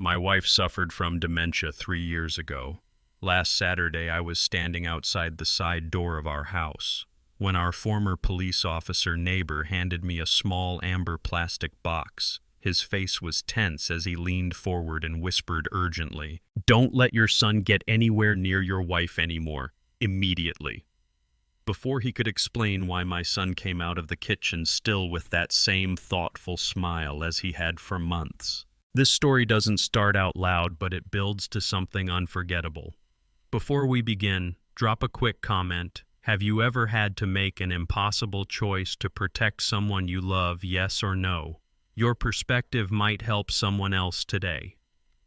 My wife suffered from dementia 3 years ago. Last Saturday, I was standing outside the side door of our house when our former police officer neighbor handed me a small amber plastic box. His face was tense as he leaned forward and whispered urgently, "Don't let your son get anywhere near your wife anymore, immediately." Before he could explain why, my son came out of the kitchen still with that same thoughtful smile as he had for months. This story doesn't start out loud, but it builds to something unforgettable. Before we begin, drop a quick comment. Have you ever had to make an impossible choice to protect someone you love, yes or no? Your perspective might help someone else today.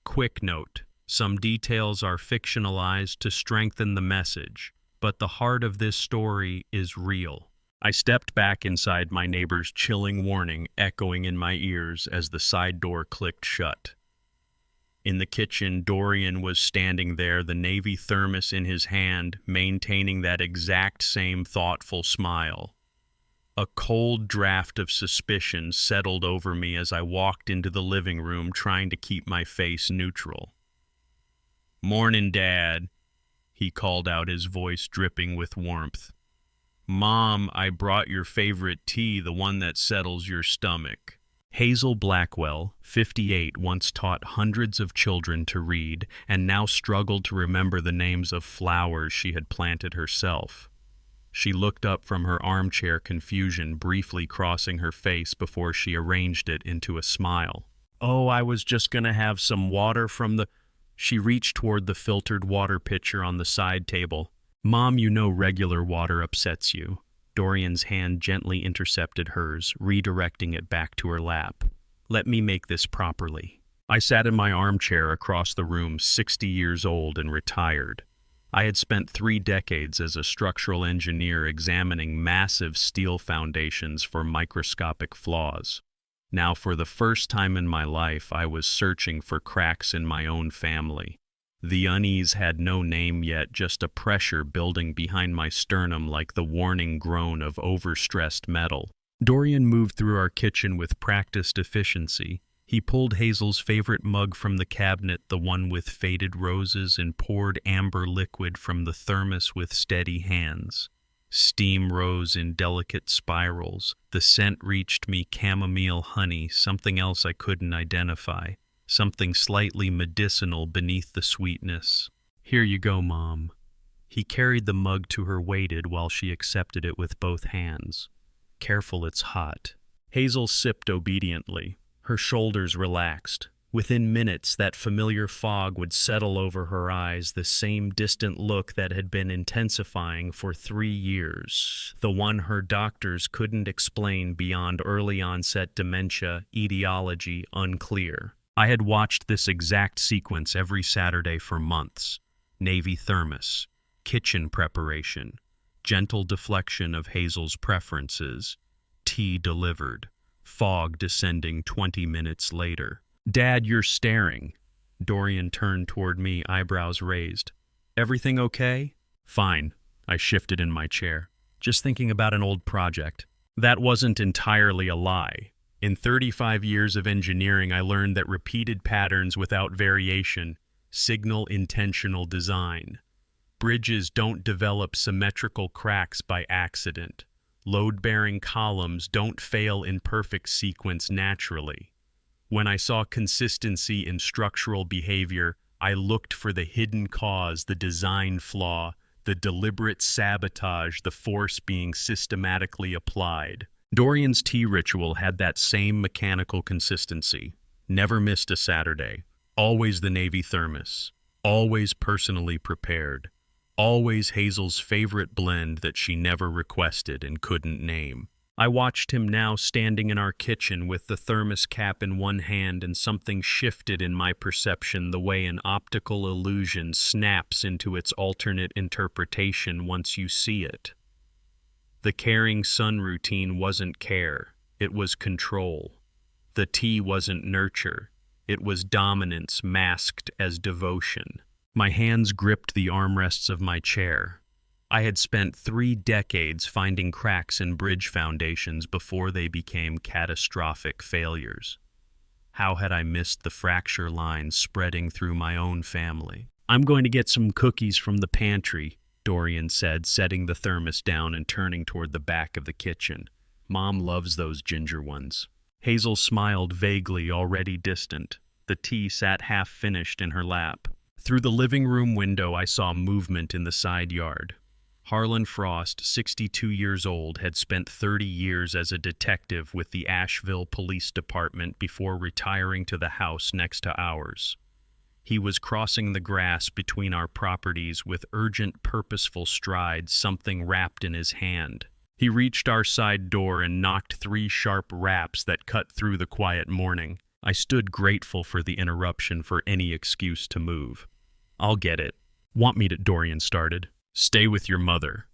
Quick note, some details are fictionalized to strengthen the message, but the heart of this story is real. I stepped back inside my neighbor's chilling warning echoing in my ears as the side door clicked shut. In the kitchen, Dorian was standing there, the Navy thermos in his hand, maintaining that exact same thoughtful smile. A cold draft of suspicion settled over me as I walked into the living room, trying to keep my face neutral. "Morning, Dad," he called out, his voice dripping with warmth. "Mom, I brought your favorite tea, the one that settles your stomach." Hazel Blackwell, 58, once taught hundreds of children to read and now struggled to remember the names of flowers she had planted herself. She looked up from her armchair, confusion briefly crossing her face before she arranged it into a smile. "Oh, I was just gonna have some water from the—" She reached toward the filtered water pitcher on the side table. "Mom, you know regular water upsets you." Dorian's hand gently intercepted hers, redirecting it back to her lap. "Let me make this properly." I sat in my armchair across the room, 60 years old and retired. I had spent 3 decades as a structural engineer examining massive steel foundations for microscopic flaws. Now, for the first time in my life, I was searching for cracks in my own family. The unease had no name yet, just a pressure building behind my sternum like the warning groan of overstressed metal. Dorian moved through our kitchen with practiced efficiency. He pulled Hazel's favorite mug from the cabinet, the one with faded roses, and poured amber liquid from the thermos with steady hands. Steam rose in delicate spirals. The scent reached me, chamomile honey, something else I couldn't identify. Something slightly medicinal beneath the sweetness. "Here you go, Mom." He carried the mug to her, waited while she accepted it with both hands. "Careful, it's hot." Hazel sipped obediently. Her shoulders relaxed. Within minutes, that familiar fog would settle over her eyes, the same distant look that had been intensifying for 3 years, the one her doctors couldn't explain beyond early-onset dementia, etiology unclear. I had watched this exact sequence every Saturday for months. Navy thermos, kitchen preparation, gentle deflection of Hazel's preferences, tea delivered, fog descending 20 minutes later. "Dad, you're staring." Dorian turned toward me, eyebrows raised. "Everything okay?" "Fine." I shifted in my chair. "Just thinking about an old project." That wasn't entirely a lie. In 35 years of engineering, I learned that repeated patterns without variation signal intentional design. Bridges don't develop symmetrical cracks by accident. Load-bearing columns don't fail in perfect sequence naturally. When I saw consistency in structural behavior, I looked for the hidden cause, the design flaw, the deliberate sabotage, the force being systematically applied. Dorian's tea ritual had that same mechanical consistency. Never missed a Saturday. Always the Navy thermos. Always personally prepared. Always Hazel's favorite blend that she never requested and couldn't name. I watched him now standing in our kitchen with the thermos cap in one hand, and something shifted in my perception, the way an optical illusion snaps into its alternate interpretation once you see it. The caring son routine wasn't care, it was control. The tea wasn't nurture, it was dominance masked as devotion. My hands gripped the armrests of my chair. I had spent 3 decades finding cracks in bridge foundations before they became catastrophic failures. How had I missed the fracture lines spreading through my own family? "I'm going to get some cookies from the pantry," Dorian said, setting the thermos down and turning toward the back of the kitchen. "Mom loves those ginger ones." Hazel smiled vaguely, already distant. The tea sat half-finished in her lap. Through the living room window, I saw movement in the side yard. Harlan Frost, 62 years old, had spent 30 years as a detective with the Asheville Police Department before retiring to the house next to ours. He was crossing the grass between our properties with urgent, purposeful strides, something wrapped in his hand. He reached our side door and knocked 3 sharp raps that cut through the quiet morning. I stood grateful for the interruption, for any excuse to move. "I'll get it." "Want me to?" Dorian started. "Stay with your mother."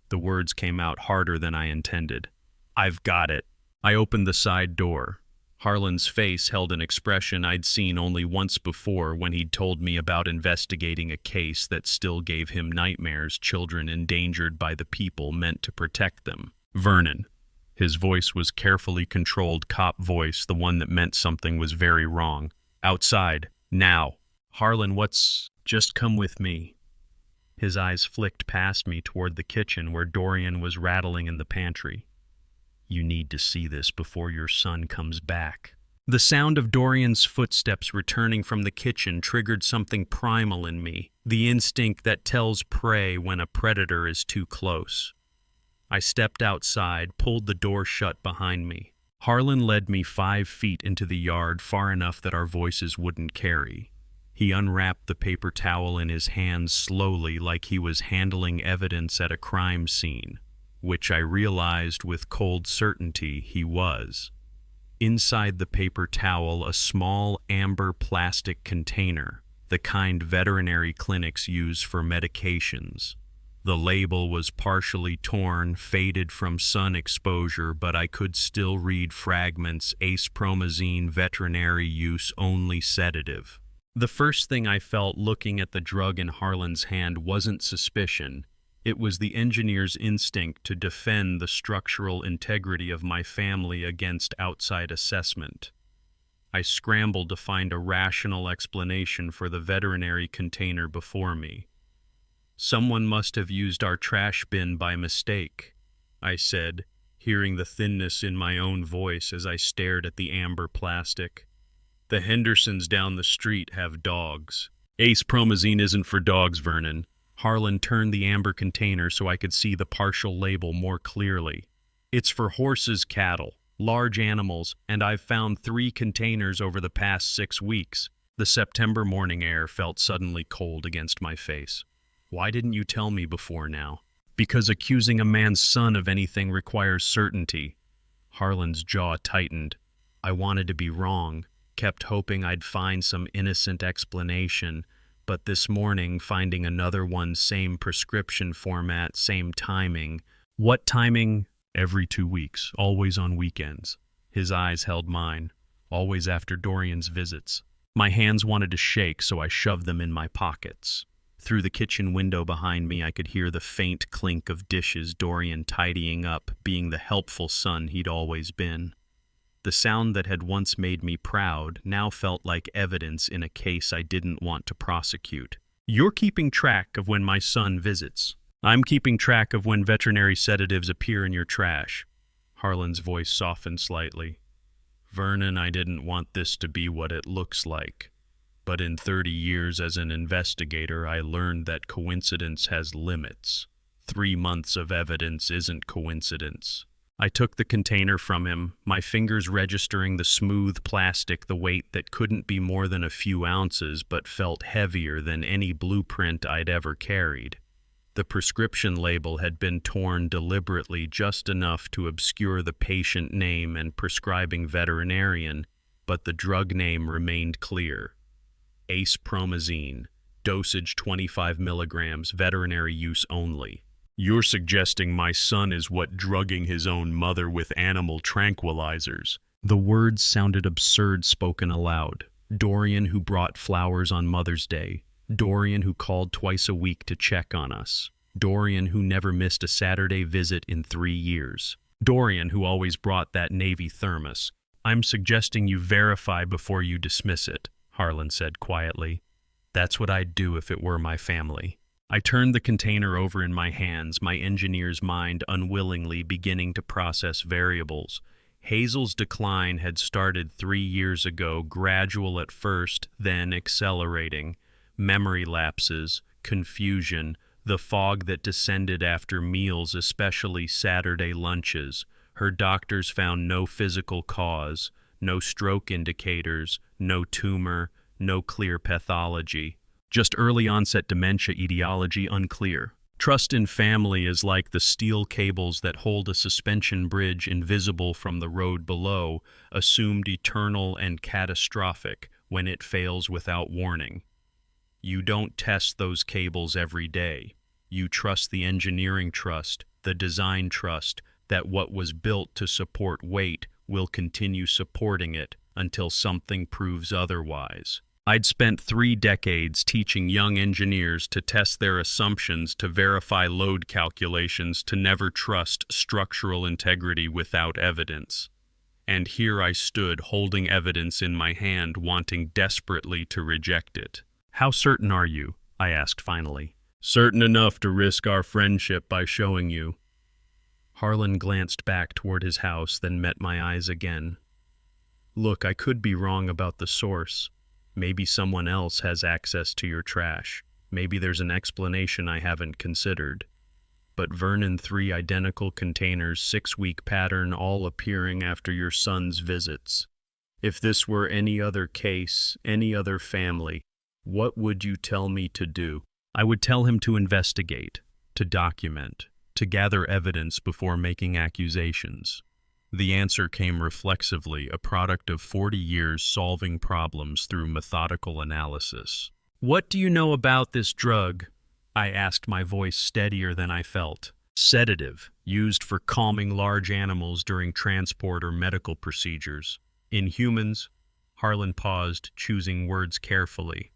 The words came out harder than I intended. "I've got it." I opened the side door. Harlan's face held an expression I'd seen only once before, when he'd told me about investigating a case that still gave him nightmares: children endangered by the people meant to protect them. "Vernon." His voice was carefully controlled cop voice, the one that meant something was very wrong. "Outside. Now." "Harlan, what's—" "Just come with me." His eyes flicked past me toward the kitchen where Dorian was rattling in the pantry. "You need to see this before your son comes back." The sound of Dorian's footsteps returning from the kitchen triggered something primal in me, the instinct that tells prey when a predator is too close. I stepped outside, pulled the door shut behind me. Harlan led me 5 feet into the yard, far enough that our voices wouldn't carry. He unwrapped the paper towel in his hands slowly, like he was handling evidence at a crime scene, which I realized with cold certainty he was. Inside the paper towel, a small amber plastic container, the kind veterinary clinics use for medications. The label was partially torn, faded from sun exposure, but I could still read fragments: acepromazine, veterinary use only sedative. The first thing I felt looking at the drug in Harlan's hand wasn't suspicion. It was the engineer's instinct to defend the structural integrity of my family against outside assessment. I scrambled to find a rational explanation for the veterinary container before me. "Someone must have used our trash bin by mistake," I said, hearing the thinness in my own voice as I stared at the amber plastic. "The Hendersons down the street have dogs." "Acepromazine isn't for dogs, Vernon." Harlan turned the amber container so I could see the partial label more clearly. "It's for horses, cattle, large animals, and I've found 3 containers over the past 6 weeks. The September morning air felt suddenly cold against my face. "Why didn't you tell me before now?" "Because accusing a man's son of anything requires certainty." Harlan's jaw tightened. I wanted to be wrong, kept hoping I'd find some innocent explanation, but this morning, finding another one, same prescription format, same timing. "What timing?" "Every 2 weeks, always on weekends." His eyes held mine, always after Dorian's visits. My hands wanted to shake, so I shoved them in my pockets. Through the kitchen window behind me, I could hear the faint clink of dishes, Dorian tidying up, being the helpful son he'd always been. The sound that had once made me proud now felt like evidence in a case I didn't want to prosecute. "You're keeping track of when my son visits. I'm keeping track of when veterinary sedatives appear in your trash." Harlan's voice softened slightly. "Vernon, I didn't want this to be what it looks like. But in 30 years as an investigator, I learned that coincidence has limits. 3 months of evidence isn't coincidence." I took the container from him, my fingers registering the smooth plastic, the weight that couldn't be more than a few ounces but felt heavier than any blueprint I'd ever carried. The prescription label had been torn deliberately, just enough to obscure the patient name and prescribing veterinarian, but the drug name remained clear. Acepromazine, dosage 25 milligrams, veterinary use only. "You're suggesting my son is what drugging his own mother with animal tranquilizers." The words sounded absurd spoken aloud. Dorian, who brought flowers on Mother's Day. Dorian, who called twice a week to check on us. Dorian, who never missed a Saturday visit in 3 years. Dorian, who always brought that Navy thermos. I'm suggesting you verify before you dismiss it, Harlan said quietly. That's what I'd do if it were my family. I turned the container over in my hands, my engineer's mind unwillingly beginning to process variables. Hazel's decline had started 3 years ago, gradual at first, then accelerating. Memory lapses, confusion, the fog that descended after meals, especially Saturday lunches. Her doctors found no physical cause, no stroke indicators, no tumor, no clear pathology. Just early-onset dementia etiology unclear. Trust in family is like the steel cables that hold a suspension bridge invisible from the road below, assumed eternal and catastrophic when it fails without warning. You don't test those cables every day. You trust the engineering trust, the design trust, that what was built to support weight will continue supporting it until something proves otherwise. I'd spent 3 decades teaching young engineers to test their assumptions, to verify load calculations, to never trust structural integrity without evidence. And here I stood holding evidence in my hand, wanting desperately to reject it. How certain are you? I asked finally. Certain enough to risk our friendship by showing you. Harlan glanced back toward his house, then met my eyes again. Look, I could be wrong about the source. Maybe someone else has access to your trash. Maybe there's an explanation I haven't considered. But Vernon, 3 identical containers, 6-week pattern, all appearing after your son's visits. If this were any other case, any other family, what would you tell me to do? I would tell him to investigate, to document, to gather evidence before making accusations. The answer came reflexively, a product of 40 years solving problems through methodical analysis. What do you know about this drug? I asked, my voice steadier than I felt. Sedative, used for calming large animals during transport or medical procedures. In humans, Harlan paused, choosing words carefully.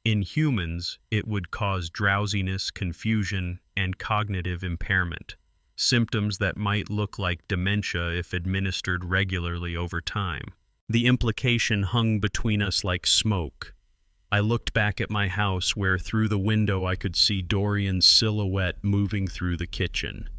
In humans, it would cause drowsiness, confusion, and cognitive impairment. Symptoms that might look like dementia if administered regularly over time. The implication hung between us like smoke. I looked back at my house where through the window I could see Dorian's silhouette moving through the kitchen.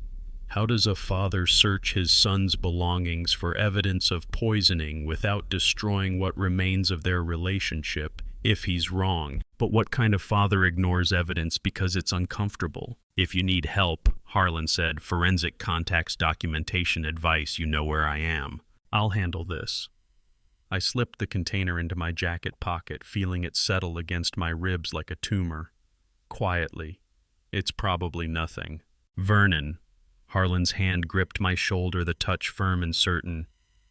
How does a father search his son's belongings for evidence of poisoning without destroying what remains of their relationship if he's wrong? But what kind of father ignores evidence because it's uncomfortable? If you need help, Harlan said, forensic contacts, documentation, advice, you know where I am. I'll handle this. I slipped the container into my jacket pocket, feeling it settle against my ribs like a tumor. Quietly. It's probably nothing. Vernon. Harlan's hand gripped my shoulder, the touch firm and certain.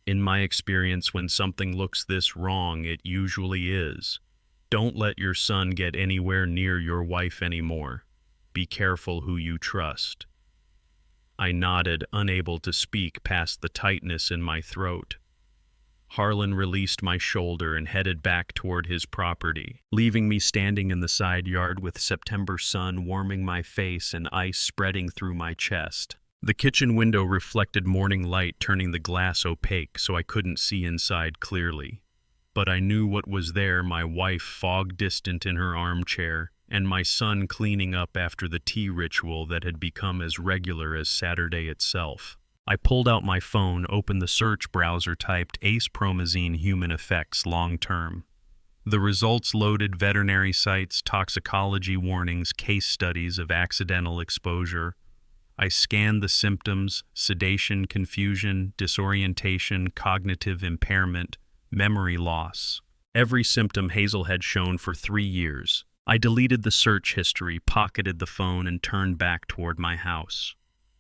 In my experience, when something looks this wrong, it usually is. Don't let your son get anywhere near your wife anymore. Be careful who you trust. I nodded, unable to speak past the tightness in my throat. Harlan released my shoulder and headed back toward his property, leaving me standing in the side yard with September sun warming my face and ice spreading through my chest. The kitchen window reflected morning light, turning the glass opaque so I couldn't see inside clearly. But I knew what was there, my wife fog-distant in her armchair, and my son cleaning up after the tea ritual that had become as regular as Saturday itself. I pulled out my phone, opened the search browser, typed acepromazine human effects long-term. The results loaded veterinary sites, toxicology warnings, case studies of accidental exposure. I scanned the symptoms: sedation, confusion, disorientation, cognitive impairment, memory loss. Every symptom Hazel had shown for 3 years. I deleted the search history, pocketed the phone, and turned back toward my house.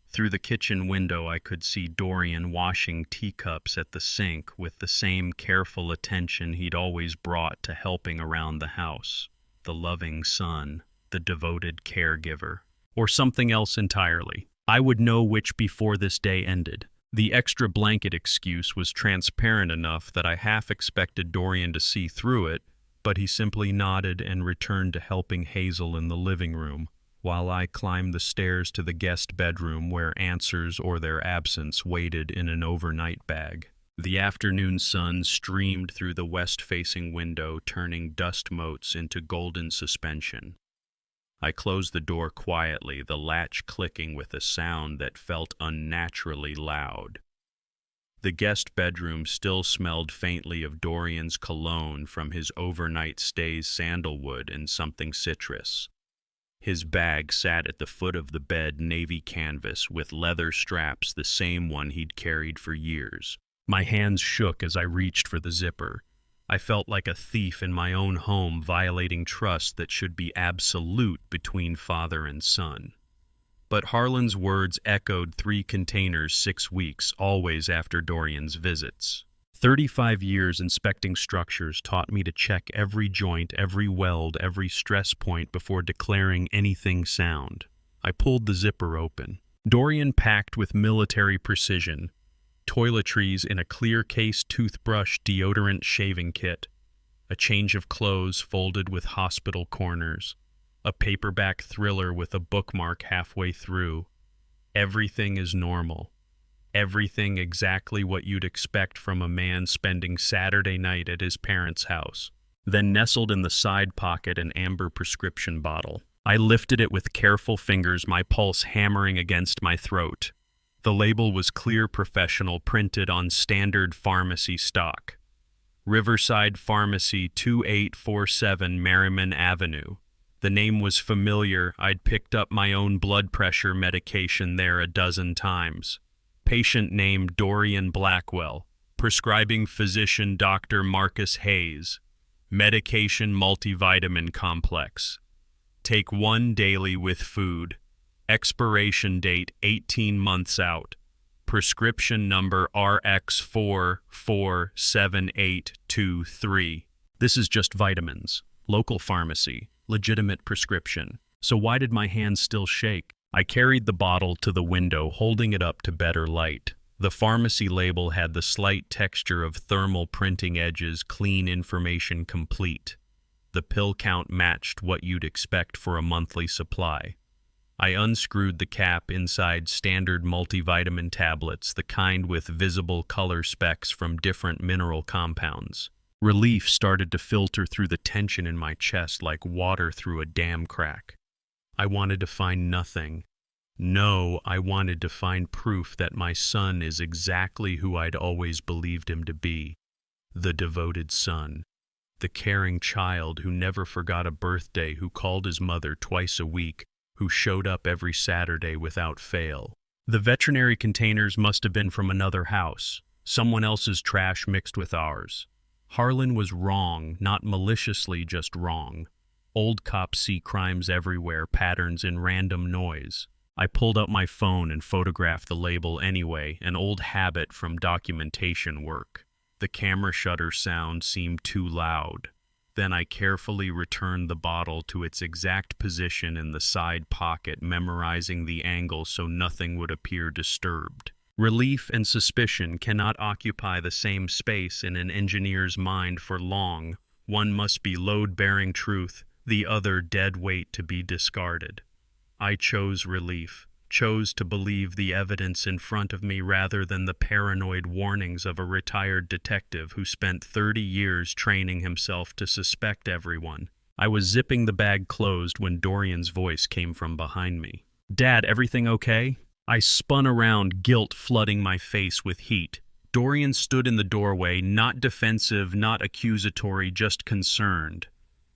Through the kitchen window, I could see Dorian washing teacups at the sink with the same careful attention he'd always brought to helping around the house. The loving son, the devoted caregiver. Or something else entirely. I would know which before this day ended. The extra blanket excuse was transparent enough that I half expected Dorian to see through it, but he simply nodded and returned to helping Hazel in the living room, while I climbed the stairs to the guest bedroom where answers or their absence waited in an overnight bag. The afternoon sun streamed through the west-facing window, turning dust motes into golden suspension. I closed the door quietly, the latch clicking with a sound that felt unnaturally loud. The guest bedroom still smelled faintly of Dorian's cologne from his overnight stays, sandalwood and something citrus. His bag sat at the foot of the bed, navy canvas with leather straps, the same one he'd carried for years. My hands shook as I reached for the zipper. I felt like a thief in my own home, violating trust that should be absolute between father and son. But Harlan's words echoed 3 containers, 6 weeks, always after Dorian's visits. 35 years inspecting structures taught me to check every joint, every weld, every stress point before declaring anything sound. I pulled the zipper open. Dorian packed with military precision. Toiletries in a clear case, toothbrush, deodorant, shaving kit. A change of clothes folded with hospital corners. A paperback thriller with a bookmark halfway through. Everything is normal. Everything exactly what you'd expect from a man spending Saturday night at his parents' house. Then nestled in the side pocket an amber prescription bottle. I lifted it with careful fingers, my pulse hammering against my throat. The label was clear, professional, printed on standard pharmacy stock. Riverside Pharmacy, 2847 Merriman Avenue. The name was familiar. I'd picked up my own blood pressure medication there a dozen times. Patient name Dorian Blackwell. Prescribing physician Dr. Marcus Hayes. Medication multivitamin complex. Take 1 daily with food. Expiration date 18 months out. Prescription number RX447823. This is just vitamins. Local pharmacy. Legitimate prescription. So why did my hands still shake? I carried the bottle to the window, holding it up to better light. The pharmacy label had the slight texture of thermal printing edges, clean information complete. The pill count matched what you'd expect for a monthly supply. I unscrewed the cap. Inside, standard multivitamin tablets, the kind with visible color specks from different mineral compounds. Relief started to filter through the tension in my chest like water through a dam crack. I wanted to find nothing. No, I wanted to find proof that my son is exactly who I'd always believed him to be. The devoted son. The caring child who never forgot a birthday, who called his mother twice a week, who showed up every Saturday without fail. The veterinary containers must have been from another house. Someone else's trash mixed with ours. Harlan was wrong, not maliciously, just wrong. Old cops see crimes everywhere, patterns in random noise. I pulled out my phone and photographed the label anyway, an old habit from documentation work. The camera shutter sound seemed too loud. Then I carefully returned the bottle to its exact position in the side pocket, memorizing the angle so nothing would appear disturbed. Relief and suspicion cannot occupy the same space in an engineer's mind for long. One must be load-bearing truth, the other dead weight to be discarded. I chose relief, chose to believe the evidence in front of me rather than the paranoid warnings of a retired detective who spent 30 years training himself to suspect everyone. I was zipping the bag closed when Dorian's voice came from behind me. "Dad, everything okay?" I spun around, guilt flooding my face with heat. Dorian stood in the doorway, not defensive, not accusatory, just concerned.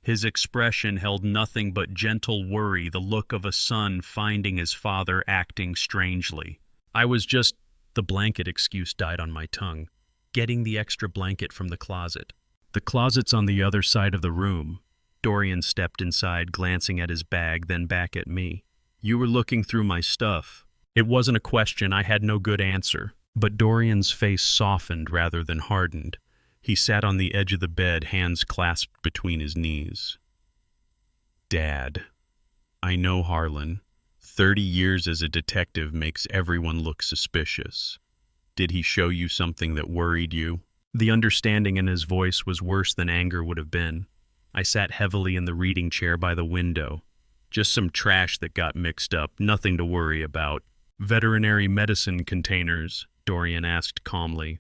His expression held nothing but gentle worry, the look of a son finding his father acting strangely. The blanket excuse died on my tongue. Getting the extra blanket from the closet. The closet's on the other side of the room. Dorian stepped inside, glancing at his bag, then back at me. "You were looking through my stuff." It wasn't a question, I had no good answer. But Dorian's face softened rather than hardened. He sat on the edge of the bed, hands clasped between his knees. "Dad, I know Harlan. 30 years as a detective makes everyone look suspicious. Did he show you something that worried you?" The understanding in his voice was worse than anger would have been. I sat heavily in the reading chair by the window. "Just some trash that got mixed up, nothing to worry about." "Veterinary medicine containers?" Dorian asked calmly.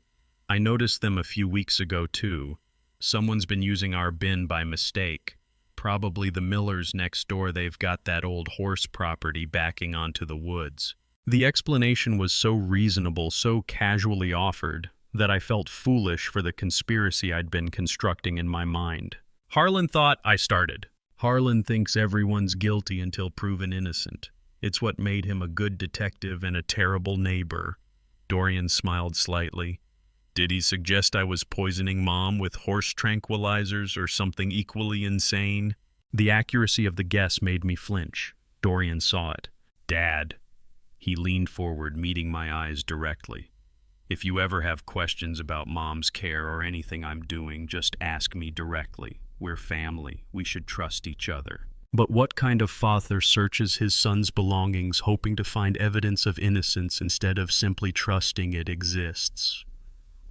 I noticed them a few weeks ago, too. Someone's been using our bin by mistake. Probably the millers next door. They've got that old horse property backing onto the woods. The explanation was so reasonable, so casually offered, that I felt foolish for the conspiracy I'd been constructing in my mind. Harlan thought I started. Harlan thinks everyone's guilty until proven innocent. It's what made him a good detective and a terrible neighbor. Dorian smiled slightly. Did he suggest I was poisoning Mom with horse tranquilizers or something equally insane? The accuracy of the guess made me flinch. Dorian saw it. Dad. He leaned forward, meeting my eyes directly. If you ever have questions about Mom's care or anything I'm doing, just ask me directly. We're family. We should trust each other. But what kind of father searches his son's belongings hoping to find evidence of innocence instead of simply trusting it exists?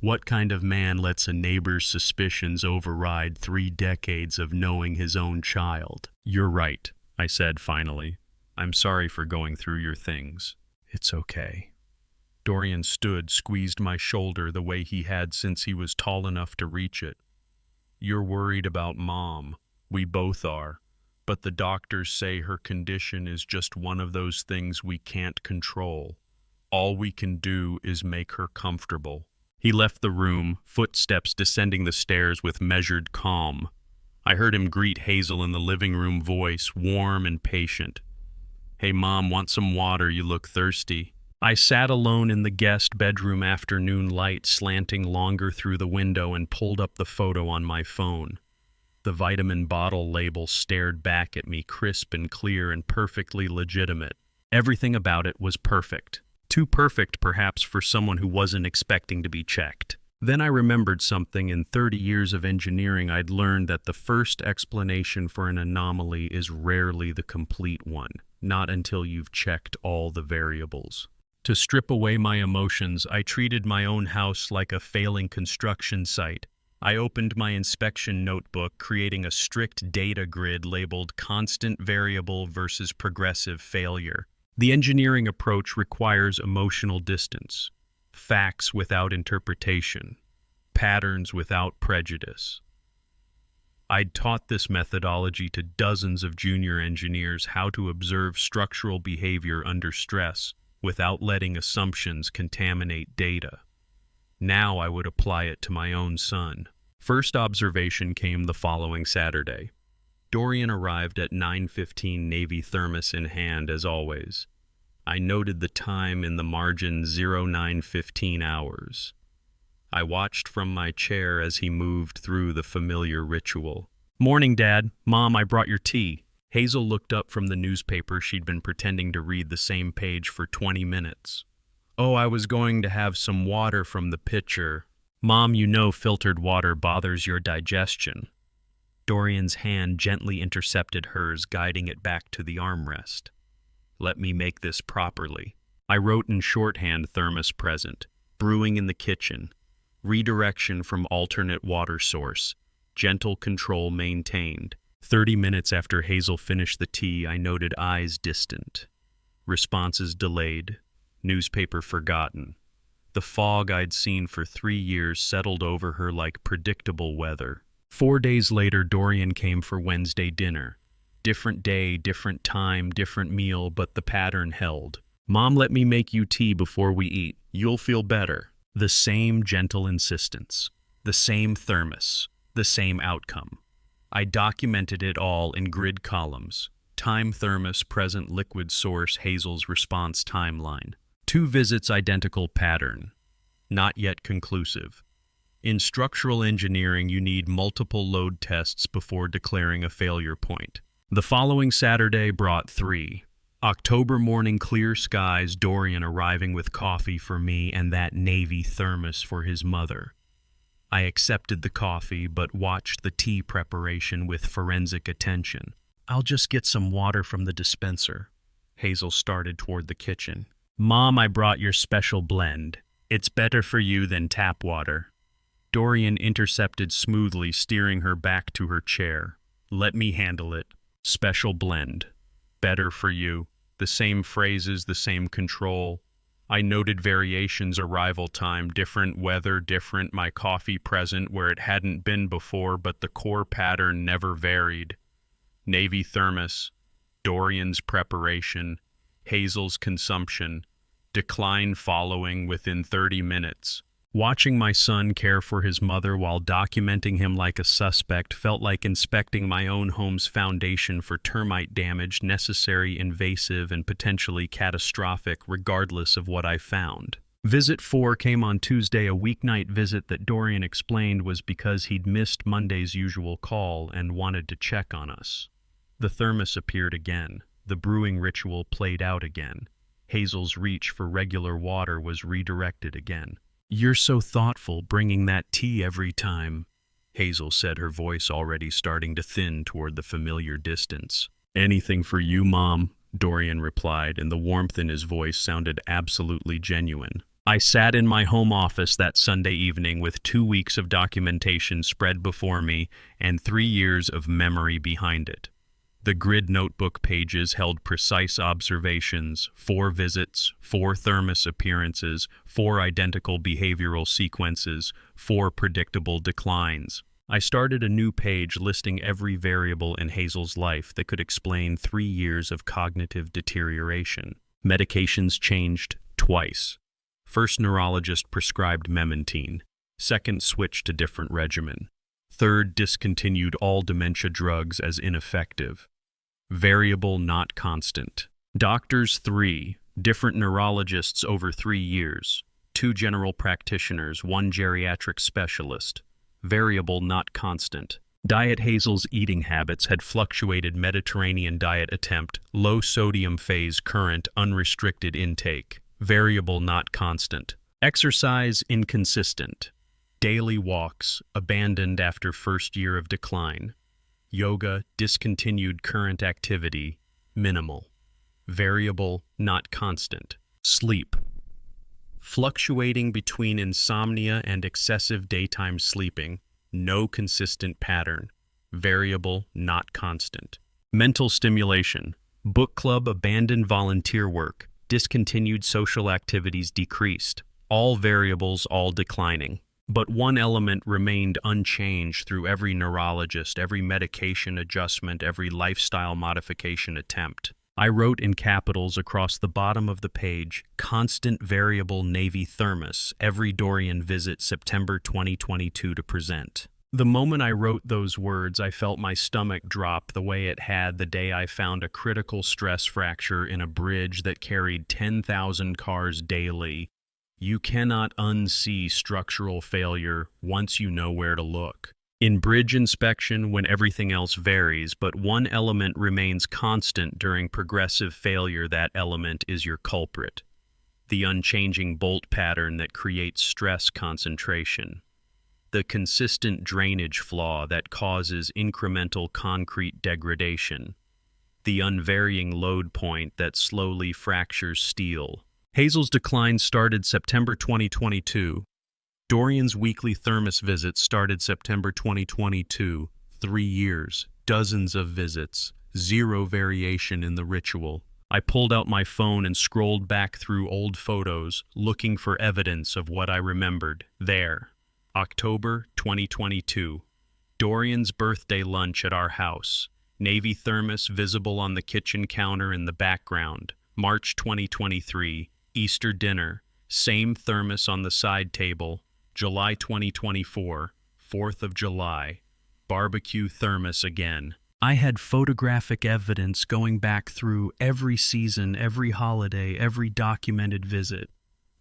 What kind of man lets a neighbor's suspicions override 3 decades of knowing his own child? You're right, I said finally. I'm sorry for going through your things. It's okay. Dorian stood, squeezed my shoulder the way he had since he was tall enough to reach it. You're worried about Mom. We both are. But the doctors say her condition is just one of those things we can't control. All we can do is make her comfortable. He left the room, footsteps descending the stairs with measured calm. I heard him greet Hazel in the living room, voice warm and patient. Hey, Mom, want some water? You look thirsty. I sat alone in the guest bedroom, afternoon light slanting longer through the window, and pulled up the photo on my phone. The vitamin bottle label stared back at me, crisp and clear and perfectly legitimate. Everything about it was perfect. Too perfect, perhaps, for someone who wasn't expecting to be checked. Then I remembered something. In 30 years of engineering, I'd learned that the first explanation for an anomaly is rarely the complete one, not until you've checked all the variables. To strip away my emotions, I treated my own house like a failing construction site. I opened my inspection notebook, creating a strict data grid labeled constant variable versus progressive failure. The engineering approach requires emotional distance, facts without interpretation, patterns without prejudice. I'd taught this methodology to dozens of junior engineers how to observe structural behavior under stress without letting assumptions contaminate data. Now I would apply it to my own son. First observation came the following Saturday. Dorian arrived at 9:15, Navy thermos in hand as always. I noted the time in the margin 09:15 hours. I watched from my chair as he moved through the familiar ritual. Morning, Dad. Mom, I brought your tea. Hazel looked up from the newspaper she'd been pretending to read the same page for 20 minutes. Oh, I was going to have some water from the pitcher. Mom, you know filtered water bothers your digestion. Dorian's hand gently intercepted hers, guiding it back to the armrest. Let me make this properly. I wrote in shorthand, thermos present, brewing in the kitchen, redirection from alternate water source, gentle control maintained. 30 minutes after Hazel finished the tea, I noted eyes distant, responses delayed, newspaper forgotten. The fog I'd seen for 3 years settled over her like predictable weather. 4 days later, Dorian came for Wednesday dinner. Different day, different time, different meal, but the pattern held. Mom, let me make you tea before we eat. You'll feel better. The same gentle insistence. The same thermos. The same outcome. I documented it all in grid columns. Time thermos, present liquid source, Hazel's response timeline. 2 visits, identical pattern. Not yet conclusive. In structural engineering, you need multiple load tests before declaring a failure point. The following Saturday brought 3. October morning, clear skies, Dorian arriving with coffee for me and that Navy thermos for his mother. I accepted the coffee, but watched the tea preparation with forensic attention. I'll just get some water from the dispenser. Hazel started toward the kitchen. Mom, I brought your special blend. It's better for you than tap water. Dorian intercepted smoothly, steering her back to her chair. Let me handle it. Special blend. Better for you. The same phrases, the same control. I noted variations: arrival time, different weather, different my coffee present where it hadn't been before, but the core pattern never varied. Navy thermos, Dorian's preparation, Hazel's consumption, decline following within 30 minutes. Watching my son care for his mother while documenting him like a suspect felt like inspecting my own home's foundation for termite damage, necessary, invasive, and potentially catastrophic, regardless of what I found. Visit 4 came on Tuesday, a weeknight visit that Dorian explained was because he'd missed Monday's usual call and wanted to check on us. The thermos appeared again. The brewing ritual played out again. Hazel's reach for regular water was redirected again. "You're so thoughtful, bringing that tea every time," Hazel said, her voice already starting to thin toward the familiar distance. "Anything for you, Mom," Dorian replied, and the warmth in his voice sounded absolutely genuine. I sat in my home office that Sunday evening with 2 weeks of documentation spread before me and 3 years of memory behind it. The grid notebook pages held precise observations: 4 visits, 4 thermos appearances, 4 identical behavioral sequences, 4 predictable declines. I started a new page listing every variable in Hazel's life that could explain 3 years of cognitive deterioration. Medications changed twice. First, neurologist prescribed memantine. Second, switched to different regimen. Third, discontinued all dementia drugs as ineffective. Variable, not constant. Doctors 3, different neurologists over 3 years. 2 general practitioners, 1 geriatric specialist. Variable, not constant. Diet: Hazel's eating habits had fluctuated: Mediterranean diet attempt, low sodium phase, current, unrestricted intake. Variable, not constant. Exercise: inconsistent. Daily walks, abandoned after first year of decline. Yoga: discontinued, current activity, minimal. Variable, not constant. Sleep: fluctuating between insomnia and excessive daytime sleeping, no consistent pattern. Variable, not constant. Mental stimulation: book club abandoned, volunteer work, discontinued, social activities decreased. All variables, all declining. But one element remained unchanged through every neurologist, every medication adjustment, every lifestyle modification attempt. I wrote in capitals across the bottom of the page: constant variable Navy thermos, every Dorian visit, September 2022 to present. The moment I wrote those words, I felt my stomach drop the way it had the day I found a critical stress fracture in a bridge that carried 10,000 cars daily. You cannot unsee structural failure once you know where to look. In bridge inspection, when everything else varies, but one element remains constant during progressive failure, that element is your culprit. The unchanging bolt pattern that creates stress concentration. The consistent drainage flaw that causes incremental concrete degradation. The unvarying load point that slowly fractures steel. Hazel's decline started September 2022. Dorian's weekly thermos visits started September 2022. 3 years, dozens of visits, 0 variation in the ritual. I pulled out my phone and scrolled back through old photos, looking for evidence of what I remembered. There. October 2022. Dorian's birthday lunch at our house. Navy thermos visible on the kitchen counter in the background. March 2023. Easter dinner, same thermos on the side table. July 2024, 4th of July, barbecue thermos again. I had photographic evidence going back through every season, every holiday, every documented visit.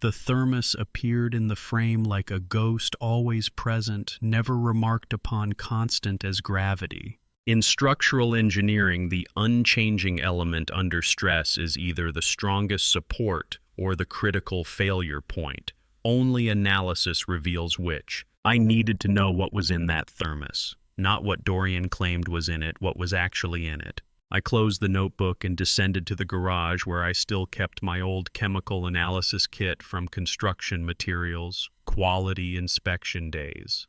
The thermos appeared in the frame like a ghost, always present, never remarked upon, constant as gravity. In structural engineering, the unchanging element under stress is either the strongest support or the critical failure point. Only analysis reveals which. I needed to know what was in that thermos, not what Dorian claimed was in it, what was actually in it. I closed the notebook and descended to the garage where I still kept my old chemical analysis kit from construction materials, quality inspection days.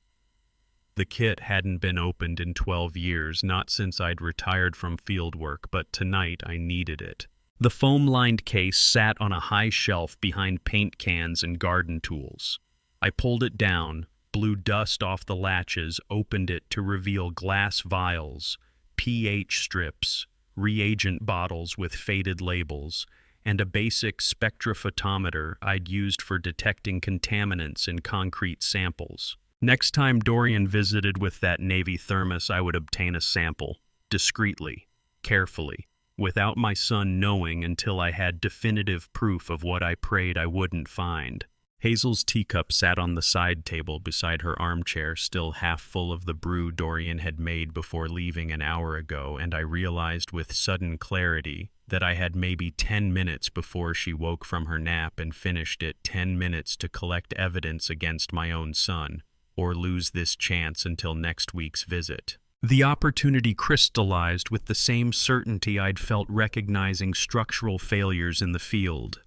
The kit hadn't been opened in 12 years, not since I'd retired from field work, but tonight I needed it. The foam-lined case sat on a high shelf behind paint cans and garden tools. I pulled it down, blew dust off the latches, opened it to reveal glass vials, pH strips, reagent bottles with faded labels, and a basic spectrophotometer I'd used for detecting contaminants in concrete samples. Next time Dorian visited with that Navy thermos, I would obtain a sample, discreetly, carefully, without my son knowing until I had definitive proof of what I prayed I wouldn't find. Hazel's teacup sat on the side table beside her armchair, still half full of the brew Dorian had made before leaving an hour ago, and I realized with sudden clarity that I had maybe 10 minutes before she woke from her nap and finished it, 10 minutes to collect evidence against my own son, or lose this chance until next week's visit. The opportunity crystallized with the same certainty I'd felt recognizing structural failures in the field.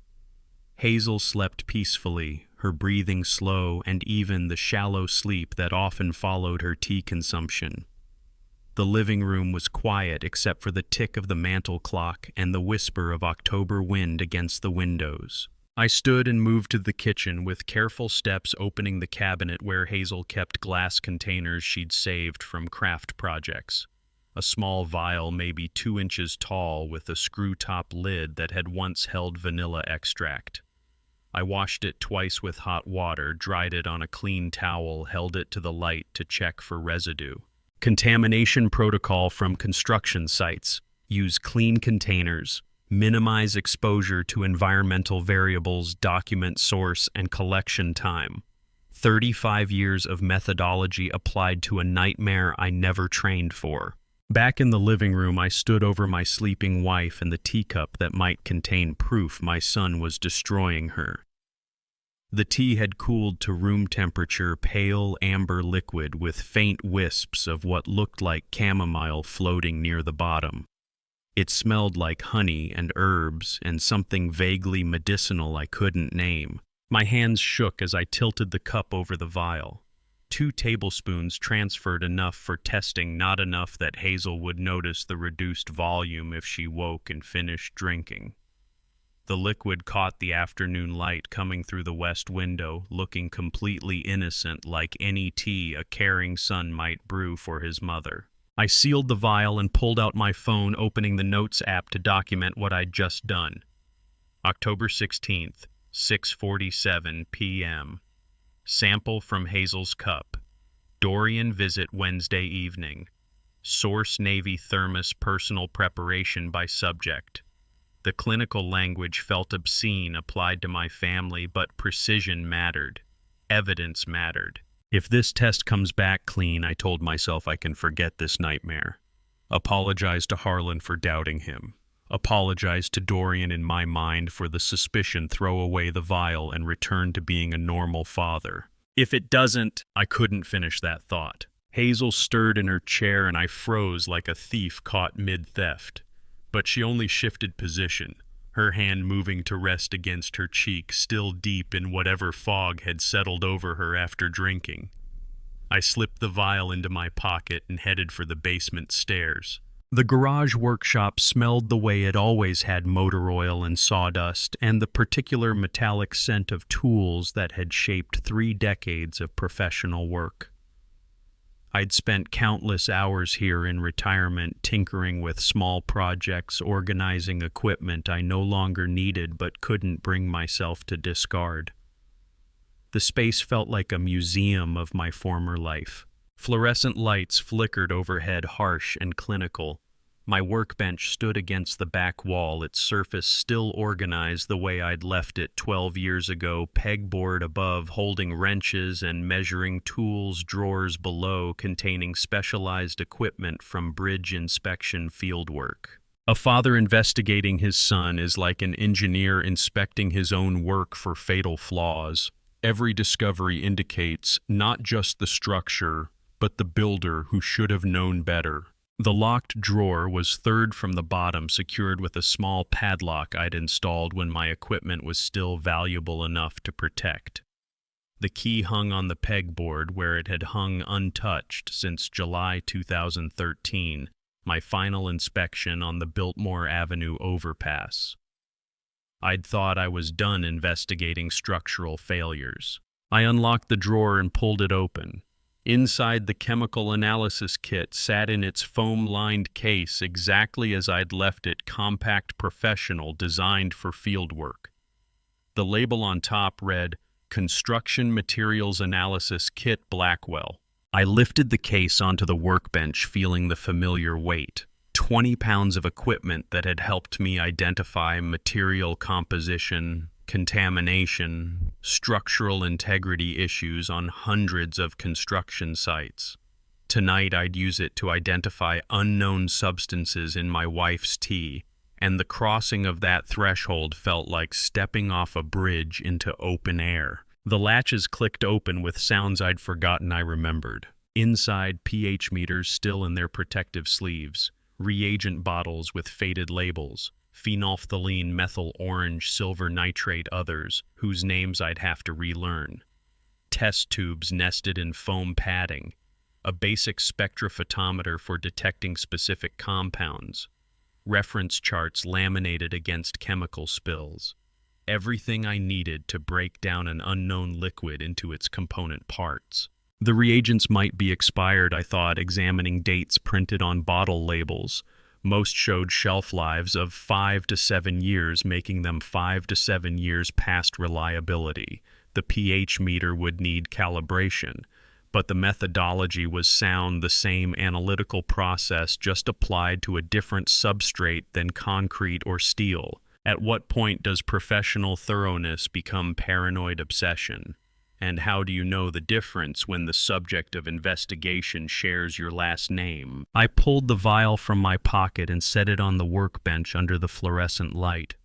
Hazel slept peacefully, her breathing slow and even the shallow sleep that often followed her tea consumption. The living room was quiet except for the tick of the mantel clock and the whisper of October wind against the windows. I stood and moved to the kitchen with careful steps, opening the cabinet where Hazel kept glass containers she'd saved from craft projects. A small vial maybe 2 inches tall with a screw-top lid that had once held vanilla extract. I washed it twice with hot water, dried it on a clean towel, held it to the light to check for residue. Contamination protocol from construction sites. Use clean containers. Minimize exposure to environmental variables, document source, and collection time. 35 years of methodology applied to a nightmare I never trained for. Back in the living room, I stood over my sleeping wife and the teacup that might contain proof my son was destroying her. The tea had cooled to room temperature, pale amber liquid with faint wisps of what looked like chamomile floating near the bottom. It smelled like honey and herbs and something vaguely medicinal I couldn't name. My hands shook as I tilted the cup over the vial. 2 tablespoons transferred enough for testing, not enough that Hazel would notice the reduced volume if she woke and finished drinking. The liquid caught the afternoon light coming through the west window, looking completely innocent, like any tea a caring son might brew for his mother. I sealed the vial and pulled out my phone, opening the Notes app to document what I'd just done. October 16th, 6:47 p.m. Sample from Hazel's cup. Dorian visit Wednesday evening. Source Navy thermos, personal preparation by subject. The clinical language felt obscene applied to my family, but precision mattered. Evidence mattered. If this test comes back clean, I told myself I can forget this nightmare. Apologize to Harlan for doubting him. Apologize to Dorian in my mind for the suspicion, throw away the vial, and return to being a normal father. If it doesn't, I couldn't finish that thought. Hazel stirred in her chair and I froze like a thief caught mid-theft. But she only shifted position, her hand moving to rest against her cheek, still deep in whatever fog had settled over her after drinking. I slipped the vial into my pocket and headed for the basement stairs. The garage workshop smelled the way it always had, motor oil and sawdust, and the particular metallic scent of tools that had shaped 3 decades of professional work. I'd spent countless hours here in retirement, tinkering with small projects, organizing equipment I no longer needed but couldn't bring myself to discard. The space felt like a museum of my former life. Fluorescent lights flickered overhead, harsh and clinical. My workbench stood against the back wall, its surface still organized the way I'd left it 12 years ago, pegboard above holding wrenches and measuring tools, drawers below containing specialized equipment from bridge inspection fieldwork. A father investigating his son is like an engineer inspecting his own work for fatal flaws. Every discovery indicates not just the structure, but the builder who should have known better. The locked drawer was third from the bottom, secured with a small padlock I'd installed when my equipment was still valuable enough to protect. The key hung on the pegboard where it had hung untouched since July 2013, my final inspection on the Biltmore Avenue overpass. I'd thought I was done investigating structural failures. I unlocked the drawer and pulled it open. Inside, the chemical analysis kit sat in its foam-lined case exactly as I'd left it, compact, professional, designed for fieldwork. The label on top read, Construction Materials Analysis Kit Blackwell. I lifted the case onto the workbench, feeling the familiar weight. 20 pounds of equipment that had helped me identify material composition, contamination, structural integrity issues on hundreds of construction sites. Tonight I'd use it to identify unknown substances in my wife's tea, and the crossing of that threshold felt like stepping off a bridge into open air. The latches clicked open with sounds I'd forgotten I remembered. Inside, pH meters still in their protective sleeves, reagent bottles with faded labels, phenolphthalein, methyl orange, silver nitrate, others, whose names I'd have to relearn. Test tubes nested in foam padding, a basic spectrophotometer for detecting specific compounds, reference charts laminated against chemical spills. Everything I needed to break down an unknown liquid into its component parts. The reagents might be expired, I thought, examining dates printed on bottle labels. Most showed shelf lives of 5 to 7 years, making them 5 to 7 years past reliability. The pH meter would need calibration, but the methodology was sound, the same analytical process, just applied to a different substrate than concrete or steel. At what point does professional thoroughness become paranoid obsession? And how do you know the difference when the subject of investigation shares your last name? I pulled the vial from my pocket and set it on the workbench under the fluorescent light.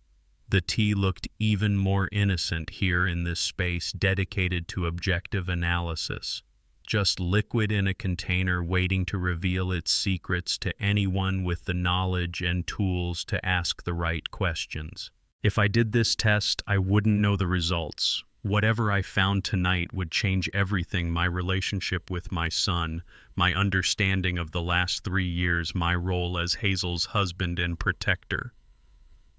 The tea looked even more innocent here in this space dedicated to objective analysis. Just liquid in a container waiting to reveal its secrets to anyone with the knowledge and tools to ask the right questions. If I did this test, I wouldn't know the results. Whatever I found tonight would change everything: my relationship with my son, my understanding of the last 3 years, my role as Hazel's husband and protector.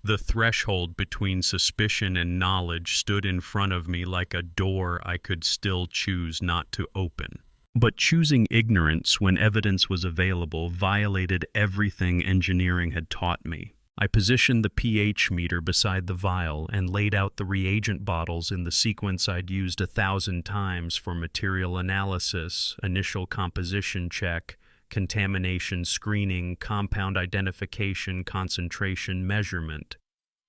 The threshold between suspicion and knowledge stood in front of me like a door I could still choose not to open. But choosing ignorance when evidence was available violated everything engineering had taught me. I positioned the pH meter beside the vial and laid out the reagent bottles in the sequence I'd used 1,000 times for material analysis, initial composition check, contamination screening, compound identification, concentration measurement.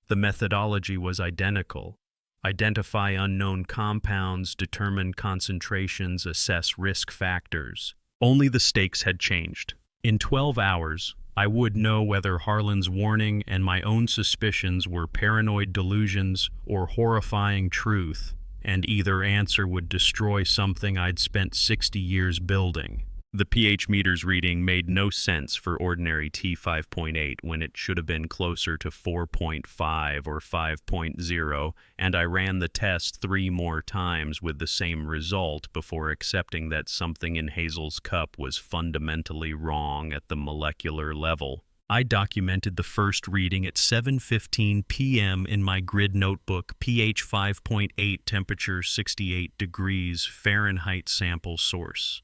The methodology was identical. Identify unknown compounds, determine concentrations, assess risk factors. Only the stakes had changed. In 12 hours, I would know whether Harlan's warning and my own suspicions were paranoid delusions or horrifying truth, and either answer would destroy something I'd spent 60 years building. The pH meter's reading made no sense for ordinary tea 5.8 when it should have been closer to 4.5 or 5.0, and I ran the test 3 more times with the same result before accepting that something in Hazel's cup was fundamentally wrong at the molecular level. I documented the first reading at 7:15 p.m. in my grid notebook, pH 5.8, temperature 68 degrees Fahrenheit, sample source.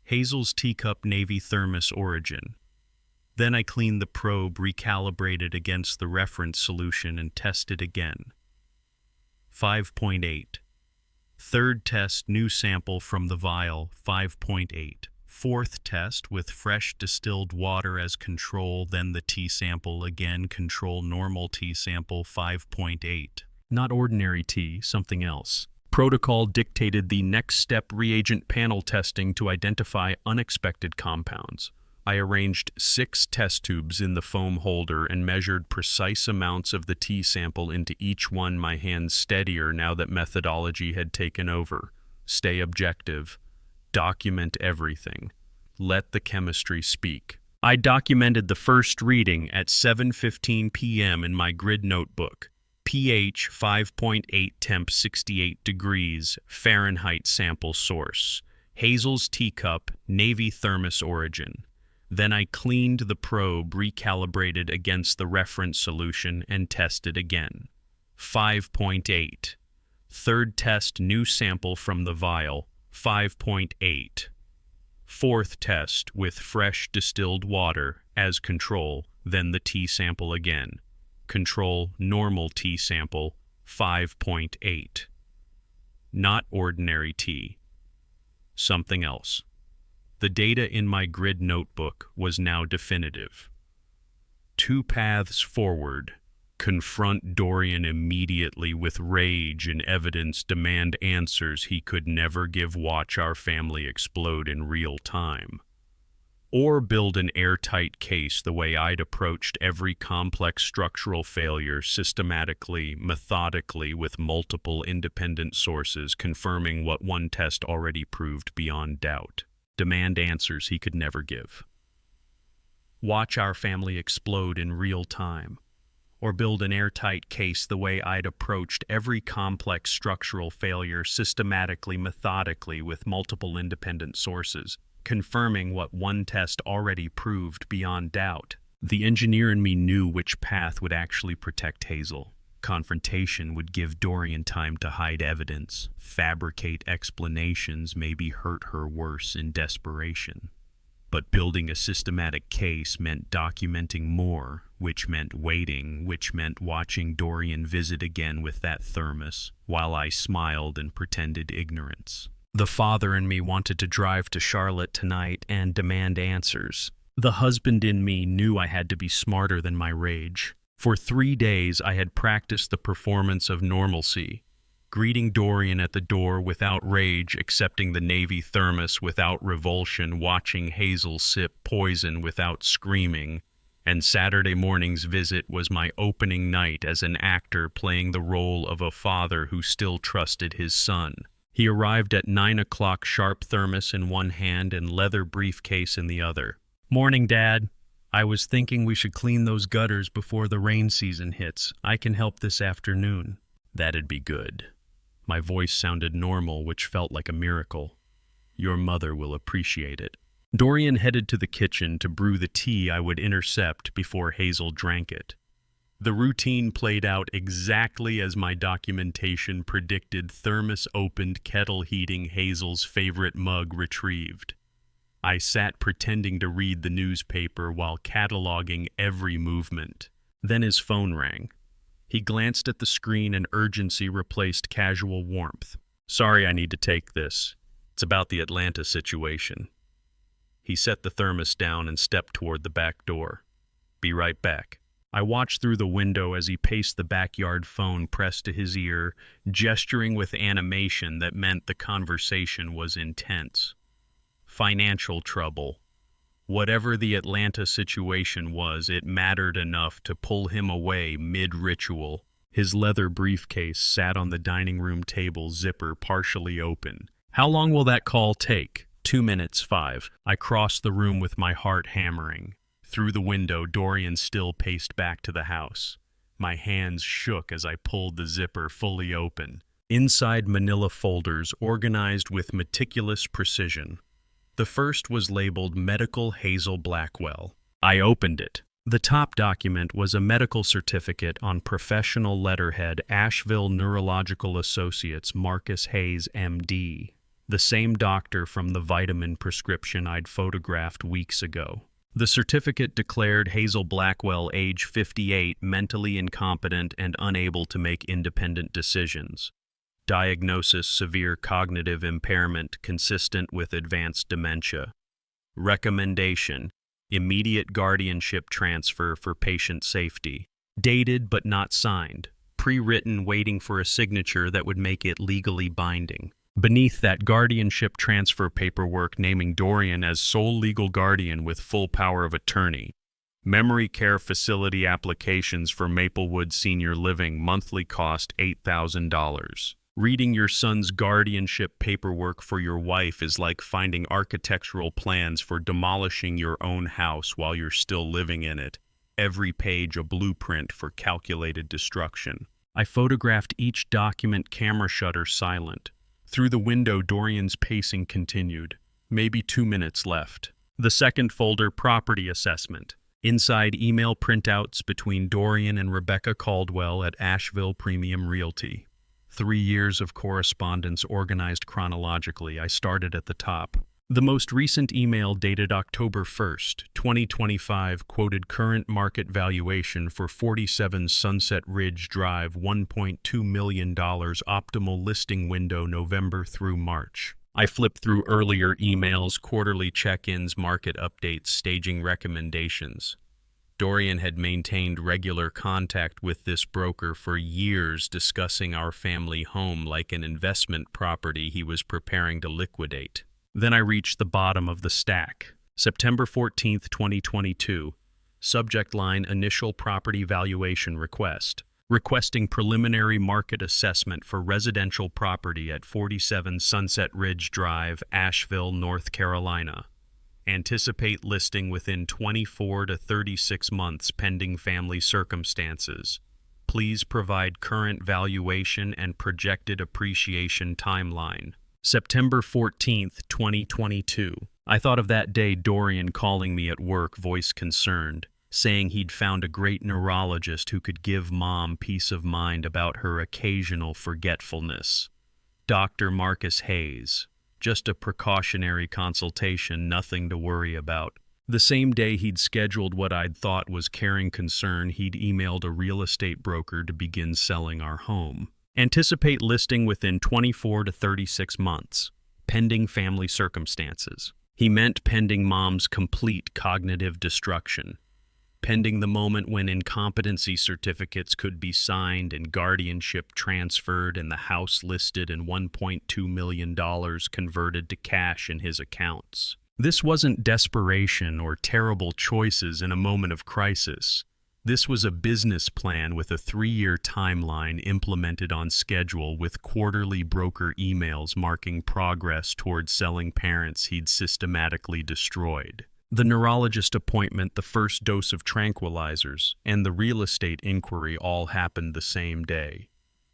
Hazel's teacup, navy thermos, origin. Then I cleaned the probe, recalibrated against the reference solution, and tested again. 5.8. Third test, new sample from the vial, 5.8. Fourth test with fresh distilled water as control, then the tea sample again, control normal tea sample, 5.8. Not ordinary tea, something else. Protocol dictated the next step: reagent panel testing to identify unexpected compounds. I arranged 6 test tubes in the foam holder and measured precise amounts of the tea sample into each one, my hands steadier now that methodology had taken over. Stay objective. Document everything. Let the chemistry speak. I documented the first reading at 7:15 p.m. in my grid notebook. pH 5.8, temp 68 degrees Fahrenheit, sample source. Hazel's teacup, navy thermos, origin. Then I cleaned the probe, recalibrated against the reference solution, and tested again. 5.8. Third test, new sample from the vial, 5.8. Fourth test with fresh distilled water as control, then the T sample again. Control, normal T sample, 5.8. Not ordinary T. Something else. The data in my grid notebook was now definitive. 2 paths forward. Confront Dorian immediately with rage and evidence, demand answers he could never give, watch our family explode in real time. Or build an airtight case the way I'd approached every complex structural failure, systematically, methodically, with multiple independent sources, confirming what one test already proved beyond doubt. Demand answers he could never give. Watch our family explode in real time. Or build an airtight case the way I'd approached every complex structural failure, systematically, methodically, with multiple independent sources, confirming what one test already proved beyond doubt. The engineer in me knew which path would actually protect Hazel. Confrontation would give Dorian time to hide evidence, fabricate explanations, maybe hurt her worse in desperation. But building a systematic case meant documenting more, which meant waiting, which meant watching Dorian visit again with that thermos, while I smiled and pretended ignorance. The father in me wanted to drive to Charlotte tonight and demand answers. The husband in me knew I had to be smarter than my rage. For 3 days I had practiced the performance of normalcy, greeting Dorian at the door without rage, accepting the Navy thermos without revulsion, watching Hazel sip poison without screaming, and Saturday morning's visit was my opening night as an actor playing the role of a father who still trusted his son. He arrived at 9 o'clock, sharp thermos in one hand and leather briefcase in the other. "Morning, Dad. I was thinking we should clean those gutters before the rain season hits. I can help this afternoon." "That'd be good." My voice sounded normal, which felt like a miracle. "Your mother will appreciate it." Dorian headed to the kitchen to brew the tea I would intercept before Hazel drank it. The routine played out exactly as my documentation predicted. Thermos opened, kettle heating, Hazel's favorite mug retrieved. I sat pretending to read the newspaper while cataloging every movement. Then his phone rang. He glanced at the screen and urgency replaced casual warmth. "Sorry, I need to take this. It's about the Atlanta situation." He set the thermos down and stepped toward the back door. "Be right back." I watched through the window as he paced the backyard, phone pressed to his ear, gesturing with animation that meant the conversation was intense. Financial trouble. Whatever the Atlanta situation was, it mattered enough to pull him away mid-ritual. His leather briefcase sat on the dining room table, zipper partially open. "How long will that call take?" 2 minutes, 5. I crossed the room with my heart hammering. Through the window, Dorian still paced back to the house. My hands shook as I pulled the zipper fully open. Inside, manila folders organized with meticulous precision. The first was labeled Medical Hazel Blackwell. I opened it. The top document was a medical certificate on professional letterhead, Asheville Neurological Associates, Marcus Hayes, MD. The same doctor from the vitamin prescription I'd photographed weeks ago. The certificate declared Hazel Blackwell, age 58, mentally incompetent and unable to make independent decisions. Diagnosis: severe cognitive impairment consistent with advanced dementia. Recommendation: immediate guardianship transfer for patient safety. Dated but not signed. Pre-written, waiting for a signature that would make it legally binding. Beneath that guardianship transfer paperwork, naming Dorian as sole legal guardian with full power of attorney. Memory care facility applications for Maplewood Senior Living, monthly cost $8,000. Reading your son's guardianship paperwork for your wife is like finding architectural plans for demolishing your own house while you're still living in it. Every page a blueprint for calculated destruction. I photographed each document, camera shutter silent. Through the window, Dorian's pacing continued. Maybe 2 minutes left. The second folder, property assessment. Inside, email printouts between Dorian and Rebecca Caldwell at Asheville Premium Realty. 3 years of correspondence organized chronologically. I started at the top. The most recent email dated October 1st, 2025 quoted current market valuation for 47 Sunset Ridge Drive, $1.2 million, optimal listing window November through March. I flipped through earlier emails, quarterly check-ins, market updates, staging recommendations. Dorian had maintained regular contact with this broker for years, discussing our family home like an investment property he was preparing to liquidate. Then I reached the bottom of the stack. September 14th, 2022. Subject line, initial property valuation request. Requesting preliminary market assessment for residential property at 47 Sunset Ridge Drive, Asheville, North Carolina. Anticipate listing within 24 to 36 months pending family circumstances. Please provide current valuation and projected appreciation timeline. September 14th, 2022. I thought of that day Dorian calling me at work, voice concerned, saying he'd found a great neurologist who could give Mom peace of mind about her occasional forgetfulness. Dr. Marcus Hayes. Just a precautionary consultation, nothing to worry about. The same day he'd scheduled what I'd thought was caring concern, he'd emailed a real estate broker to begin selling our home. Anticipate listing within 24 to 36 months, pending family circumstances. He meant pending Mom's complete cognitive destruction, pending the moment when incompetency certificates could be signed and guardianship transferred and the house listed and $1.2 million converted to cash in his accounts. This wasn't desperation or terrible choices in a moment of crisis. This was a business plan with a 3-year timeline implemented on schedule, with quarterly broker emails marking progress towards selling parents he'd systematically destroyed. The neurologist appointment, the first dose of tranquilizers, and the real estate inquiry all happened the same day.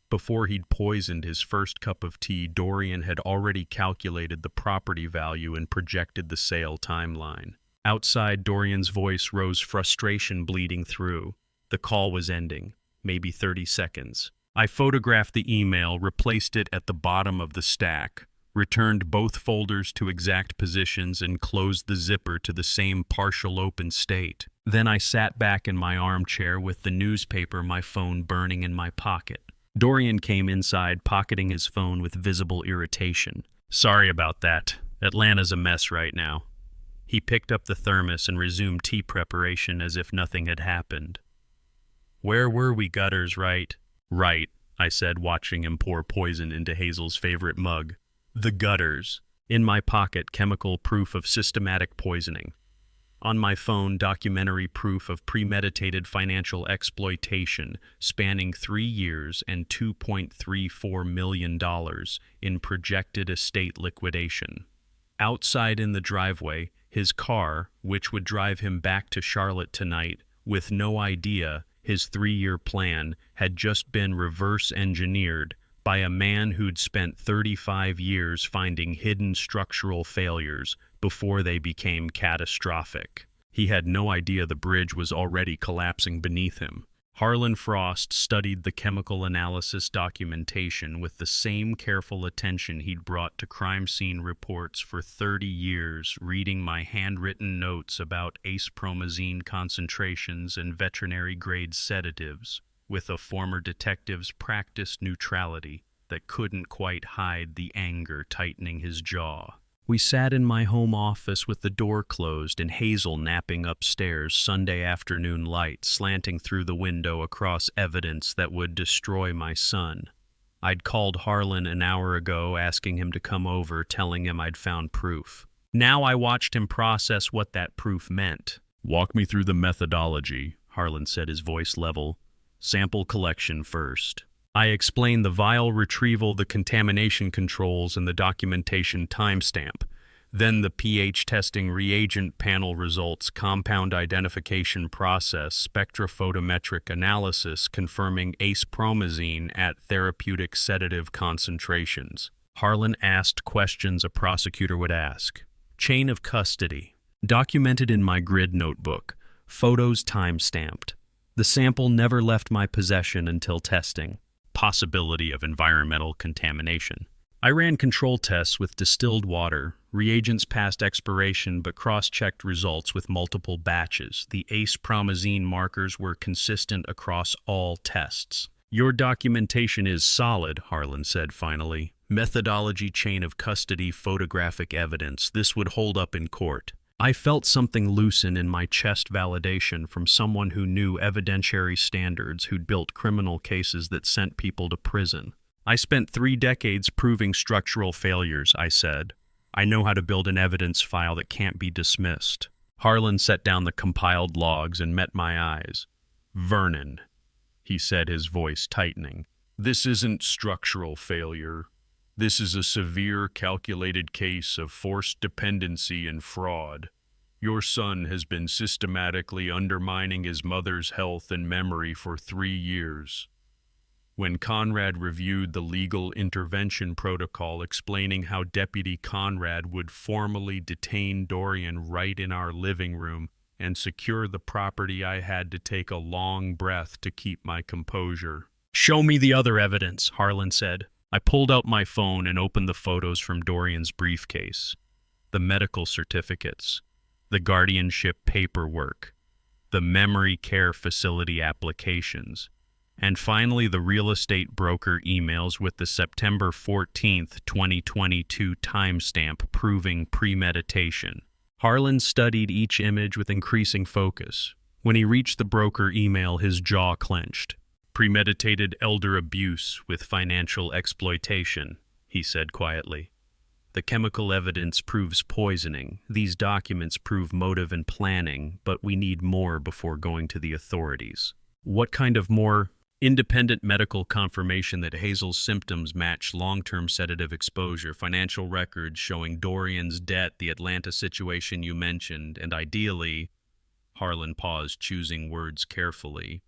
Before he'd poisoned his first cup of tea, Dorian had already calculated the property value and projected the sale timeline. Outside, Dorian's voice rose, frustration bleeding through. The call was ending, maybe 30 seconds. I photographed the email, replaced it at the bottom of the stack, returned both folders to exact positions, and closed the zipper to the same partial open state. Then I sat back in my armchair with the newspaper, my phone burning in my pocket. Dorian came inside, pocketing his phone with visible irritation. "Sorry about that. Atlanta's a mess right now." He picked up the thermos and resumed tea preparation as if nothing had happened. "Where were we, Gutters, right?" "Right," I said, watching him pour poison into Hazel's favorite mug. "The Gutters." In my pocket, chemical proof of systematic poisoning. On my phone, documentary proof of premeditated financial exploitation spanning 3 years and $2.34 million in projected estate liquidation. Outside in the driveway, his car, which would drive him back to Charlotte tonight, with no idea his 3-year plan had just been reverse-engineered by a man who'd spent 35 years finding hidden structural failures before they became catastrophic. He had no idea the bridge was already collapsing beneath him. Harlan Frost studied the chemical analysis documentation with the same careful attention he'd brought to crime scene reports for 30 years, reading my handwritten notes about acepromazine concentrations and veterinary-grade sedatives, with a former detective's practiced neutrality that couldn't quite hide the anger tightening his jaw. We sat in my home office with the door closed and Hazel napping upstairs, Sunday afternoon light slanting through the window across evidence that would destroy my son. I'd called Harlan an hour ago, asking him to come over, telling him I'd found proof. Now I watched him process what that proof meant. "Walk me through the methodology," Harlan said, his voice level. "Sample collection first." I explained the vial retrieval, the contamination controls, and the documentation timestamp. Then the pH testing, reagent panel results, compound identification process, spectrophotometric analysis confirming acepromazine at therapeutic sedative concentrations. Harlan asked questions a prosecutor would ask. Chain of custody. Documented in my grid notebook, photos time-stamped. The sample never left my possession until testing. Possibility of environmental contamination. I ran control tests with distilled water, reagents past expiration but cross-checked results with multiple batches. The ACE-promazine markers were consistent across all tests. Your documentation is solid, Harlan said finally. Methodology, chain of custody, photographic evidence. This would hold up in court. I felt something loosen in my chest, validation from someone who knew evidentiary standards, who'd built criminal cases that sent people to prison. I spent 3 decades proving structural failures, I said. I know how to build an evidence file that can't be dismissed. Harlan set down the compiled logs and met my eyes. Vernon, he said, his voice tightening. This isn't structural failure. This is a severe, calculated case of forced dependency and fraud. Your son has been systematically undermining his mother's health and memory for 3 years. When Conrad reviewed the legal intervention protocol explaining how Deputy Conrad would formally detain Dorian right in our living room and secure the property, I had to take a long breath to keep my composure. Show me the other evidence, Harlan said. I pulled out my phone and opened the photos from Dorian's briefcase. The medical certificates, the guardianship paperwork, the memory care facility applications, and finally the real estate broker emails with the September 14th, 2022 timestamp proving premeditation. Harlan studied each image with increasing focus. When he reached the broker email, his jaw clenched. Premeditated elder abuse with financial exploitation, he said quietly. The chemical evidence proves poisoning. These documents prove motive and planning, but we need more before going to the authorities. What kind of more? Independent medical confirmation that Hazel's symptoms match long-term sedative exposure, financial records showing Dorian's debt, the Atlanta situation you mentioned, and ideally, Harlan paused, choosing words carefully.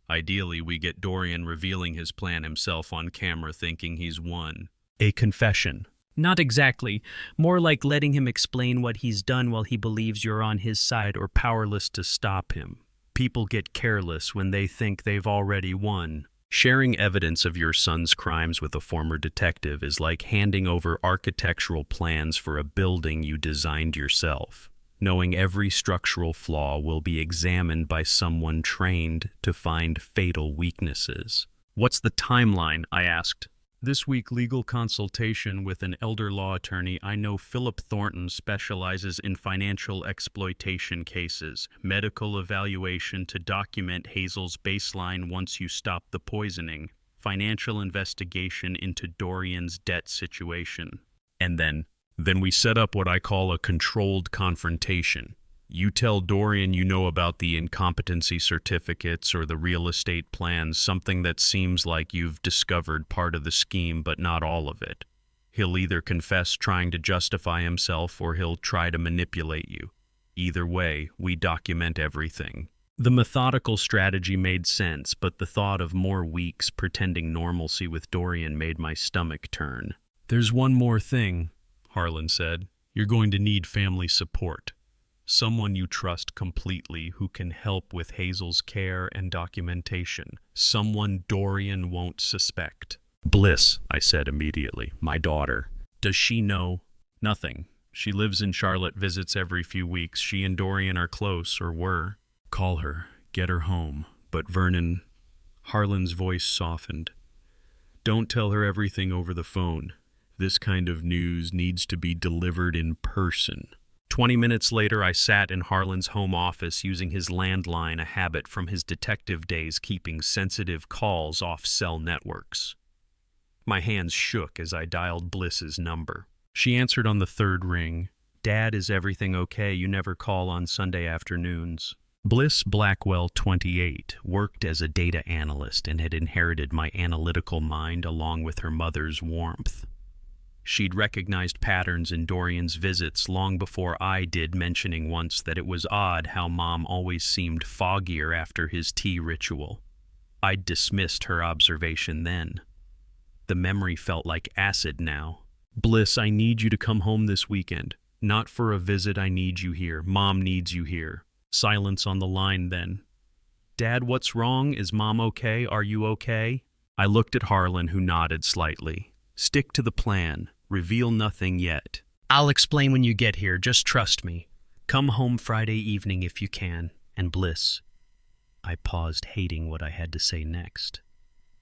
Ideally, we get Dorian revealing his plan himself on camera, thinking he's won. A confession. Not exactly. More like letting him explain what he's done while he believes you're on his side or powerless to stop him. People get careless when they think they've already won. Sharing evidence of your son's crimes with a former detective is like handing over architectural plans for a building you designed yourself. Knowing every structural flaw will be examined by someone trained to find fatal weaknesses. What's the timeline? I asked. This week, legal consultation with an elder law attorney. I know Philip Thornton specializes in financial exploitation cases. Medical evaluation to document Hazel's baseline once you stop the poisoning. Financial investigation into Dorian's debt situation. And then we set up what I call a controlled confrontation. You tell Dorian you know about the incompetency certificates or the real estate plans, something that seems like you've discovered part of the scheme but not all of it. He'll either confess trying to justify himself or he'll try to manipulate you. Either way, we document everything. The methodical strategy made sense, but the thought of more weeks pretending normalcy with Dorian made my stomach turn. There's one more thing, Harlan said. You're going to need family support. Someone you trust completely who can help with Hazel's care and documentation. Someone Dorian won't suspect. Bliss, I said immediately. My daughter. Does she know? Nothing. She lives in Charlotte, visits every few weeks. She and Dorian are close, or were. Call her. Get her home. But Vernon... Harlan's voice softened. Don't tell her everything over the phone. This kind of news needs to be delivered in person. 20 minutes later, I sat in Harlan's home office using his landline, a habit from his detective days, keeping sensitive calls off cell networks. My hands shook as I dialed Bliss's number. She answered on the third ring. Dad, is everything okay? You never call on Sunday afternoons. Bliss Blackwell, 28, worked as a data analyst and had inherited my analytical mind along with her mother's warmth. She'd recognized patterns in Dorian's visits long before I did, mentioning once that it was odd how Mom always seemed foggier after his tea ritual. I'd dismissed her observation then. The memory felt like acid now. Bliss, I need you to come home this weekend. Not for a visit, I need you here. Mom needs you here. Silence on the line then. Dad, what's wrong? Is Mom okay? Are you okay? I looked at Harlan, who nodded slightly. Stick to the plan. Reveal nothing yet. I'll explain when you get here. Just trust me. Come home Friday evening if you can. And Bliss. I paused, hating what I had to say next.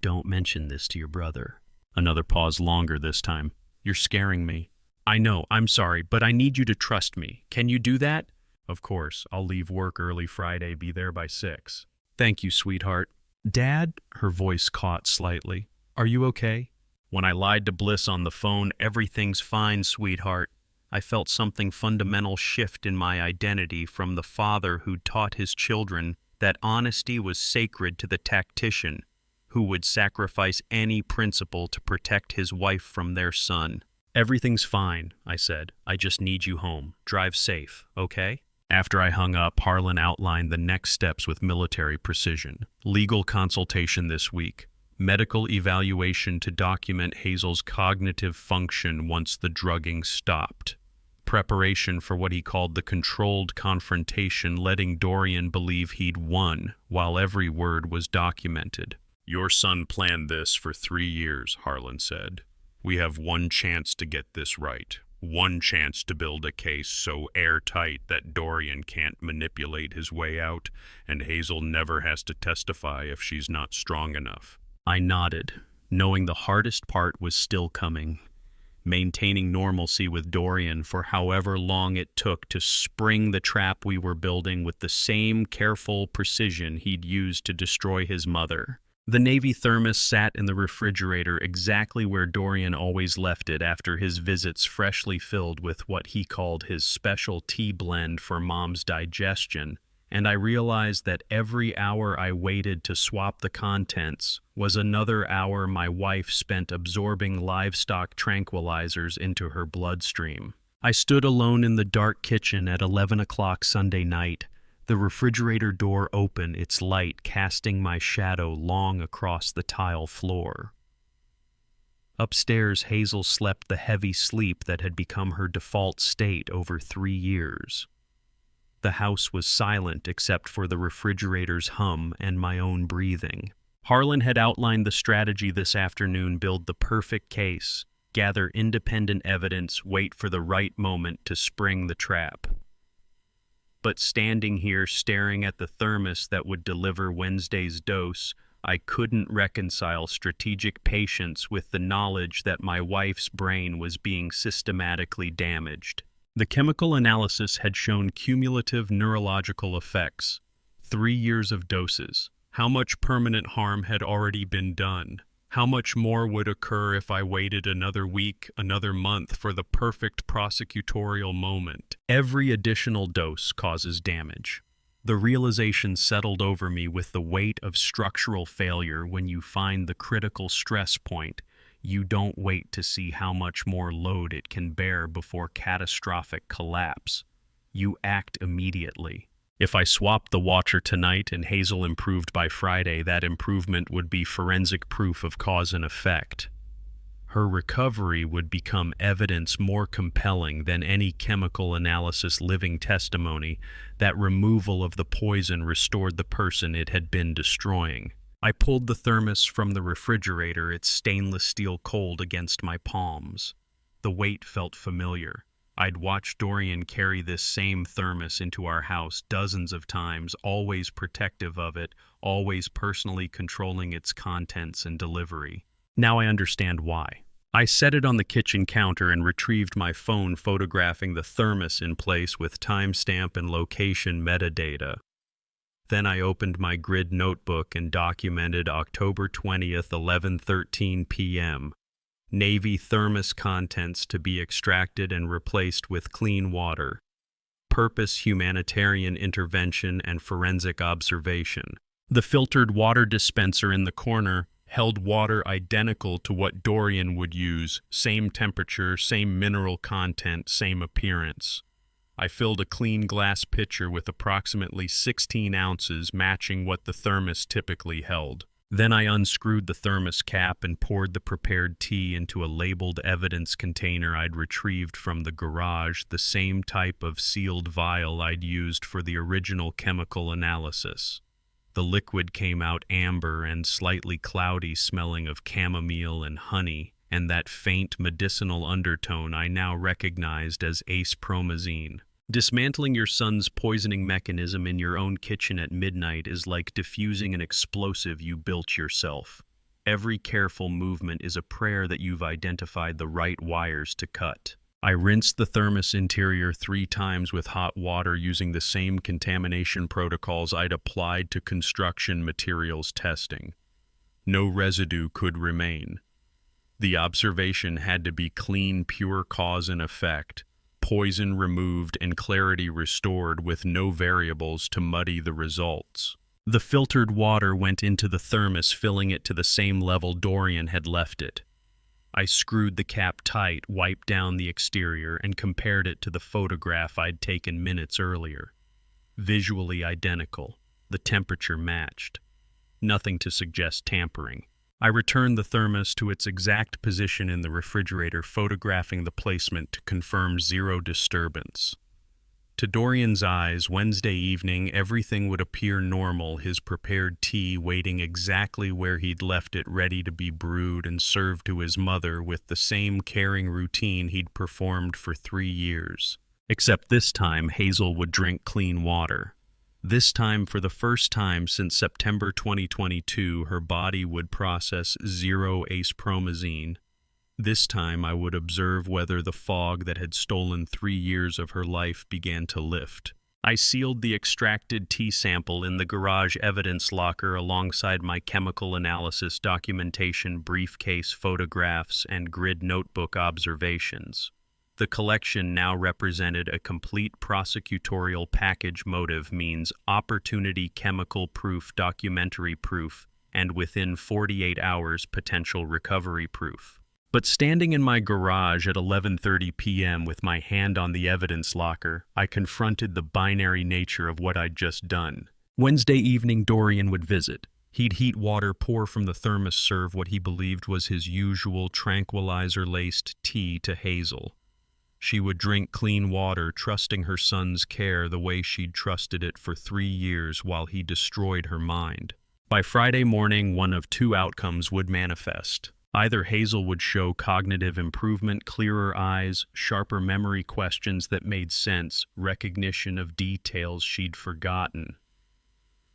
Don't mention this to your brother. Another pause, longer this time. You're scaring me. I know, I'm sorry, but I need you to trust me. Can you do that? Of course. I'll leave work early Friday, be there by 6. Thank you, sweetheart. Dad? Her voice caught slightly. Are you okay? When I lied to Bliss on the phone, everything's fine, sweetheart. I felt something fundamental shift in my identity from the father who taught his children that honesty was sacred to the tactician who would sacrifice any principle to protect his wife from their son. Everything's fine, I said. I just need you home. Drive safe, okay? After I hung up, Harlan outlined the next steps with military precision. Legal consultation this week. Medical evaluation to document Hazel's cognitive function once the drugging stopped. Preparation for what he called the controlled confrontation, letting Dorian believe he'd won, while every word was documented. Your son planned this for 3 years, Harlan said. We have one chance to get this right. One chance to build a case so airtight that Dorian can't manipulate his way out, and Hazel never has to testify if she's not strong enough. I nodded, knowing the hardest part was still coming. Maintaining normalcy with Dorian for however long it took to spring the trap we were building with the same careful precision he'd used to destroy his mother. The Navy thermos sat in the refrigerator exactly where Dorian always left it after his visits, freshly filled with what he called his special tea blend for Mom's digestion, and I realized that every hour I waited to swap the contents was another hour my wife spent absorbing livestock tranquilizers into her bloodstream. I stood alone in the dark kitchen at 11 o'clock Sunday night, the refrigerator door open, its light casting my shadow long across the tile floor. Upstairs, Hazel slept the heavy sleep that had become her default state over 3 years. The house was silent except for the refrigerator's hum and my own breathing. Harlan had outlined the strategy this afternoon: build the perfect case, gather independent evidence, wait for the right moment to spring the trap. But standing here staring at the thermos that would deliver Wednesday's dose, I couldn't reconcile strategic patience with the knowledge that my wife's brain was being systematically damaged. The chemical analysis had shown cumulative neurological effects. 3 years of doses. How much permanent harm had already been done? How much more would occur if I waited another week, another month for the perfect prosecutorial moment? Every additional dose causes damage. The realization settled over me with the weight of structural failure. When you find the critical stress point, you don't wait to see how much more load it can bear before catastrophic collapse. You act immediately. If I swapped the watcher tonight and Hazel improved by Friday, that improvement would be forensic proof of cause and effect. Her recovery would become evidence more compelling than any chemical analysis living testimony that removal of the poison restored the person it had been destroying. I pulled the thermos from the refrigerator, its stainless steel cold against my palms. The weight felt familiar. I'd watched Dorian carry this same thermos into our house dozens of times, always protective of it, always personally controlling its contents and delivery. Now I understand why. I set it on the kitchen counter and retrieved my phone, photographing the thermos in place with timestamp and location metadata. Then I opened my grid notebook and documented October 20th, 11:13 p.m. Navy thermos contents to be extracted and replaced with clean water. Purpose: humanitarian intervention and forensic observation. The filtered water dispenser in the corner held water identical to what Dorian would use, same temperature, same mineral content, same appearance. I filled a clean glass pitcher with approximately 16 ounces, matching what the thermos typically held. Then I unscrewed the thermos cap and poured the prepared tea into a labeled evidence container I'd retrieved from the garage, the same type of sealed vial I'd used for the original chemical analysis. The liquid came out amber and slightly cloudy, smelling of chamomile and honey, and that faint medicinal undertone I now recognized as ace-promazine. Dismantling your son's poisoning mechanism in your own kitchen at midnight is like diffusing an explosive you built yourself. Every careful movement is a prayer that you've identified the right wires to cut. I rinsed the thermos interior 3 times with hot water using the same contamination protocols I'd applied to construction materials testing. No residue could remain. The observation had to be clean, pure cause and effect, poison removed and clarity restored with no variables to muddy the results. The filtered water went into the thermos, filling it to the same level Dorian had left it. I screwed the cap tight, wiped down the exterior, and compared it to the photograph I'd taken minutes earlier. Visually identical. The temperature matched. Nothing to suggest tampering. I returned the thermos to its exact position in the refrigerator, photographing the placement to confirm zero disturbance. To Dorian's eyes, Wednesday evening, everything would appear normal, his prepared tea waiting exactly where he'd left it, ready to be brewed and served to his mother with the same caring routine he'd performed for 3 years. Except this time, Hazel would drink clean water. This time, for the first time since September 2022, her body would process 0 ace-promazine. This time I would observe whether the fog that had stolen 3 years of her life began to lift. I sealed the extracted tea sample in the garage evidence locker alongside my chemical analysis documentation, briefcase, photographs, and grid notebook observations. The collection now represented a complete prosecutorial package. Motive means opportunity, chemical proof, documentary proof, and within 48 hours potential recovery proof. But standing in my garage at 11:30 p.m. with my hand on the evidence locker, I confronted the binary nature of what I'd just done. Wednesday evening, Dorian would visit. He'd heat water, pour from the thermos, serve what he believed was his usual tranquilizer-laced tea to Hazel. She would drink clean water, trusting her son's care the way she'd trusted it for 3 years while he destroyed her mind. By Friday morning, one of 2 outcomes would manifest. Either Hazel would show cognitive improvement, clearer eyes, sharper memory, questions that made sense, recognition of details she'd forgotten.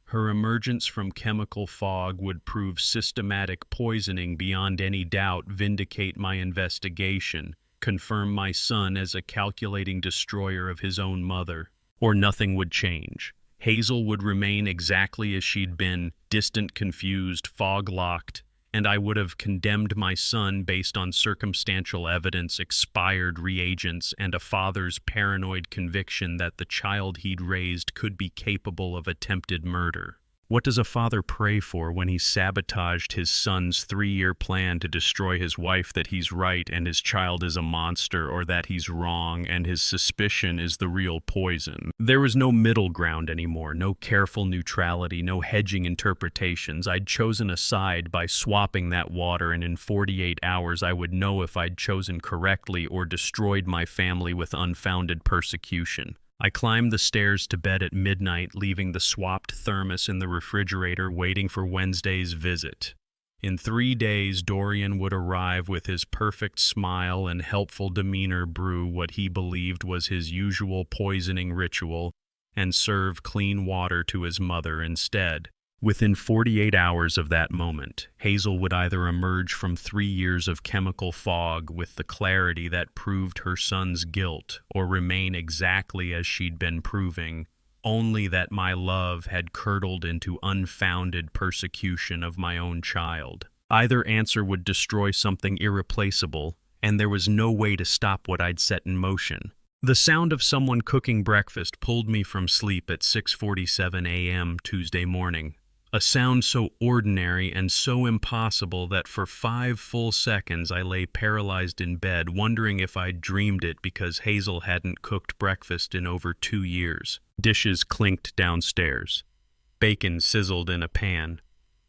Her emergence from chemical fog would prove systematic poisoning beyond any doubt, vindicate my investigation, confirm my son as a calculating destroyer of his own mother. Or nothing would change. Hazel would remain exactly as she'd been, distant, confused, fog-locked, and I would have condemned my son based on circumstantial evidence, expired reagents, and a father's paranoid conviction that the child he'd raised could be capable of attempted murder. What does a father pray for when he sabotaged his son's 3-year plan to destroy his wife? That he's right and his child is a monster, or that he's wrong and his suspicion is the real poison? There was no middle ground anymore, no careful neutrality, no hedging interpretations. I'd chosen a side by swapping that water, and in 48 hours I would know if I'd chosen correctly or destroyed my family with unfounded persecution. I climbed the stairs to bed at midnight, leaving the swapped thermos in the refrigerator, waiting for Wednesday's visit. In 3 days, Dorian would arrive with his perfect smile and helpful demeanor, brew what he believed was his usual poisoning ritual, and serve clean water to his mother instead. Within 48 hours of that moment, Hazel would either emerge from 3 years of chemical fog with the clarity that proved her son's guilt, or remain exactly as she'd been proving, only that my love had curdled into unfounded persecution of my own child. Either answer would destroy something irreplaceable, and there was no way to stop what I'd set in motion. The sound of someone cooking breakfast pulled me from sleep at 6:47 a.m. Tuesday morning. A sound so ordinary and so impossible that for 5 full seconds I lay paralyzed in bed, wondering if I'd dreamed it because Hazel hadn't cooked breakfast in over 2 years. Dishes clinked downstairs. Bacon sizzled in a pan.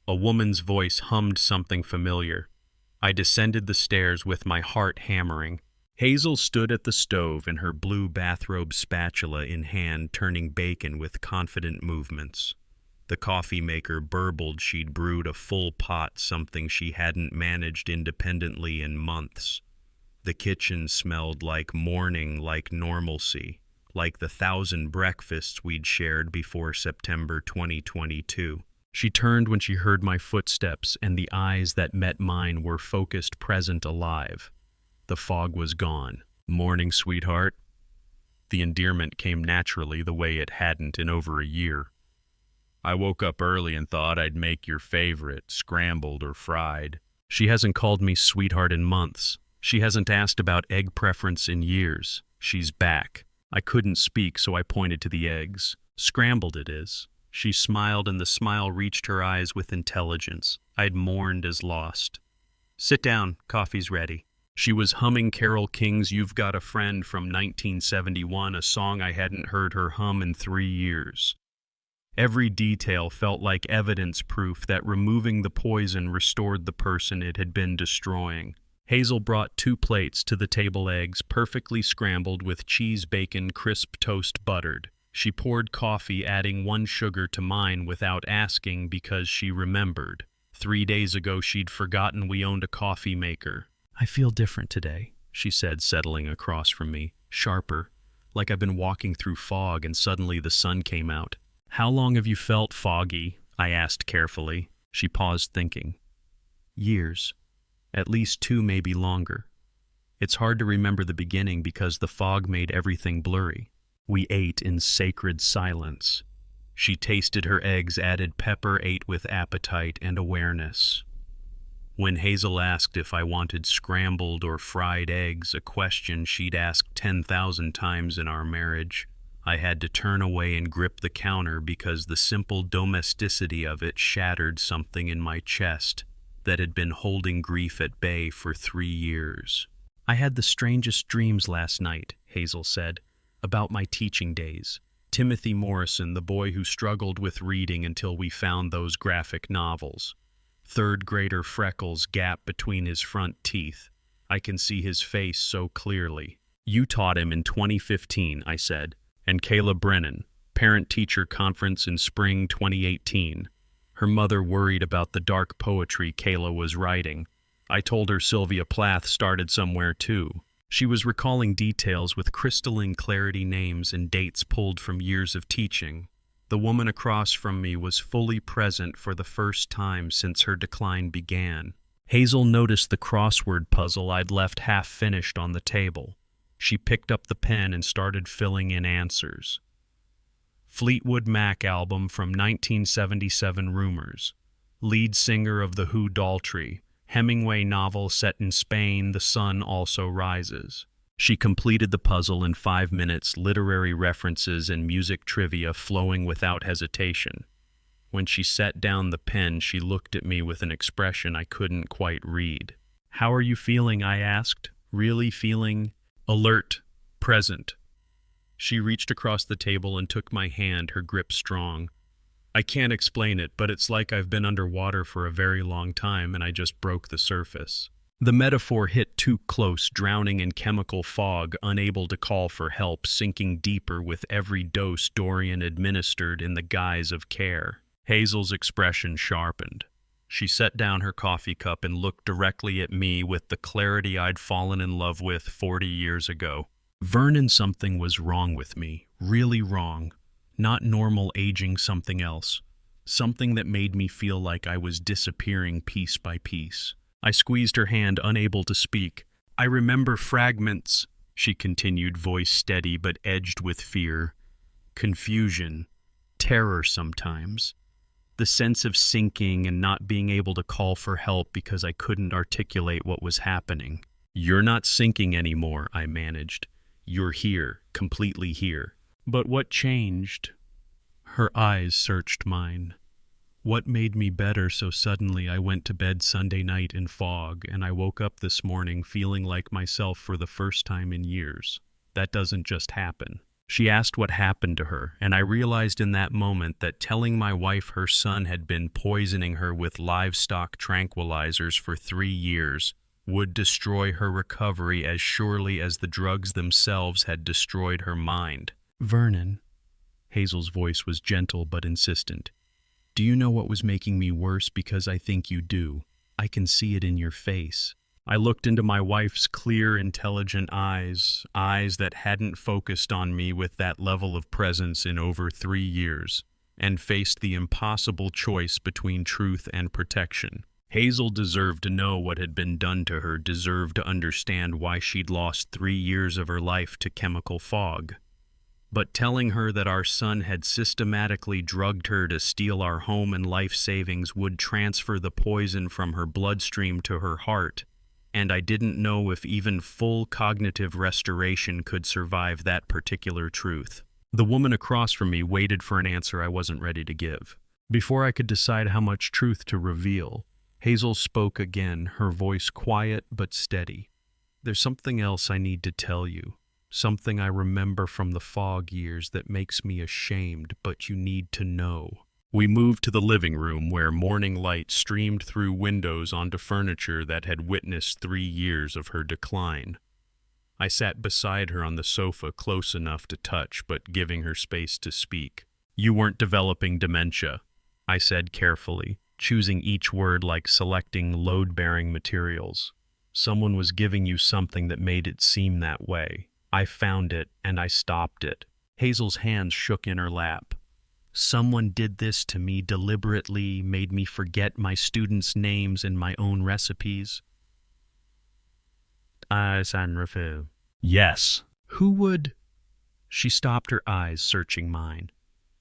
A woman's voice hummed something familiar. I descended the stairs with my heart hammering. Hazel stood at the stove in her blue bathrobe spatula in hand, turning bacon with confident movements. The coffee maker burbled she'd brewed a full pot, something she hadn't managed independently in months. The kitchen smelled like morning, like normalcy, like the 1,000 breakfasts we'd shared before September 2022. She turned when she heard my footsteps, and the eyes that met mine were focused, present, alive. The fog was gone. "Morning, sweetheart." The endearment came naturally, the way it hadn't in over a year. "I woke up early and thought I'd make your favorite, scrambled or fried." She hasn't called me sweetheart in months. She hasn't asked about egg preference in years. She's back. I couldn't speak, so I pointed to the eggs. "Scrambled it is." She smiled, and the smile reached her eyes with intelligence. I'd mourned as lost. "Sit down, coffee's ready." She was humming Carole King's "You've Got a Friend" from 1971, a song I hadn't heard her hum in 3 years. Every detail felt like evidence proof that removing the poison restored the person it had been destroying. Hazel brought 2 plates to the table, eggs perfectly scrambled with cheese, bacon, crisp toast buttered. She poured coffee, adding 1 sugar to mine without asking because she remembered. 3 days ago she'd forgotten we owned a coffee maker. "I feel different today," she said, settling across from me, sharper, like I've been walking through fog and suddenly the sun came out. "How long have you felt foggy?" I asked carefully. She paused, thinking. "Years. At least 2, maybe longer. It's hard to remember the beginning because the fog made everything blurry." We ate in sacred silence. She tasted her eggs, added pepper, ate with appetite and awareness. When Hazel asked if I wanted scrambled or fried eggs, a question she'd asked 10,000 times in our marriage, I had to turn away and grip the counter because the simple domesticity of it shattered something in my chest that had been holding grief at bay for 3 years. "I had the strangest dreams last night," Hazel said, "about my teaching days. Timothy Morrison, the boy who struggled with reading until we found those graphic novels. 3rd grader freckles, gap between his front teeth. I can see his face so clearly." "You taught him in 2015, I said. "And Kayla Brennan, parent-teacher conference in spring 2018. Her mother worried about the dark poetry Kayla was writing. I told her Sylvia Plath started somewhere too." She was recalling details with crystalline clarity, names and dates pulled from years of teaching. The woman across from me was fully present for the first time since her decline began. Hazel noticed the crossword puzzle I'd left half-finished on the table. She picked up the pen and started filling in answers. Fleetwood Mac album from 1977, Rumors. Lead singer of The Who, Daltrey. Hemingway novel set in Spain, The Sun Also Rises. She completed the puzzle in 5 minutes, literary references and music trivia flowing without hesitation. When she set down the pen, she looked at me with an expression I couldn't quite read. "How are you feeling?" I asked. "Really feeling?" "Alert, present." She reached across the table and took my hand, her grip strong. "I can't explain it, but it's like I've been underwater for a very long time and I just broke the surface." The metaphor hit too close, drowning in chemical fog, unable to call for help, sinking deeper with every dose Dorian administered in the guise of care. Hazel's expression sharpened. She set down her coffee cup and looked directly at me with the clarity I'd fallen in love with 40 years ago. "Vernon, something was wrong with me, really wrong. Not normal aging, something else. Something that made me feel like I was disappearing piece by piece." I squeezed her hand, unable to speak. "I remember fragments," she continued, voice steady but edged with fear. "Confusion, terror sometimes. The sense of sinking and not being able to call for help because I couldn't articulate what was happening." "You're not sinking anymore," I managed. "You're here, completely here." "But what changed?" Her eyes searched mine. "What made me better so suddenly? I went to bed Sunday night in fog, and I woke up this morning feeling like myself for the first time in years. That doesn't just happen." She asked what happened to her, and I realized in that moment that telling my wife her son had been poisoning her with livestock tranquilizers for 3 years would destroy her recovery as surely as the drugs themselves had destroyed her mind. "Vernon," Hazel's voice was gentle but insistent, "do you know what was making me worse? Because I think you do. I can see it in your face." I looked into my wife's clear, intelligent eyes that hadn't focused on me with that level of presence in over 3 years, and faced the impossible choice between truth and protection. Hazel deserved to know what had been done to her, deserved to understand why she'd lost 3 years of her life to chemical fog. But telling her that our son had systematically drugged her to steal our home and life savings would transfer the poison from her bloodstream to her heart, and I didn't know if even full cognitive restoration could survive that particular truth. The woman across from me waited for an answer I wasn't ready to give. Before I could decide how much truth to reveal, Hazel spoke again, her voice quiet but steady. "There's something else I need to tell you, something I remember from the fog years that makes me ashamed, but you need to know." We moved to the living room where morning light streamed through windows onto furniture that had witnessed 3 years of her decline. I sat beside her on the sofa, close enough to touch, but giving her space to speak. "You weren't developing dementia," I said carefully, choosing each word like selecting load-bearing materials. "Someone was giving you something that made it seem that way. I found it, and I stopped it." Hazel's hands shook in her lap. "Someone did this to me deliberately, made me forget my students' names and my own recipes." "Yes." "Who would—" She stopped, her eyes searching mine.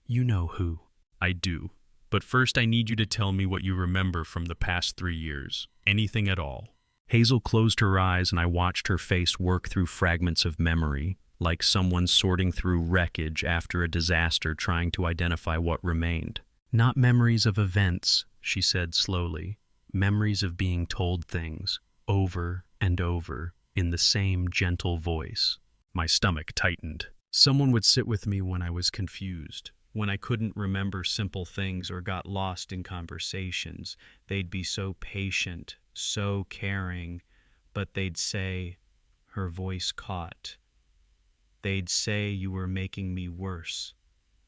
"You know who." "I do. But first I need you to tell me what you remember from the past 3 years. Anything at all." Hazel closed her eyes, and I watched her face work through fragments of memory, like someone sorting through wreckage after a disaster, trying to identify what remained. "Not memories of events," she said slowly. "Memories of being told things, over and over, in the same gentle voice." My stomach tightened. "Someone would sit with me when I was confused, when I couldn't remember simple things or got lost in conversations. They'd be so patient, so caring, but they'd say," her voice caught, "they'd say you were making me worse,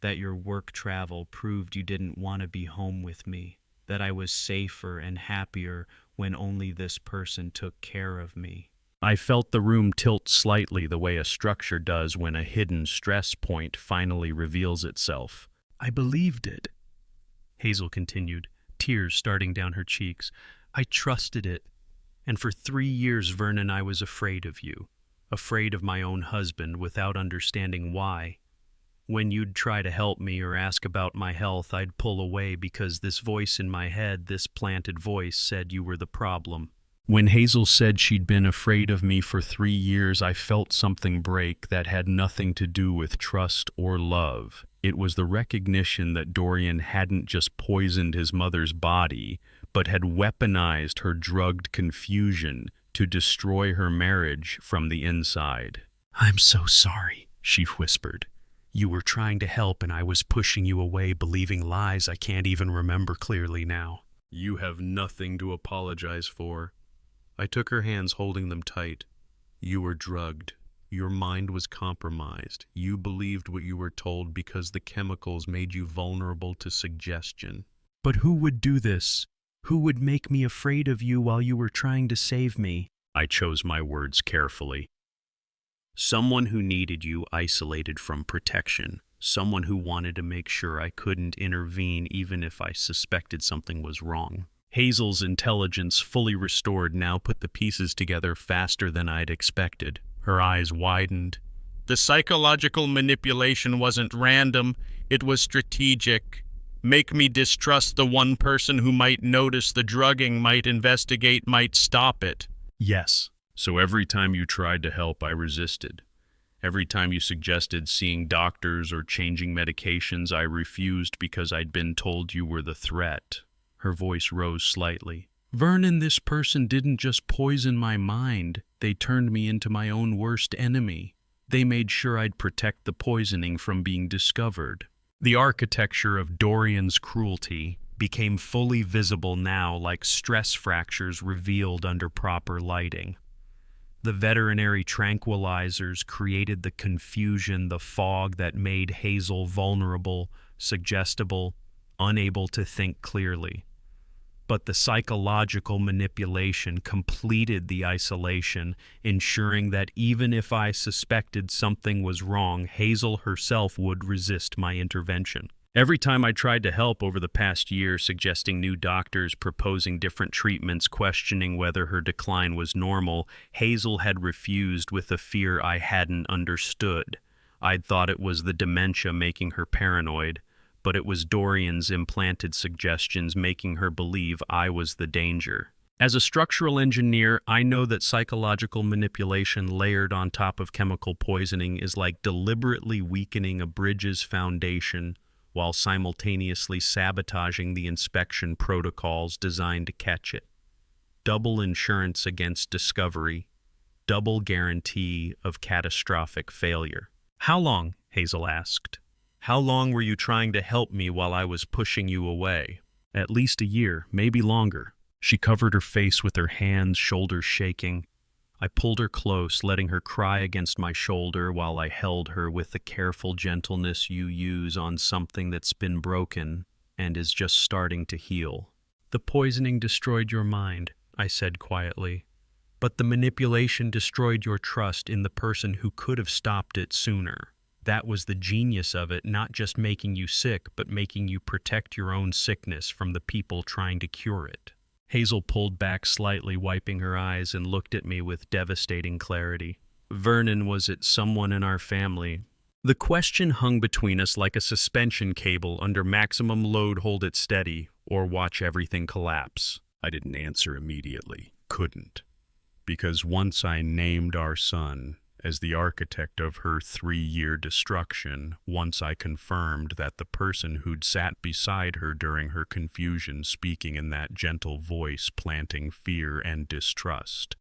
that your work travel proved you didn't want to be home with me, that I was safer and happier when only this person took care of me." I felt the room tilt slightly, the way a structure does when a hidden stress point finally reveals itself. "I believed it," Hazel continued, tears starting down her cheeks. "I trusted it. And for 3 years, Vernon, I was afraid of you. Afraid of my own husband, without understanding why. When you'd try to help me or ask about my health, I'd pull away because this voice in my head, this planted voice, said you were the problem." When Hazel said she'd been afraid of me for 3 years, I felt something break that had nothing to do with trust or love. It was the recognition that Dorian hadn't just poisoned his mother's body, but had weaponized her drugged confusion to destroy her marriage from the inside. "I'm so sorry," she whispered. "You were trying to help and I was pushing you away, believing lies I can't even remember clearly now." "You have nothing to apologize for." I took her hands, holding them tight. "You were drugged. Your mind was compromised. You believed what you were told because the chemicals made you vulnerable to suggestion." "But who would do this? Who would make me afraid of you while you were trying to save me?" I chose my words carefully. "Someone who needed you isolated from protection. Someone who wanted to make sure I couldn't intervene even if I suspected something was wrong." Hazel's intelligence, fully restored, now put the pieces together faster than I'd expected. Her eyes widened. "The psychological manipulation wasn't random, it was strategic. Make me distrust the one person who might notice the drugging, might investigate, might stop it." "Yes." "So every time you tried to help, I resisted. Every time you suggested seeing doctors or changing medications, I refused because I'd been told you were the threat." Her voice rose slightly. "Vernon, this person didn't just poison my mind. They turned me into my own worst enemy. They made sure I'd protect the poisoning from being discovered. The architecture of Dorian's cruelty became fully visible now, like stress fractures revealed under proper lighting. The veterinary tranquilizers created the confusion, the fog that made Hazel vulnerable, suggestible, unable to think clearly. But the psychological manipulation completed the isolation, ensuring that even if I suspected something was wrong, Hazel herself would resist my intervention. Every time I tried to help over the past year, suggesting new doctors, proposing different treatments, questioning whether her decline was normal, Hazel had refused with a fear I hadn't understood. I'd thought it was the dementia making her paranoid, but it was Dorian's implanted suggestions making her believe I was the danger. As a structural engineer, I know that psychological manipulation layered on top of chemical poisoning is like deliberately weakening a bridge's foundation while simultaneously sabotaging the inspection protocols designed to catch it. Double insurance against discovery, double guarantee of catastrophic failure. "How long?" Hazel asked. "How long were you trying to help me while I was pushing you away?" "At least a year, maybe longer." She covered her face with her hands, shoulders shaking. I pulled her close, letting her cry against my shoulder while I held her with the careful gentleness you use on something that's been broken and is just starting to heal. "The poisoning destroyed your mind," I said quietly, "but the manipulation destroyed your trust in the person who could have stopped it sooner. That was the genius of it, not just making you sick, but making you protect your own sickness from the people trying to cure it." Hazel pulled back slightly, wiping her eyes, and looked at me with devastating clarity. "Vernon, was it someone in our family?" The question hung between us like a suspension cable. Under maximum load, hold it steady, or watch everything collapse. I didn't answer immediately. Couldn't. Because once I named our son as the architect of her 3-year destruction, once I confirmed that the person who'd sat beside her during her confusion, speaking in that gentle voice, planting fear and distrust,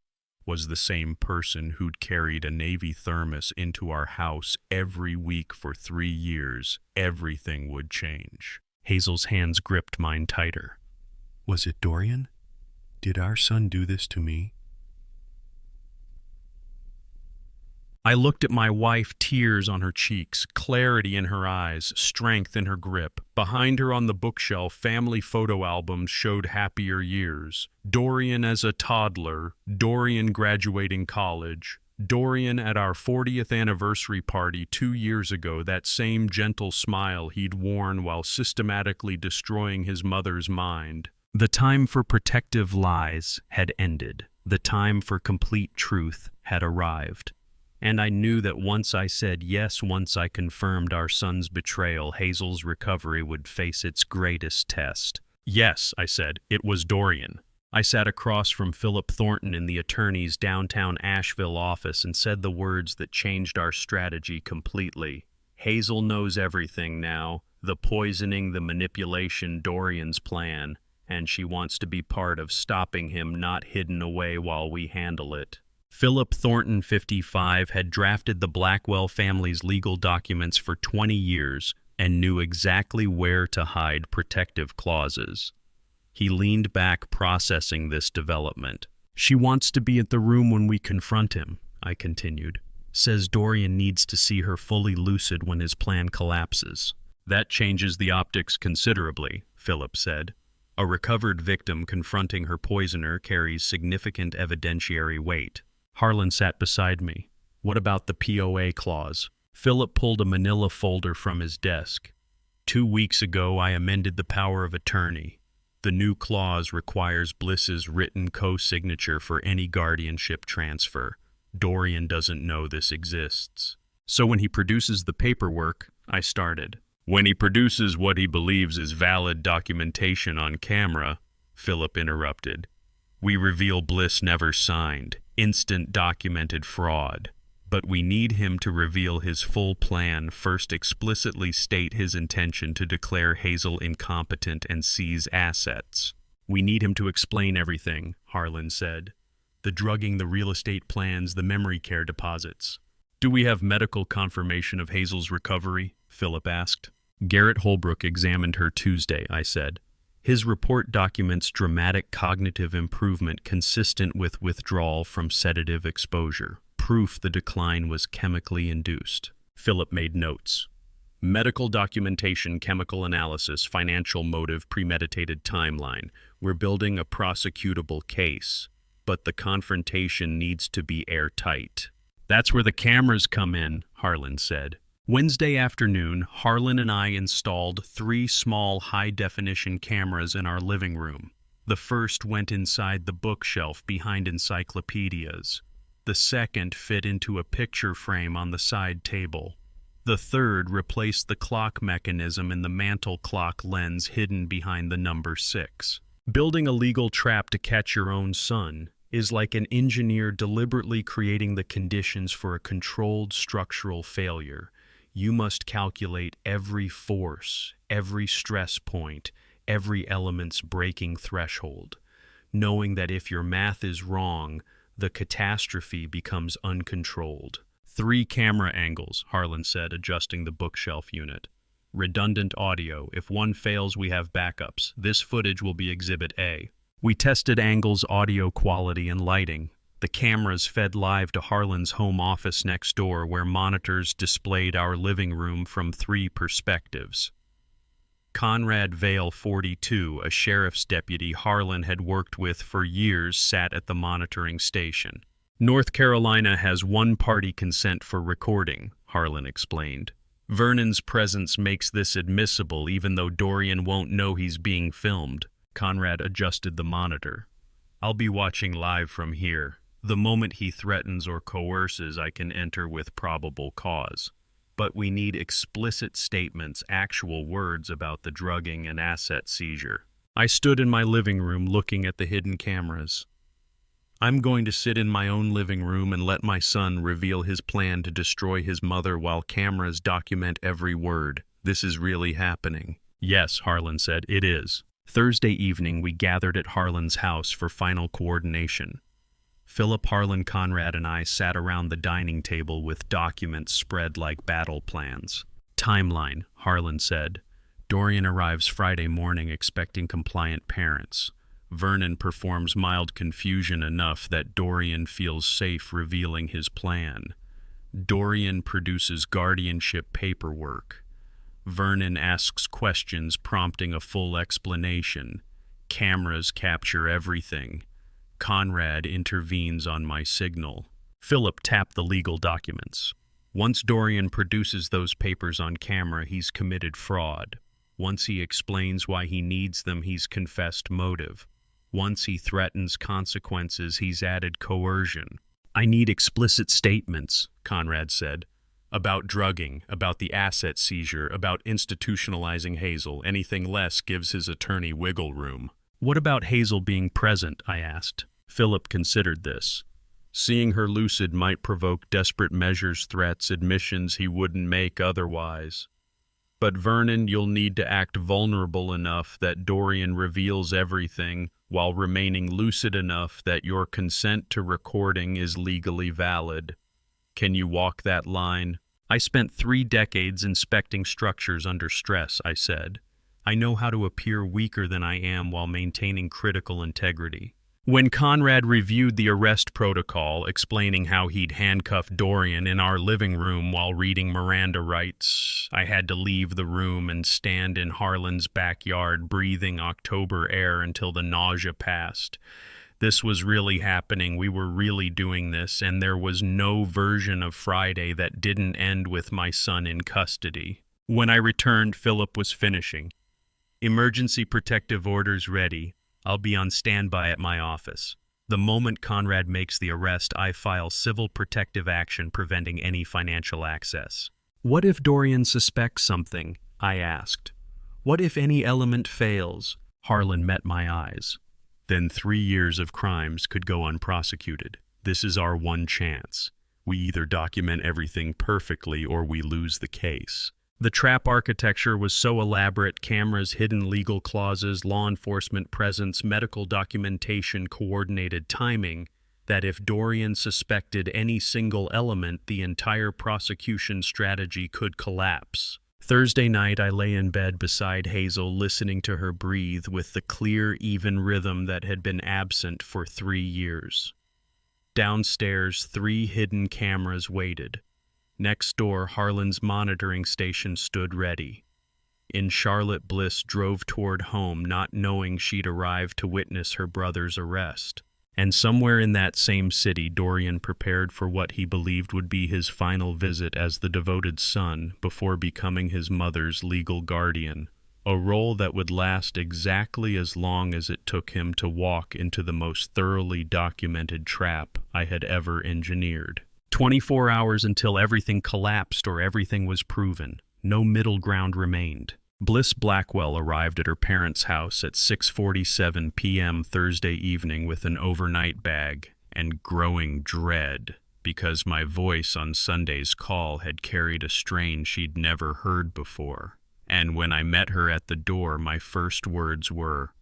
was the same person who'd carried a Navy thermos into our house every week for 3 years, everything would change. Hazel's hands gripped mine tighter. "Was it Dorian? Did our son do this to me?" I looked at my wife, tears on her cheeks, clarity in her eyes, strength in her grip. Behind her on the bookshelf, family photo albums showed happier years. Dorian as a toddler, Dorian graduating college, Dorian at our 40th anniversary party 2 years ago, that same gentle smile he'd worn while systematically destroying his mother's mind. The time for protective lies had ended. The time for complete truth had arrived. And I knew that once I said yes, once I confirmed our son's betrayal, Hazel's recovery would face its greatest test. "Yes," I said, "it was Dorian." I sat across from Philip Thornton in the attorney's downtown Asheville office and said the words that changed our strategy completely. "Hazel knows everything now, the poisoning, the manipulation, Dorian's plan, and she wants to be part of stopping him, not hidden away while we handle it." Philip Thornton, 55, had drafted the Blackwell family's legal documents for 20 years and knew exactly where to hide protective clauses. He leaned back, processing this development. "She wants to be at the room when we confront him," I continued. "Says Dorian needs to see her fully lucid when his plan collapses." "That changes the optics considerably," Philip said. "A recovered victim confronting her poisoner carries significant evidentiary weight." Harlan sat beside me. "What about the POA clause?" Philip pulled a manila folder from his desk. 2 weeks ago, I amended the power of attorney. The new clause requires Bliss's written co-signature for any guardianship transfer. Dorian doesn't know this exists. "So when he produces the paperwork," I started. "When he produces what he believes is valid documentation on camera," Philip interrupted, "we reveal Bliss never signed. Instant documented fraud. But we need him to reveal his full plan, first explicitly state his intention to declare Hazel incompetent and seize assets." "We need him to explain everything," Harlan said. "The drugging, the real estate plans, the memory care deposits." Do we have medical confirmation of Hazel's recovery? Philip asked. Garrett Holbrook examined her Tuesday, I said. His report documents dramatic cognitive improvement consistent with withdrawal from sedative exposure. Proof the decline was chemically induced. Philip made notes. Medical documentation, chemical analysis, financial motive, premeditated timeline. We're building a prosecutable case, but the confrontation needs to be airtight. That's where the cameras come in, Harlan said. Wednesday afternoon, Harlan and I installed 3 small high-definition cameras in our living room. The first went inside the bookshelf behind encyclopedias. The second fit into a picture frame on the side table. The third replaced the clock mechanism in the mantel clock lens hidden behind the number 6. Building a legal trap to catch your own son is like an engineer deliberately creating the conditions for a controlled structural failure. You must calculate every force, every stress point, every element's breaking threshold, knowing that if your math is wrong, the catastrophe becomes uncontrolled. 3 camera angles, Harlan said, adjusting the bookshelf unit. Redundant audio. If one fails, we have backups. This footage will be Exhibit A. We tested angles, audio quality, and lighting. The cameras fed live to Harlan's home office next door, where monitors displayed our living room from 3 perspectives. Conrad Vale, 42, a sheriff's deputy Harlan had worked with for years, sat at the monitoring station. North Carolina has one-party consent for recording, Harlan explained. Vernon's presence makes this admissible even though Dorian won't know he's being filmed. Conrad adjusted the monitor. I'll be watching live from here. The moment he threatens or coerces, I can enter with probable cause. But we need explicit statements, actual words about the drugging and asset seizure. I stood in my living room looking at the hidden cameras. I'm going to sit in my own living room and let my son reveal his plan to destroy his mother while cameras document every word. This is really happening. Yes, Harlan said, it is. Thursday evening, we gathered at Harlan's house for final coordination. Philip, Harlan, Conrad, and I sat around the dining table with documents spread like battle plans. Timeline, Harlan said. Dorian arrives Friday morning expecting compliant parents. Vernon performs mild confusion enough that Dorian feels safe revealing his plan. Dorian produces guardianship paperwork. Vernon asks questions prompting a full explanation. Cameras capture everything. Conrad intervenes on my signal. Philip tapped the legal documents. Once Dorian produces those papers on camera, he's committed fraud. Once he explains why he needs them, he's confessed motive. Once he threatens consequences, he's added coercion. I need explicit statements, Conrad said, about drugging, about the asset seizure, about institutionalizing Hazel. Anything less gives his attorney wiggle room. What about Hazel being present? I asked. Philip considered this. Seeing her lucid might provoke desperate measures, threats, admissions he wouldn't make otherwise. But Vernon, you'll need to act vulnerable enough that Dorian reveals everything while remaining lucid enough that your consent to recording is legally valid. Can you walk that line? I spent 3 decades inspecting structures under stress, I said. I know how to appear weaker than I am while maintaining critical integrity. When Conrad reviewed the arrest protocol, explaining how he'd handcuffed Dorian in our living room while reading Miranda rights, I had to leave the room and stand in Harlan's backyard breathing October air until the nausea passed. This was really happening. We were really doing this, and there was no version of Friday that didn't end with my son in custody. When I returned, Philip was finishing. Emergency protective orders ready. I'll be on standby at my office. The moment Conrad makes the arrest, I file civil protective action preventing any financial access. What if Dorian suspects something? I asked. What if any element fails? Harlan met my eyes. Then 3 years of crimes could go unprosecuted. This is our one chance. We either document everything perfectly or we lose the case. The trap architecture was so elaborate, cameras, hidden legal clauses, law enforcement presence, medical documentation, coordinated timing, that if Dorian suspected any single element, the entire prosecution strategy could collapse. Thursday night, I lay in bed beside Hazel, listening to her breathe with the clear, even rhythm that had been absent for 3 years. Downstairs, 3 hidden cameras waited. Next door, Harlan's monitoring station stood ready. In Charlotte, Bliss drove toward home, not knowing she'd arrived to witness her brother's arrest. And somewhere in that same city, Dorian prepared for what he believed would be his final visit as the devoted son before becoming his mother's legal guardian, a role that would last exactly as long as it took him to walk into the most thoroughly documented trap I had ever engineered. 24 hours until everything collapsed or everything was proven. No middle ground remained. Bliss Blackwell arrived at her parents' house at 6:47 p.m. Thursday evening with an overnight bag and growing dread because my voice on Sunday's call had carried a strain she'd never heard before. And when I met her at the door, my first words were,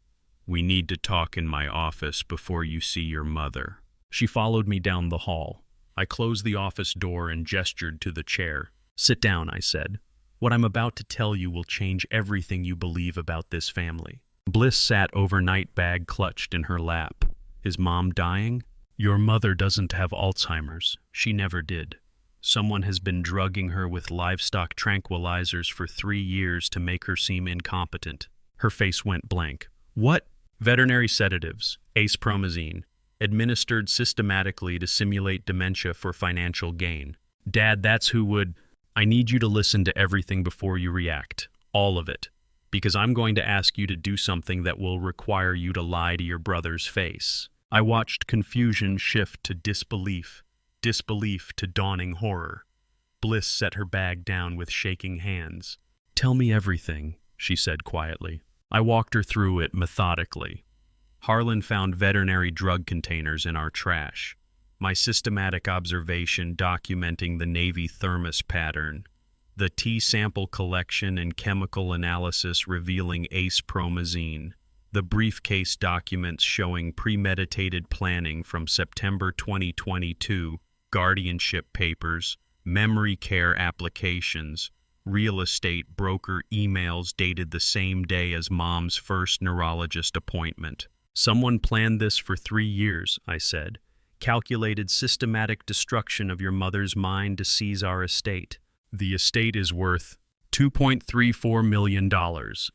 "We need to talk in my office before you see your mother." She followed me down the hall. I closed the office door and gestured to the chair. "Sit down," I said. "What I'm about to tell you will change everything you believe about this family." Bliss sat overnight bag clutched in her lap. "Is Mom dying?" "Your mother doesn't have Alzheimer's. She never did. Someone has been drugging her with livestock tranquilizers for 3 years to make her seem incompetent." Her face went blank. "What?" "Veterinary sedatives, acepromazine, administered systematically to simulate dementia for financial gain." "Dad, that's who would—" "I need you to listen to everything before you react. All of it. Because I'm going to ask you to do something that will require you to lie to your brother's face." I watched confusion shift to disbelief, disbelief to dawning horror. Bliss set her bag down with shaking hands. "Tell me everything," she said quietly. I walked her through it methodically. Harlan found veterinary drug containers in our trash. My systematic observation documenting the Navy thermos pattern, the T-sample collection and chemical analysis revealing acepromazine, the briefcase documents showing premeditated planning from September 2022, guardianship papers, memory care applications, real estate broker emails dated the same day as Mom's first neurologist appointment. "Someone planned this for 3 years," I said. "Calculated systematic destruction of your mother's mind to seize our estate. The estate is worth $2.34 million,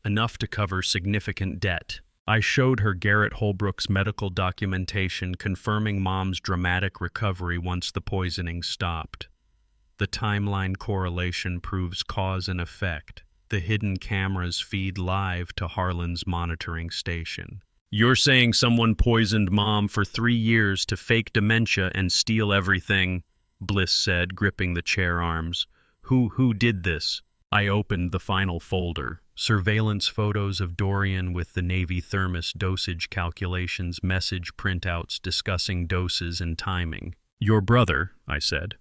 enough to cover significant debt." I showed her Garrett Holbrook's medical documentation confirming Mom's dramatic recovery once the poisoning stopped. The timeline correlation proves cause and effect. The hidden cameras feed live to Harlan's monitoring station. "You're saying someone poisoned Mom for 3 years to fake dementia and steal everything," Bliss said, gripping the chair arms. Who did this?" I opened the final folder. Surveillance photos of Dorian with the Navy thermos dosage calculations, message printouts discussing doses and timing. "Your brother," I said.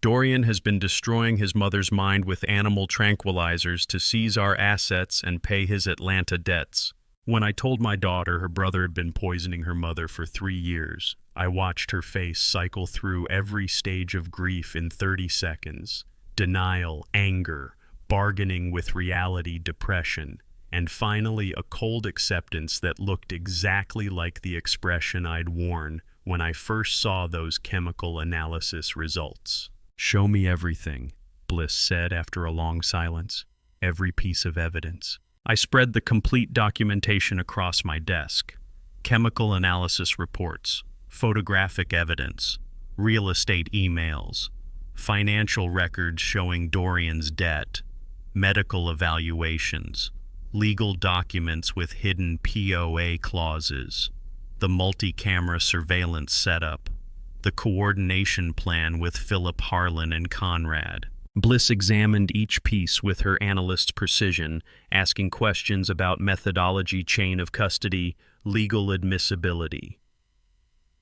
"Dorian has been destroying his mother's mind with animal tranquilizers to seize our assets and pay his Atlanta debts." When I told my daughter her brother had been poisoning her mother for 3 years, I watched her face cycle through every stage of grief in 30 seconds. Denial, anger, bargaining with reality, depression, and finally a cold acceptance that looked exactly like the expression I'd worn when I first saw those chemical analysis results. "Show me everything," Bliss said after a long silence. "Every piece of evidence." I spread the complete documentation across my desk. Chemical analysis reports, photographic evidence, real estate emails, financial records showing Dorian's debt, medical evaluations, legal documents with hidden POA clauses, the multi-camera surveillance setup, the coordination plan with Philip Harlan and Conrad. Bliss examined each piece with her analyst's precision, asking questions about methodology, chain of custody, legal admissibility.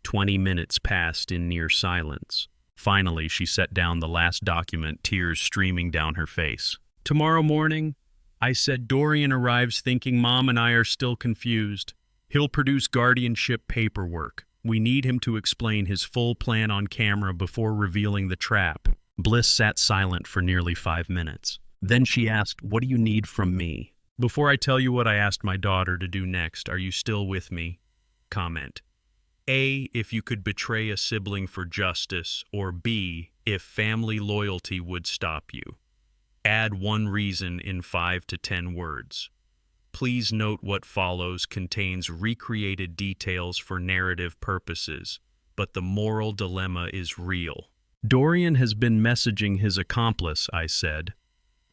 20 minutes passed in near silence. Finally, she set down the last document, tears streaming down her face. "Tomorrow morning," I said, "Dorian arrives thinking Mom and I are still confused. He'll produce guardianship paperwork. We need him to explain his full plan on camera before revealing the trap. Bliss sat silent for nearly 5 minutes. Then she asked, "What do you need from me?" "Before I tell you what I asked my daughter to do next, are you still with me?" Comment. A, if you could betray a sibling for justice, or B, if family loyalty would stop you. Add one reason in 5 to 10 words. Please note what follows contains recreated details for narrative purposes, but the moral dilemma is real. "Dorian has been messaging his accomplice," I said,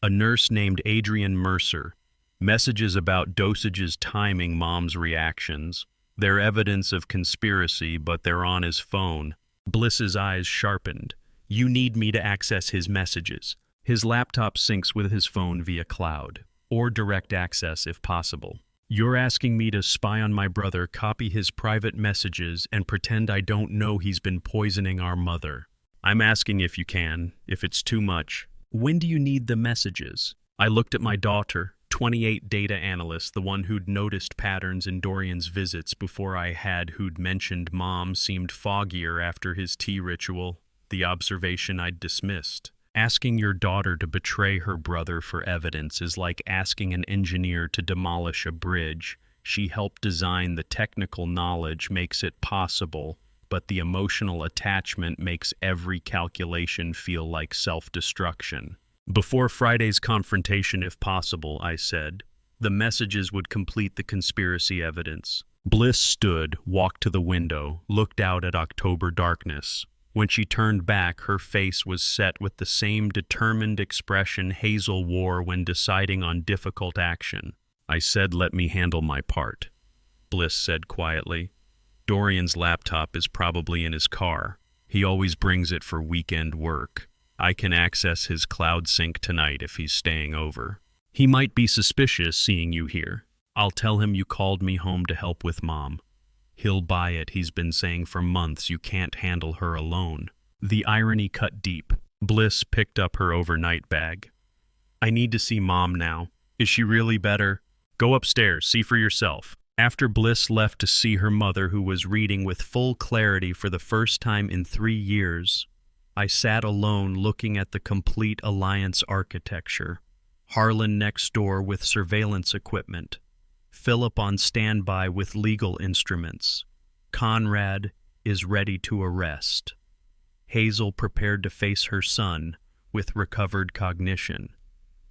"a nurse named Adrian Mercer. Messages about dosages timing Mom's reactions. They're evidence of conspiracy, but they're on his phone." Bliss's eyes sharpened. "You need me to access his messages." His laptop syncs with his phone via cloud, or direct access if possible. "You're asking me to spy on my brother, copy his private messages, and pretend I don't know he's been poisoning our mother. I'm asking if you can, if it's too much. When do you need the messages?" I looked at my daughter, 28 data analyst, the one who'd noticed patterns in Dorian's visits before I had, who'd mentioned Mom seemed foggier after his tea ritual, the observation I'd dismissed. Asking your daughter to betray her brother for evidence is like asking an engineer to demolish a bridge. She helped design, the technical knowledge makes it possible, but the emotional attachment makes every calculation feel like self-destruction. "Before Friday's confrontation, if possible," I said. "The messages would complete the conspiracy evidence." Bliss stood, walked to the window, looked out at October darkness. When she turned back, her face was set with the same determined expression Hazel wore when deciding on difficult action. "I said let me handle my part," Bliss said quietly. "Dorian's laptop is probably in his car. He always brings it for weekend work. I can access his cloud sync tonight if he's staying over. He might be suspicious seeing you here. I'll tell him you called me home to help with Mom. He'll buy it. He's been saying for months you can't handle her alone." The irony cut deep. Bliss picked up her overnight bag. "I need to see Mom now. Is she really better? Go upstairs, see for yourself." After Bliss left to see her mother, who was reading with full clarity for the first time in 3 years, I sat alone looking at the complete alliance architecture. Harlan next door with surveillance equipment. Philip on standby with legal instruments. Conrad is ready to arrest. Hazel prepared to face her son with recovered cognition.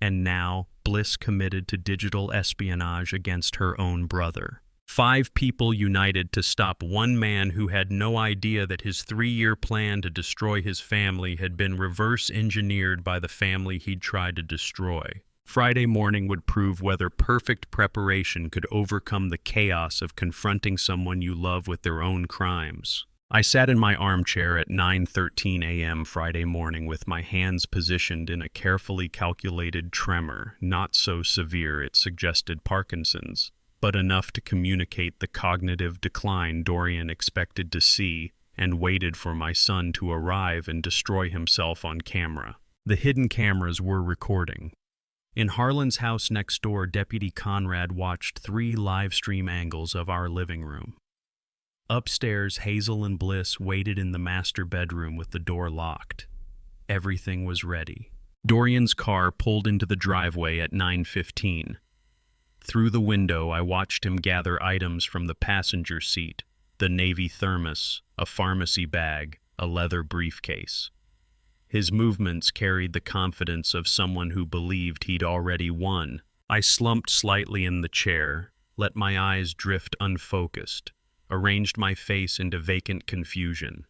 And now Bliss committed to digital espionage against her own brother. 5 people united to stop one man who had no idea that his 3-year plan to destroy his family had been reverse engineered by the family he'd tried to destroy. Friday morning would prove whether perfect preparation could overcome the chaos of confronting someone you love with their own crimes. I sat in my armchair at 9:13 a.m. Friday morning with my hands positioned in a carefully calculated tremor, not so severe it suggested Parkinson's, but enough to communicate the cognitive decline Dorian expected to see, and waited for my son to arrive and destroy himself on camera. The hidden cameras were recording. In Harlan's house next door, Deputy Conrad watched 3 live stream angles of our living room. Upstairs, Hazel and Bliss waited in the master bedroom with the door locked. Everything was ready. Dorian's car pulled into the driveway at 9:15. Through the window, I watched him gather items from the passenger seat, the Navy thermos, a pharmacy bag, a leather briefcase. His movements carried the confidence of someone who believed he'd already won. I slumped slightly in the chair, let my eyes drift unfocused, arranged my face into vacant confusion.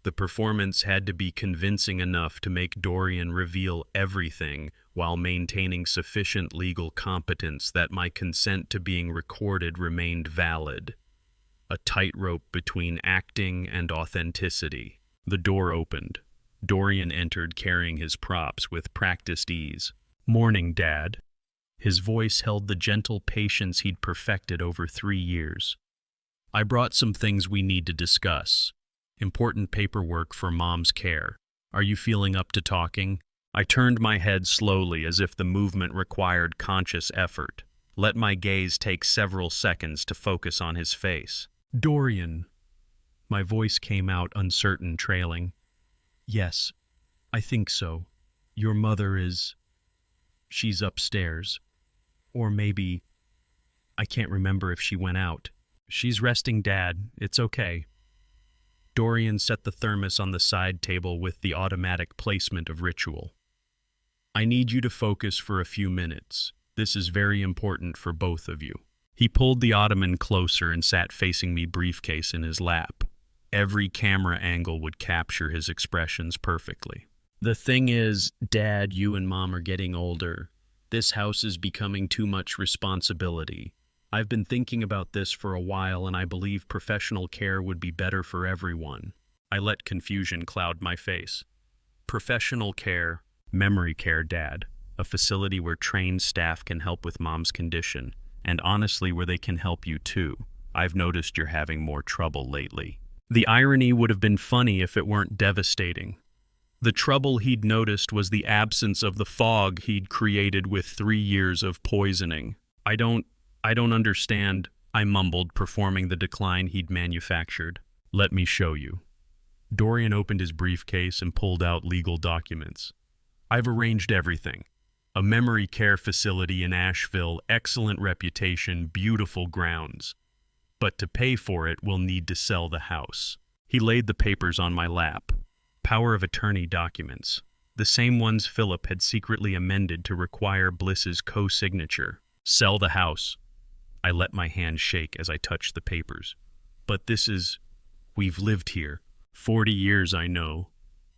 The performance had to be convincing enough to make Dorian reveal everything while maintaining sufficient legal competence that my consent to being recorded remained valid. A tightrope between acting and authenticity. The door opened. Dorian entered carrying his props with practiced ease. "Morning, Dad." His voice held the gentle patience he'd perfected over 3 years. "I brought some things we need to discuss. Important paperwork for Mom's care. Are you feeling up to talking?" I turned my head slowly as if the movement required conscious effort. Let my gaze take several seconds to focus on his face. "Dorian, My voice came out uncertain, trailing. Yes, I think so. Your mother is... she's upstairs. Or maybe... I can't remember if she went out. She's resting, Dad. It's okay. Dorian set the thermos on the side table with the automatic placement of ritual. I need you to focus for a few minutes. This is very important for both of you. He pulled the ottoman closer and sat facing me, briefcase in his lap. Every camera angle would capture his expressions perfectly. The thing is, Dad, you and Mom are getting older. This house is becoming too much responsibility. I've been thinking about this for a while, and I believe professional care would be better for everyone. I let confusion cloud my face. Professional care, memory care, Dad. A facility where trained staff can help with Mom's condition, and honestly where they can help you too. I've noticed you're having more trouble lately. The irony would have been funny if it weren't devastating. The trouble he'd noticed was the absence of the fog he'd created with 3 years of poisoning. I don't understand, I mumbled, performing the decline he'd manufactured. Let me show you. Dorian opened his briefcase and pulled out legal documents. I've arranged everything. A memory care facility in Asheville, excellent reputation, beautiful grounds. But to pay for it, we'll need to sell the house. He laid the papers on my lap. Power of attorney documents. The same ones Philip had secretly amended to require Bliss's co-signature. Sell the house. I let my hand shake as I touched the papers. But we've lived here. 40 years, I know.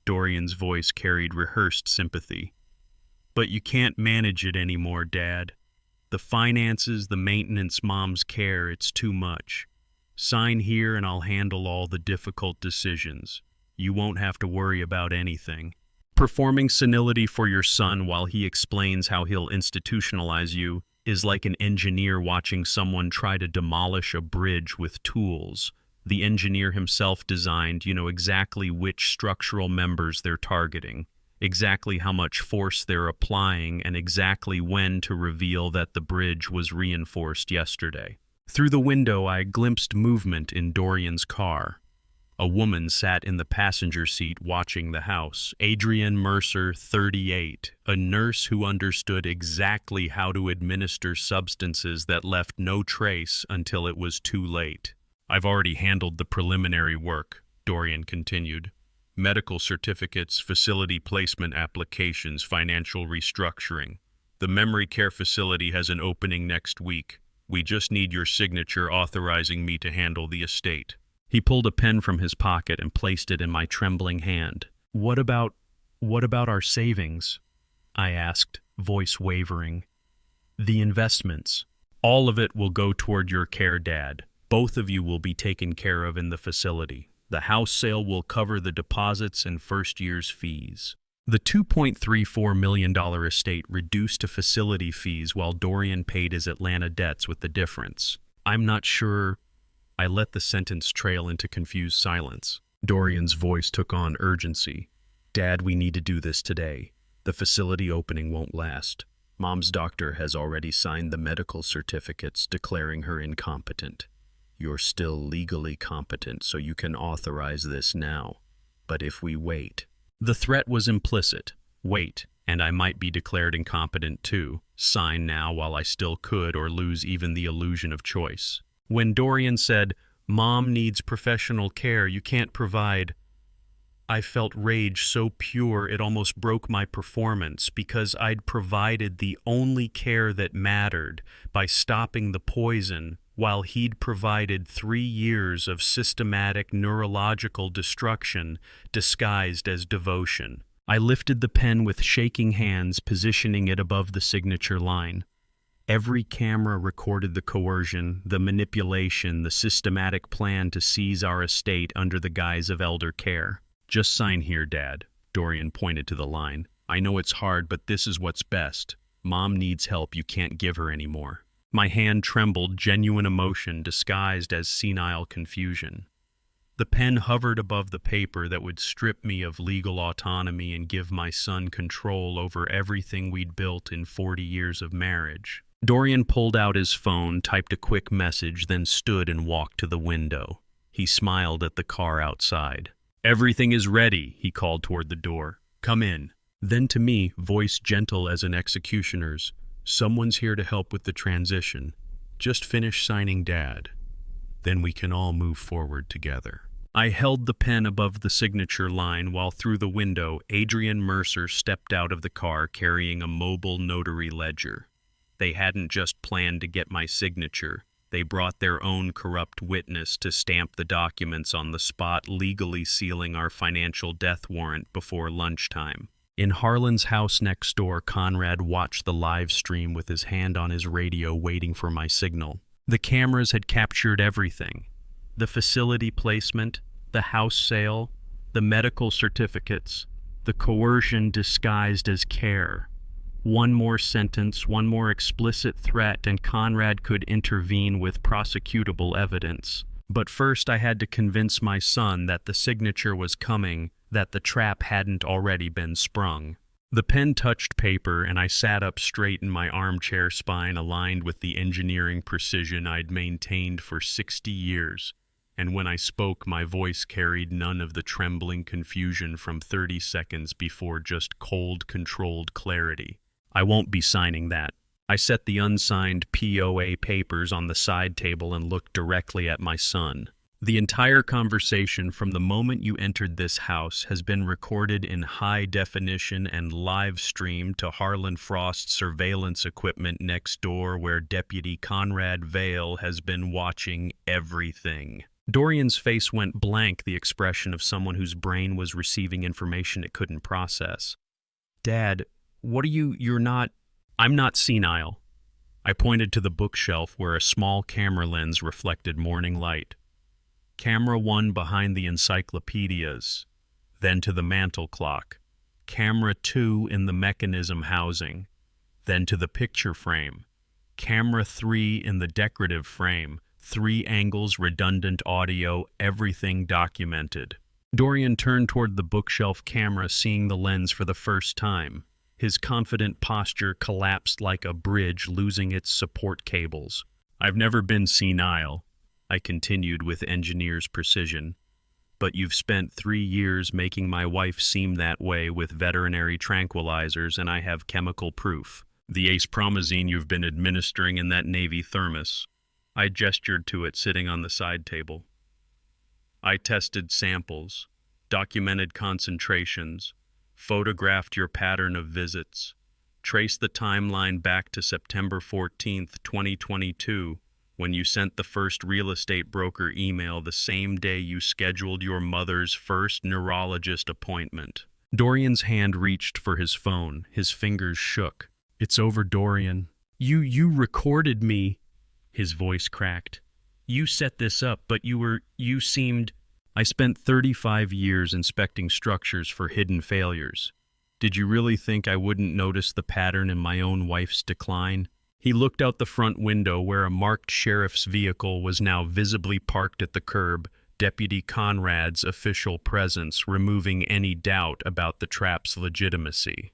Dorian's voice carried rehearsed sympathy. But you can't manage it anymore, Dad. The finances, the maintenance, Mom's care, it's too much. Sign here and I'll handle all the difficult decisions. You won't have to worry about anything. Performing senility for your son while he explains how he'll institutionalize you is like an engineer watching someone try to demolish a bridge with tools. The engineer himself designed, exactly which structural members they're targeting, exactly how much force they're applying, and exactly when to reveal that the bridge was reinforced yesterday. Through the window, I glimpsed movement in Dorian's car. A woman sat in the passenger seat watching the house. Adrienne Mercer, 38, a nurse who understood exactly how to administer substances that left no trace until it was too late. I've already handled the preliminary work, Dorian continued. Medical certificates, facility placement applications, financial restructuring. The memory care facility has an opening next week. We just need your signature authorizing me to handle the estate. He pulled a pen from his pocket and placed it in my trembling hand. What about our savings? I asked, voice wavering. The investments. All of it will go toward your care, Dad. Both of you will be taken care of in the facility. The house sale will cover the deposits and first year's fees. The $2.34 million estate reduced to facility fees while Dorian paid his Atlanta debts with the difference. I'm not sure. I let the sentence trail into confused silence. Dorian's voice took on urgency. Dad, we need to do this today. The facility opening won't last. Mom's doctor has already signed the medical certificates declaring her incompetent. You're still legally competent, so you can authorize this now. But if we wait... The threat was implicit. Wait, and I might be declared incompetent too. Sign now while I still could, or lose even the illusion of choice. When Dorian said, Mom needs professional care, you can't provide... I felt rage so pure it almost broke my performance because I'd provided the only care that mattered by stopping the poison while he'd provided 3 years of systematic neurological destruction disguised as devotion. I lifted the pen with shaking hands, positioning it above the signature line. Every camera recorded the coercion, the manipulation, the systematic plan to seize our estate under the guise of elder care. Just sign here, Dad. Dorian pointed to the line. I know it's hard, but this is what's best. Mom needs help you can't give her anymore. My hand trembled, genuine emotion disguised as senile confusion. The pen hovered above the paper that would strip me of legal autonomy and give my son control over everything we'd built in 40 years of marriage. Dorian pulled out his phone, typed a quick message, then stood and walked to the window. He smiled at the car outside. "Everything is ready," he called toward the door. "Come in." Then to me, voice gentle as an executioner's, "Someone's here to help with the transition. Just finish signing Dad. Then we can all move forward together." I held the pen above the signature line while through the window, Adrian Mercer stepped out of the car carrying a mobile notary ledger. They hadn't just planned to get my signature. They brought their own corrupt witness to stamp the documents on the spot, legally sealing our financial death warrant before lunchtime. In Harlan's house next door, Conrad watched the live stream with his hand on his radio waiting for my signal. The cameras had captured everything. The facility placement, the house sale, the medical certificates, the coercion disguised as care. One more sentence, one more explicit threat, and Conrad could intervene with prosecutable evidence. But first I had to convince my son that the signature was coming, that the trap hadn't already been sprung. The pen touched paper, and I sat up straight in my armchair, spine aligned with the engineering precision I'd maintained for 60 years. And when I spoke, my voice carried none of the trembling confusion from 30 seconds before, just cold, controlled clarity. "I won't be signing that." I set the unsigned POA papers on the side table and looked directly at my son. "The entire conversation from the moment you entered this house has been recorded in high definition and live streamed to Harlan Frost's surveillance equipment next door, where Deputy Conrad Vale has been watching everything." Dorian's face went blank, the expression of someone whose brain was receiving information it couldn't process. "Dad, what are you're not—" "I'm not senile." I pointed to the bookshelf where a small camera lens reflected morning light. Camera 1 behind the encyclopedias, then to the mantel clock. Camera 2 in the mechanism housing, then to the picture frame. Camera 3 in the decorative frame, 3 angles, redundant audio, everything documented. Dorian turned toward the bookshelf camera, seeing the lens for the first time. His confident posture collapsed like a bridge losing its support cables. "I've never been senile," I continued with engineer's precision, "but you've spent 3 years making my wife seem that way with veterinary tranquilizers, and I have chemical proof. The ace-promazine you've been administering in that Navy thermos." I gestured to it sitting on the side table. "I tested samples, documented concentrations, photographed your pattern of visits, traced the timeline back to September 14th, 2022, when you sent the first real estate broker email the same day you scheduled your mother's first neurologist appointment." Dorian's hand reached for his phone. His fingers shook. "It's over, Dorian. You recorded me." His voice cracked. "You set this up, but you seemed—" "I spent 35 years inspecting structures for hidden failures. Did you really think I wouldn't notice the pattern in my own wife's decline?" He looked out the front window where a marked sheriff's vehicle was now visibly parked at the curb, Deputy Conrad's official presence removing any doubt about the trap's legitimacy.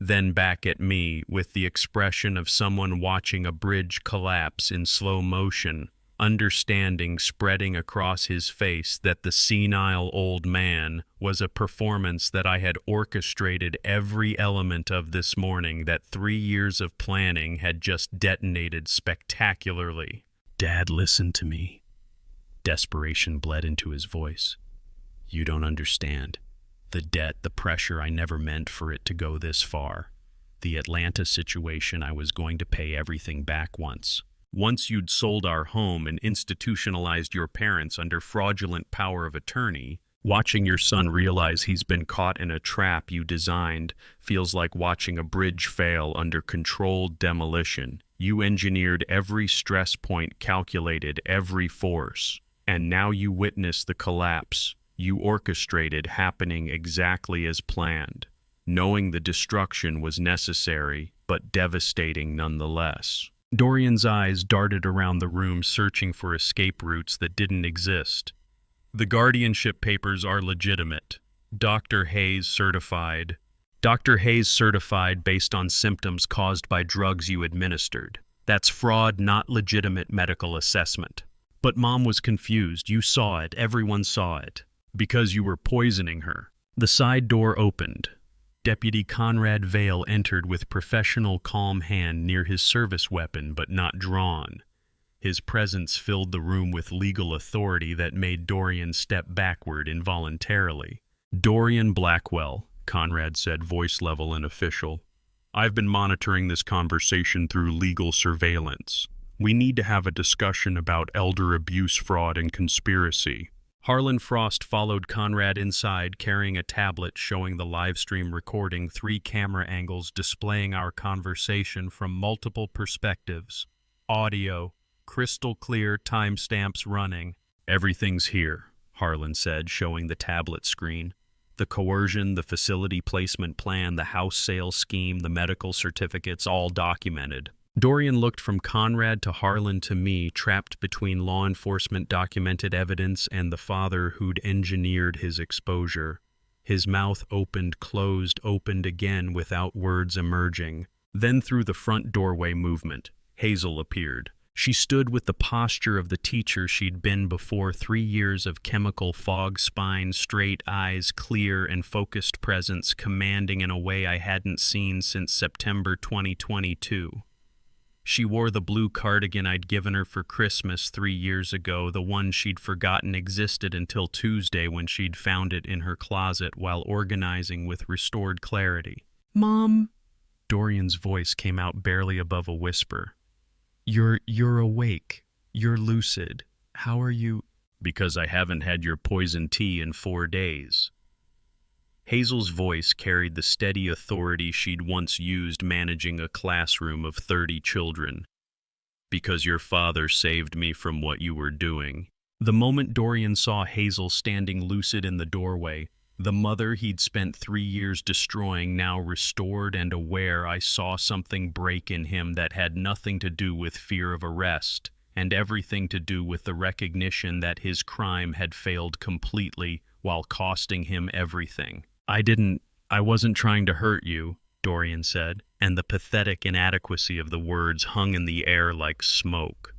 Then back at me with the expression of someone watching a bridge collapse in slow motion, understanding spreading across his face that the senile old man was a performance that I had orchestrated every element of this morning, that 3 years of planning had just detonated spectacularly. "Dad, listen to me." Desperation bled into his voice. "You don't understand. The debt, the pressure, I never meant for it to go this far. The Atlanta situation, I was going to pay everything back once. Once you'd sold our home and institutionalized your parents under fraudulent power of attorney, watching your son realize he's been caught in a trap you designed feels like watching a bridge fail under controlled demolition. You engineered every stress point, calculated every force, and now you witness the collapse you orchestrated happening exactly as planned, knowing the destruction was necessary but devastating nonetheless." Dorian's eyes darted around the room, searching for escape routes that didn't exist. "The guardianship papers are legitimate. Dr. Hayes certified based on symptoms caused by drugs you administered. That's fraud, not legitimate medical assessment." But Mom was confused. You saw it. Everyone saw it. Because you were poisoning her. The side door opened. Deputy Conrad Vale entered with professional calm hand near his service weapon, but not drawn. His presence filled the room with legal authority that made Dorian step backward involuntarily. Dorian Blackwell, Conrad said, voice level and official. I've been monitoring this conversation through legal surveillance. We need to have a discussion about elder abuse, fraud, and conspiracy. Harlan Frost followed Conrad inside, carrying a tablet showing the live stream recording, 3 camera angles displaying our conversation from multiple perspectives. Audio, crystal clear, timestamps running. Everything's here, Harlan said, showing the tablet screen. The coercion, the facility placement plan, the house sale scheme, the medical certificates, all documented. Dorian looked from Conrad to Harlan to me, trapped between law enforcement documented evidence and the father who'd engineered his exposure. His mouth opened, closed, opened again without words emerging. Then through the front doorway movement, Hazel appeared. She stood with the posture of the teacher she'd been before, 3 years of chemical fog, spine, straight eyes, clear and focused presence, commanding in a way I hadn't seen since September 2022. She wore the blue cardigan I'd given her for Christmas 3 years ago, the one she'd forgotten existed until Tuesday when she'd found it in her closet while organizing with restored clarity. Mom? Dorian's voice came out barely above a whisper. You're awake. You're lucid. How are you? Because I haven't had your poison tea in 4 days. Hazel's voice carried the steady authority she'd once used managing a classroom of 30 children. Because your father saved me from what you were doing. The moment Dorian saw Hazel standing lucid in the doorway, the mother he'd spent 3 years destroying now restored and aware, I saw something break in him that had nothing to do with fear of arrest, and everything to do with the recognition that his crime had failed completely while costing him everything. I wasn't trying to hurt you, Dorian said, and the pathetic inadequacy of the words hung in the air like smoke.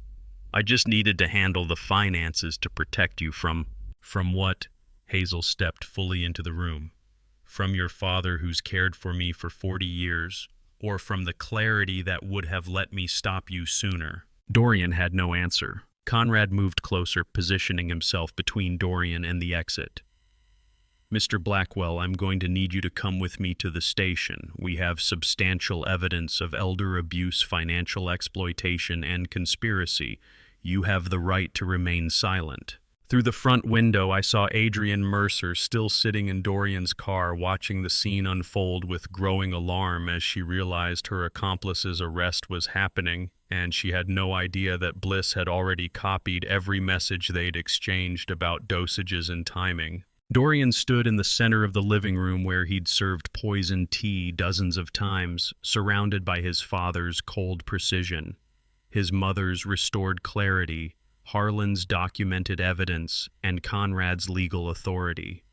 I just needed to handle the finances to protect you from what? Hazel stepped fully into the room. From your father who's cared for me for 40 years, or from the clarity that would have let me stop you sooner? Dorian had no answer. Conrad moved closer, positioning himself between Dorian and the exit. Mr. Blackwell, I'm going to need you to come with me to the station. We have substantial evidence of elder abuse, financial exploitation, and conspiracy. You have the right to remain silent. Through the front window, I saw Adrian Mercer still sitting in Dorian's car, watching the scene unfold with growing alarm as she realized her accomplice's arrest was happening, and she had no idea that Bliss had already copied every message they'd exchanged about dosages and timing. Dorian stood in the center of the living room where he'd served poison tea dozens of times, surrounded by his father's cold precision, his mother's restored clarity, Harlan's documented evidence, and Conrad's legal authority.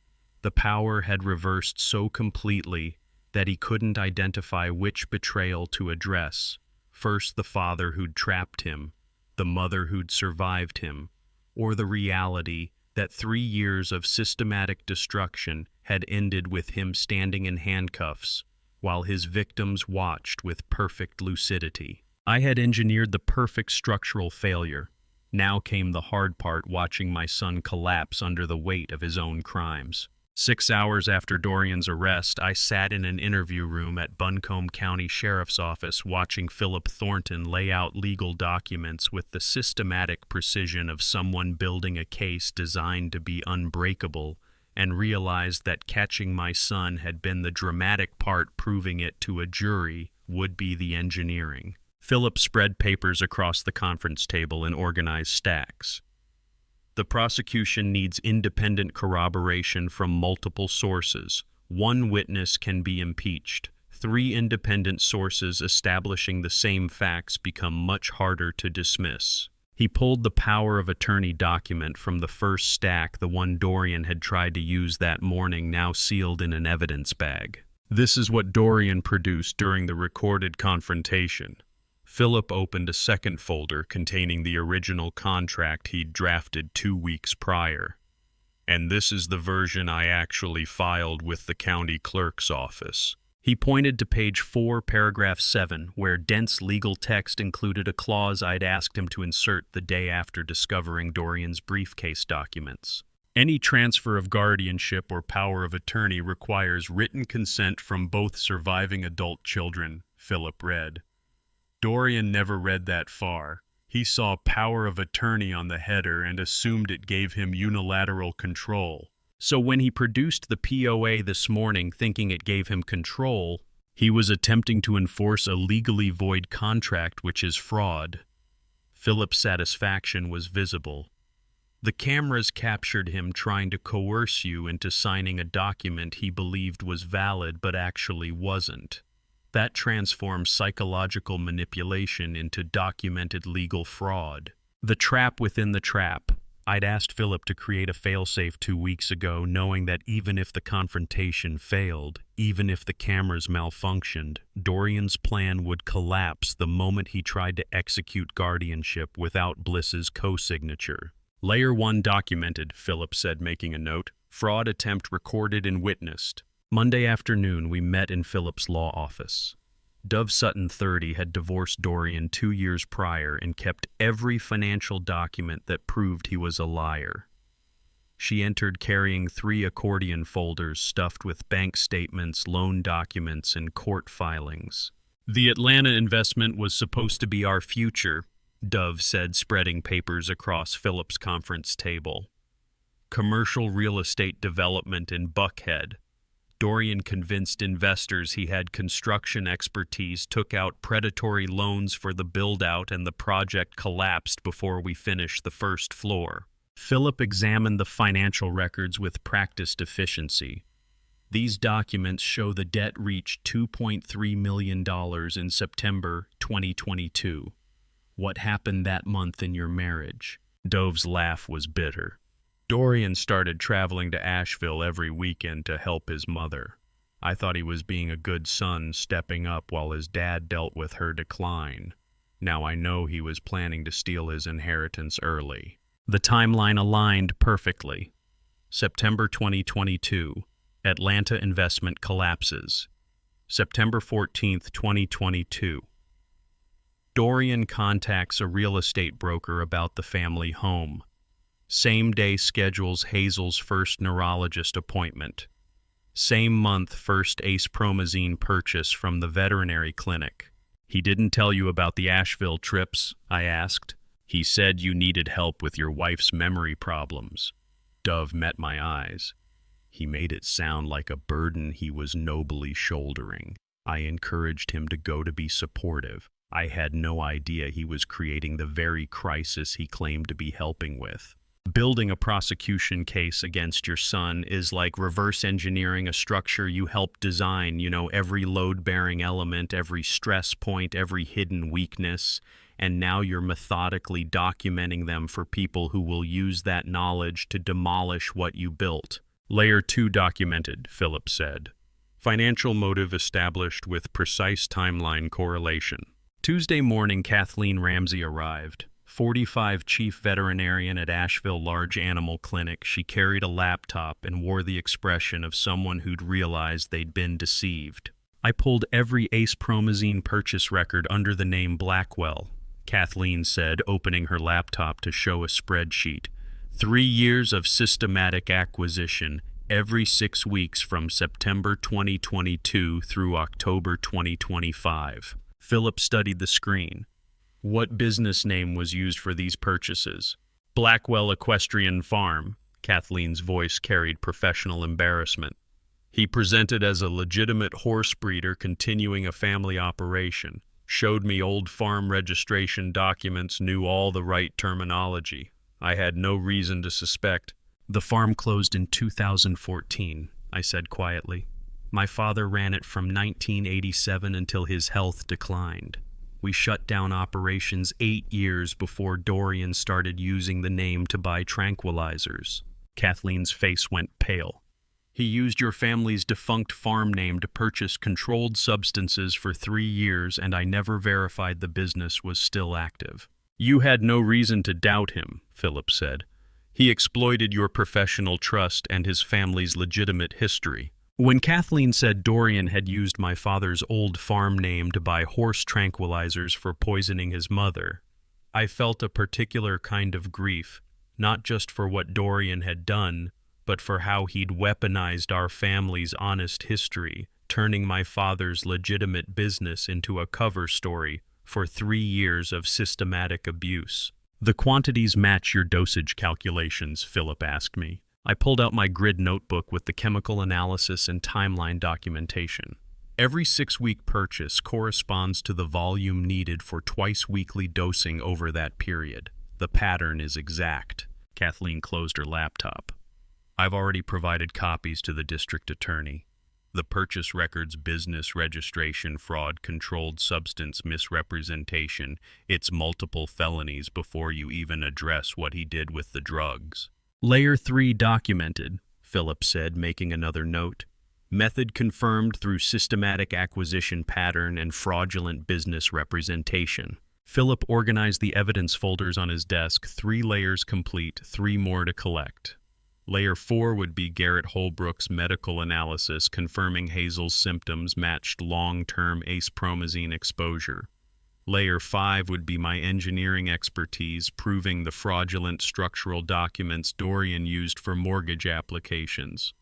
The power had reversed so completely that he couldn't identify which betrayal to address. First the father who'd trapped him, the mother who'd survived him, or the reality that 3 years of systematic destruction had ended with him standing in handcuffs while his victims watched with perfect lucidity. I had engineered the perfect structural failure. Now came the hard part, watching my son collapse under the weight of his own crimes. 6 hours after Dorian's arrest, I sat in an interview room at Buncombe County Sheriff's Office watching Philip Thornton lay out legal documents with the systematic precision of someone building a case designed to be unbreakable, and realized that catching my son had been the dramatic part, proving it to a jury would be the engineering. Philip spread papers across the conference table in organized stacks. The prosecution needs independent corroboration from multiple sources. 1 witness can be impeached. 3 independent sources establishing the same facts become much harder to dismiss. He pulled the power of attorney document from the first stack, the one Dorian had tried to use that morning, now sealed in an evidence bag. This is what Dorian produced during the recorded confrontation. Philip opened a second folder containing the original contract he'd drafted 2 weeks prior. And this is the version I actually filed with the county clerk's office. He pointed to page 4, paragraph 7, where dense legal text included a clause I'd asked him to insert the day after discovering Dorian's briefcase documents. Any transfer of guardianship or power of attorney requires written consent from both surviving adult children, Philip read. Dorian never read that far. He saw power of attorney on the header and assumed it gave him unilateral control. So when he produced the POA this morning thinking it gave him control, he was attempting to enforce a legally void contract, which is fraud. Philip's satisfaction was visible. The cameras captured him trying to coerce you into signing a document he believed was valid but actually wasn't. That transforms psychological manipulation into documented legal fraud. The trap within the trap. I'd asked Philip to create a failsafe 2 weeks ago, knowing that even if the confrontation failed, even if the cameras malfunctioned, Dorian's plan would collapse the moment he tried to execute guardianship without Bliss's co-signature. Layer 1 documented, Philip said, making a note. Fraud attempt recorded and witnessed. Monday afternoon, we met in Philip's law office. Dove Sutton, 30, had divorced Dorian 2 years prior and kept every financial document that proved he was a liar. She entered carrying 3 accordion folders stuffed with bank statements, loan documents, and court filings. The Atlanta investment was supposed to be our future, Dove said, spreading papers across Philip's conference table. Commercial real estate development in Buckhead. Dorian convinced investors he had construction expertise, took out predatory loans for the build-out, and the project collapsed before we finished the first floor. Philip examined the financial records with practiced efficiency. These documents show the debt reached $2.3 million in September 2022. What happened that month in your marriage? Dove's laugh was bitter. Dorian started traveling to Asheville every weekend to help his mother. I thought he was being a good son, stepping up while his dad dealt with her decline. Now I know he was planning to steal his inheritance early. The timeline aligned perfectly. September 2022, Atlanta investment collapses. September 14th, 2022. Dorian contacts a real estate broker about the family home. Same day schedules Hazel's first neurologist appointment. Same month, first acepromazine purchase from the veterinary clinic. He didn't tell you about the Asheville trips, I asked. He said you needed help with your wife's memory problems. Dove met my eyes. He made it sound like a burden he was nobly shouldering. I encouraged him to go, to be supportive. I had no idea he was creating the very crisis he claimed to be helping with. Building a prosecution case against your son is like reverse engineering a structure you helped design, every load-bearing element, every stress point, every hidden weakness, and now you're methodically documenting them for people who will use that knowledge to demolish what you built. Layer 2 documented, Philip said. Financial motive established with precise timeline correlation. Tuesday morning, Kathleen Ramsey arrived. 45 chief veterinarian at Asheville Large Animal Clinic. She carried a laptop and wore the expression of someone who'd realized they'd been deceived. I pulled every acepromazine purchase record under the name Blackwell, Kathleen said, opening her laptop to show a spreadsheet. 3 years of systematic acquisition, every 6 weeks from September 2022 through October 2025. Philip studied the screen. What business name was used for these purchases? Blackwell Equestrian Farm. Kathleen's voice carried professional embarrassment. He presented as a legitimate horse breeder continuing a family operation. Showed me old farm registration documents, knew all the right terminology. I had no reason to suspect. The farm closed in 2014, I said quietly. My father ran it from 1987 until his health declined. We shut down operations 8 years before Dorian started using the name to buy tranquilizers. Kathleen's face went pale. He used your family's defunct farm name to purchase controlled substances for 3 years, and I never verified the business was still active. You had no reason to doubt him, Philip said. He exploited your professional trust and his family's legitimate history. When Kathleen said Dorian had used my father's old farm name to buy horse tranquilizers for poisoning his mother, I felt a particular kind of grief, not just for what Dorian had done, but for how he'd weaponized our family's honest history, turning my father's legitimate business into a cover story for 3 years of systematic abuse. The quantities match your dosage calculations, Philip asked me. I pulled out my grid notebook with the chemical analysis and timeline documentation. Every 6-week purchase corresponds to the volume needed for twice-weekly dosing over that period. The pattern is exact. Kathleen closed her laptop. I've already provided copies to the district attorney. The purchase records, business registration fraud, controlled substance misrepresentation, it's multiple felonies before you even address what he did with the drugs. Layer 3 documented, Philip said, making another note. Method confirmed through systematic acquisition pattern and fraudulent business representation. Philip organized the evidence folders on his desk, 3 layers complete, 3 more to collect. Layer 4 would be Garrett Holbrook's medical analysis confirming Hazel's symptoms matched long-term acepromazine exposure. Layer 5 would be my engineering expertise proving the fraudulent structural documents Dorian used for mortgage applications.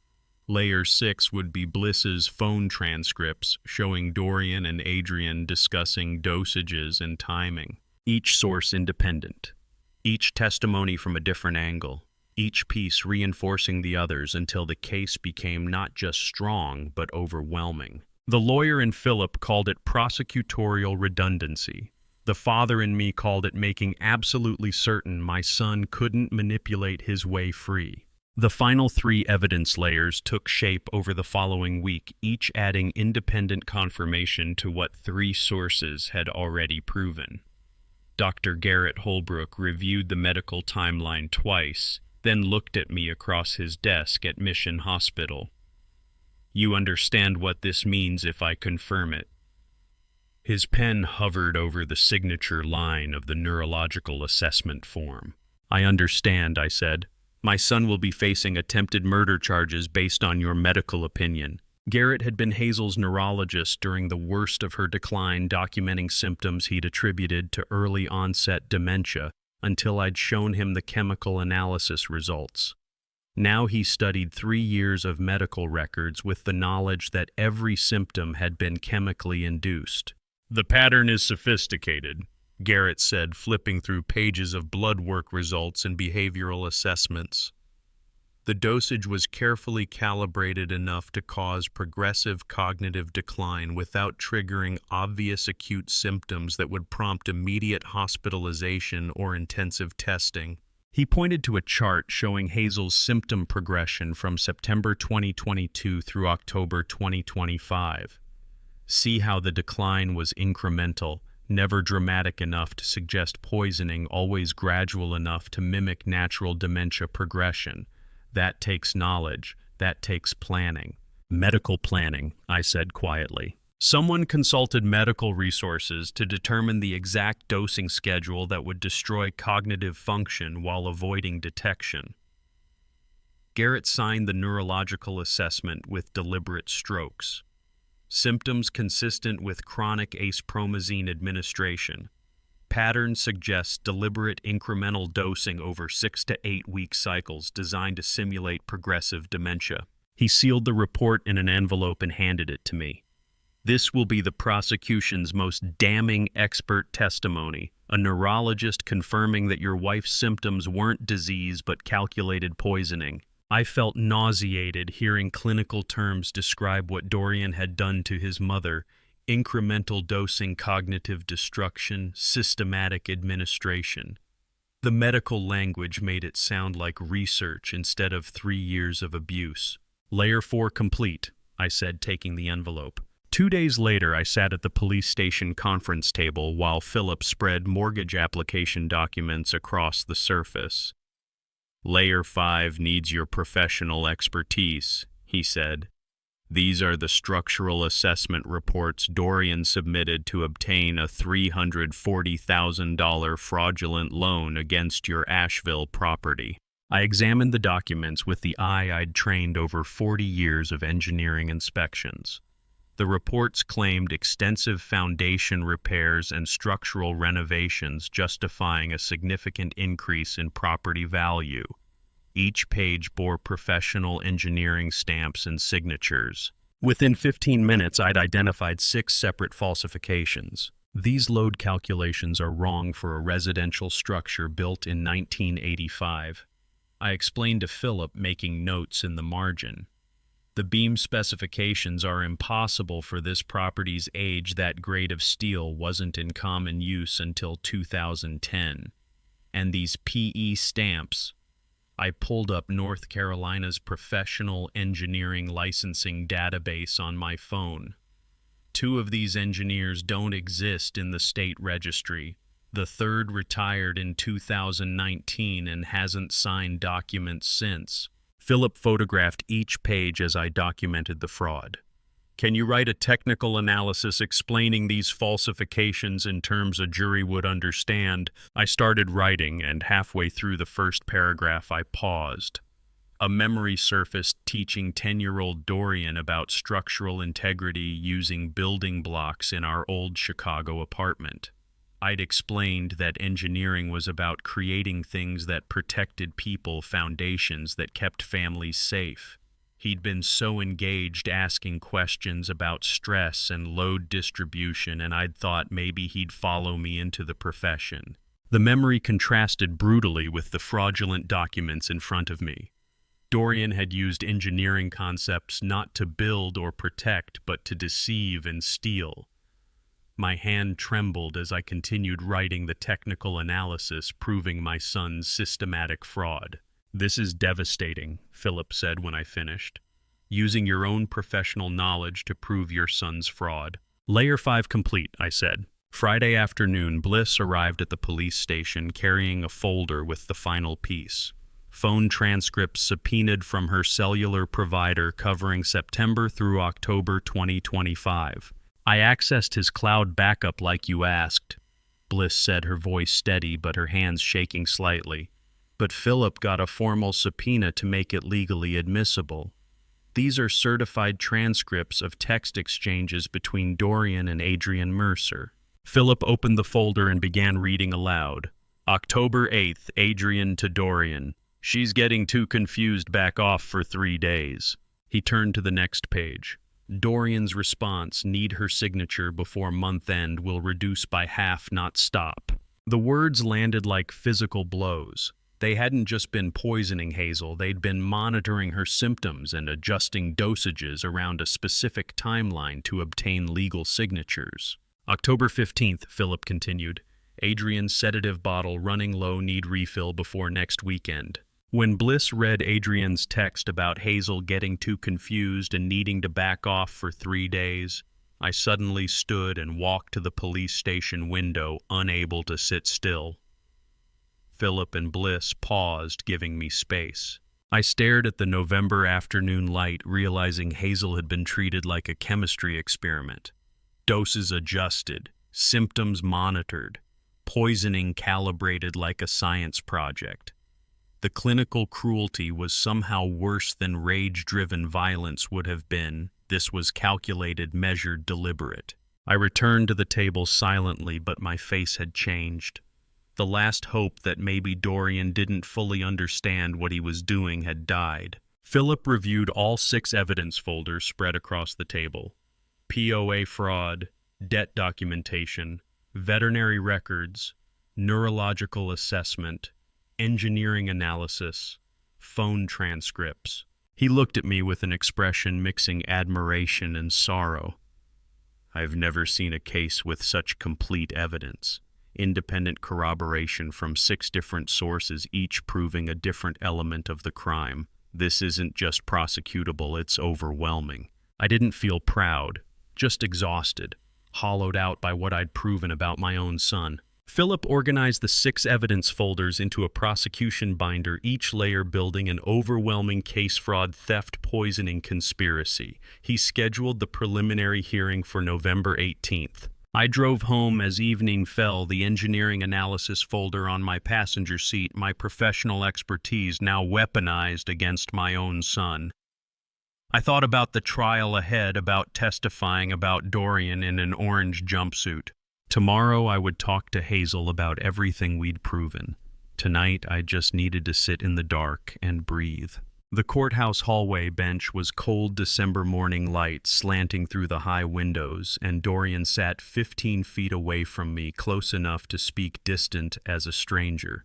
Layer 6 would be Bliss's phone transcripts showing Dorian and Adrian discussing dosages and timing. Each source independent. Each testimony from a different angle. Each piece reinforcing the others until the case became not just strong but overwhelming. The lawyer in Philip called it prosecutorial redundancy. The father in me called it making absolutely certain my son couldn't manipulate his way free. The final 3 evidence layers took shape over the following week, each adding independent confirmation to what 3 sources had already proven. Dr. Garrett Holbrook reviewed the medical timeline twice, then looked at me across his desk at Mission Hospital. You understand what this means if I confirm it. His pen hovered over the signature line of the neurological assessment form. I understand, I said. My son will be facing attempted murder charges based on your medical opinion. Garrett had been Hazel's neurologist during the worst of her decline, documenting symptoms he'd attributed to early onset dementia until I'd shown him the chemical analysis results. Now he studied 3 years of medical records with the knowledge that every symptom had been chemically induced. The pattern is sophisticated, Garrett said, flipping through pages of blood work results and behavioral assessments. The dosage was carefully calibrated enough to cause progressive cognitive decline without triggering obvious acute symptoms that would prompt immediate hospitalization or intensive testing. He pointed to a chart showing Hazel's symptom progression from September 2022 through October 2025. See how the decline was incremental, never dramatic enough to suggest poisoning, always gradual enough to mimic natural dementia progression. That takes knowledge. That takes planning. Medical planning, I said quietly. Someone consulted medical resources to determine the exact dosing schedule that would destroy cognitive function while avoiding detection. Garrett signed the neurological assessment with deliberate strokes. Symptoms consistent with chronic acepromazine administration. Pattern suggests deliberate incremental dosing over 6 to 8 week cycles designed to simulate progressive dementia. He sealed the report in an envelope and handed it to me. This will be the prosecution's most damning expert testimony, a neurologist confirming that your wife's symptoms weren't disease but calculated poisoning. I felt nauseated hearing clinical terms describe what Dorian had done to his mother: incremental dosing, cognitive destruction, systematic administration. The medical language made it sound like research instead of 3 years of abuse. Layer 4 complete, I said, taking the envelope. 2 days later, I sat at the police station conference table while Philip spread mortgage application documents across the surface. Layer 5 needs your professional expertise, he said. "These are the structural assessment reports Dorian submitted to obtain a $340,000 fraudulent loan against your Asheville property." I examined the documents with the eye I'd trained over 40 years of engineering inspections. The reports claimed extensive foundation repairs and structural renovations, justifying a significant increase in property value. Each page bore professional engineering stamps and signatures. Within 15 minutes, I'd identified 6 separate falsifications. These load calculations are wrong for a residential structure built in 1985. I explained to Philip, making notes in the margin. The beam specifications are impossible for this property's age. That grade of steel wasn't in common use until 2010. And these PE stamps, I pulled up North Carolina's professional engineering licensing database on my phone. 2 of these engineers don't exist in the state registry. The third retired in 2019 and hasn't signed documents since. Philip photographed each page as I documented the fraud. "Can you write a technical analysis explaining these falsifications in terms a jury would understand?" I started writing, and halfway through the first paragraph I paused. A memory surfaced, teaching 10-year-old Dorian about structural integrity using building blocks in our old Chicago apartment. I'd explained that engineering was about creating things that protected people, foundations that kept families safe. He'd been so engaged asking questions about stress and load distribution, and I'd thought maybe he'd follow me into the profession. The memory contrasted brutally with the fraudulent documents in front of me. Dorian had used engineering concepts not to build or protect, but to deceive and steal. My hand trembled as I continued writing the technical analysis proving my son's systematic fraud. "This is devastating," Philip said when I finished. "Using your own professional knowledge to prove your son's fraud." "Layer 5 complete," I said. Friday afternoon, Bliss arrived at the police station carrying a folder with the final piece. Phone transcripts subpoenaed from her cellular provider covering September through October 2025. "I accessed his cloud backup like you asked," Bliss said, her voice steady but her hands shaking slightly. "But Philip got a formal subpoena to make it legally admissible. These are certified transcripts of text exchanges between Dorian and Adrian Mercer." Philip opened the folder and began reading aloud. "October 8th, Adrian to Dorian. She's getting too confused, back off for 3 days. He turned to the next page. "Dorian's response, need her signature before month end, will reduce by half, not stop." The words landed like physical blows. They hadn't just been poisoning Hazel, they'd been monitoring her symptoms and adjusting dosages around a specific timeline to obtain legal signatures. "October 15th, Philip continued. "Adrian's sedative bottle running low, need refill before next weekend." When Bliss read Adrian's text about Hazel getting too confused and needing to back off for 3 days, I suddenly stood and walked to the police station window, unable to sit still. Philip and Bliss paused, giving me space. I stared at the November afternoon light, realizing Hazel had been treated like a chemistry experiment. Doses adjusted, symptoms monitored, poisoning calibrated like a science project. The clinical cruelty was somehow worse than rage-driven violence would have been. This was calculated, measured, deliberate. I returned to the table silently, but my face had changed. The last hope that maybe Dorian didn't fully understand what he was doing had died. Philip reviewed all 6 evidence folders spread across the table. POA fraud, debt documentation, veterinary records, neurological assessment, engineering analysis, phone transcripts. He looked at me with an expression mixing admiration and sorrow. "I've never seen a case with such complete evidence. Independent corroboration from 6 different sources, each proving a different element of the crime. This isn't just prosecutable, it's overwhelming." I didn't feel proud, just exhausted, hollowed out by what I'd proven about my own son. Philip organized the 6 evidence folders into a prosecution binder, each layer building an overwhelming case: fraud, theft, poisoning, conspiracy. He scheduled the preliminary hearing for November 18th. I drove home as evening fell, the engineering analysis folder on my passenger seat, my professional expertise now weaponized against my own son. I thought about the trial ahead, about testifying, about Dorian in an orange jumpsuit. Tomorrow I would talk to Hazel about everything we'd proven. Tonight I just needed to sit in the dark and breathe. The courthouse hallway bench was cold December morning light slanting through the high windows, and Dorian sat 15 feet away from me, close enough to speak, distant as a stranger.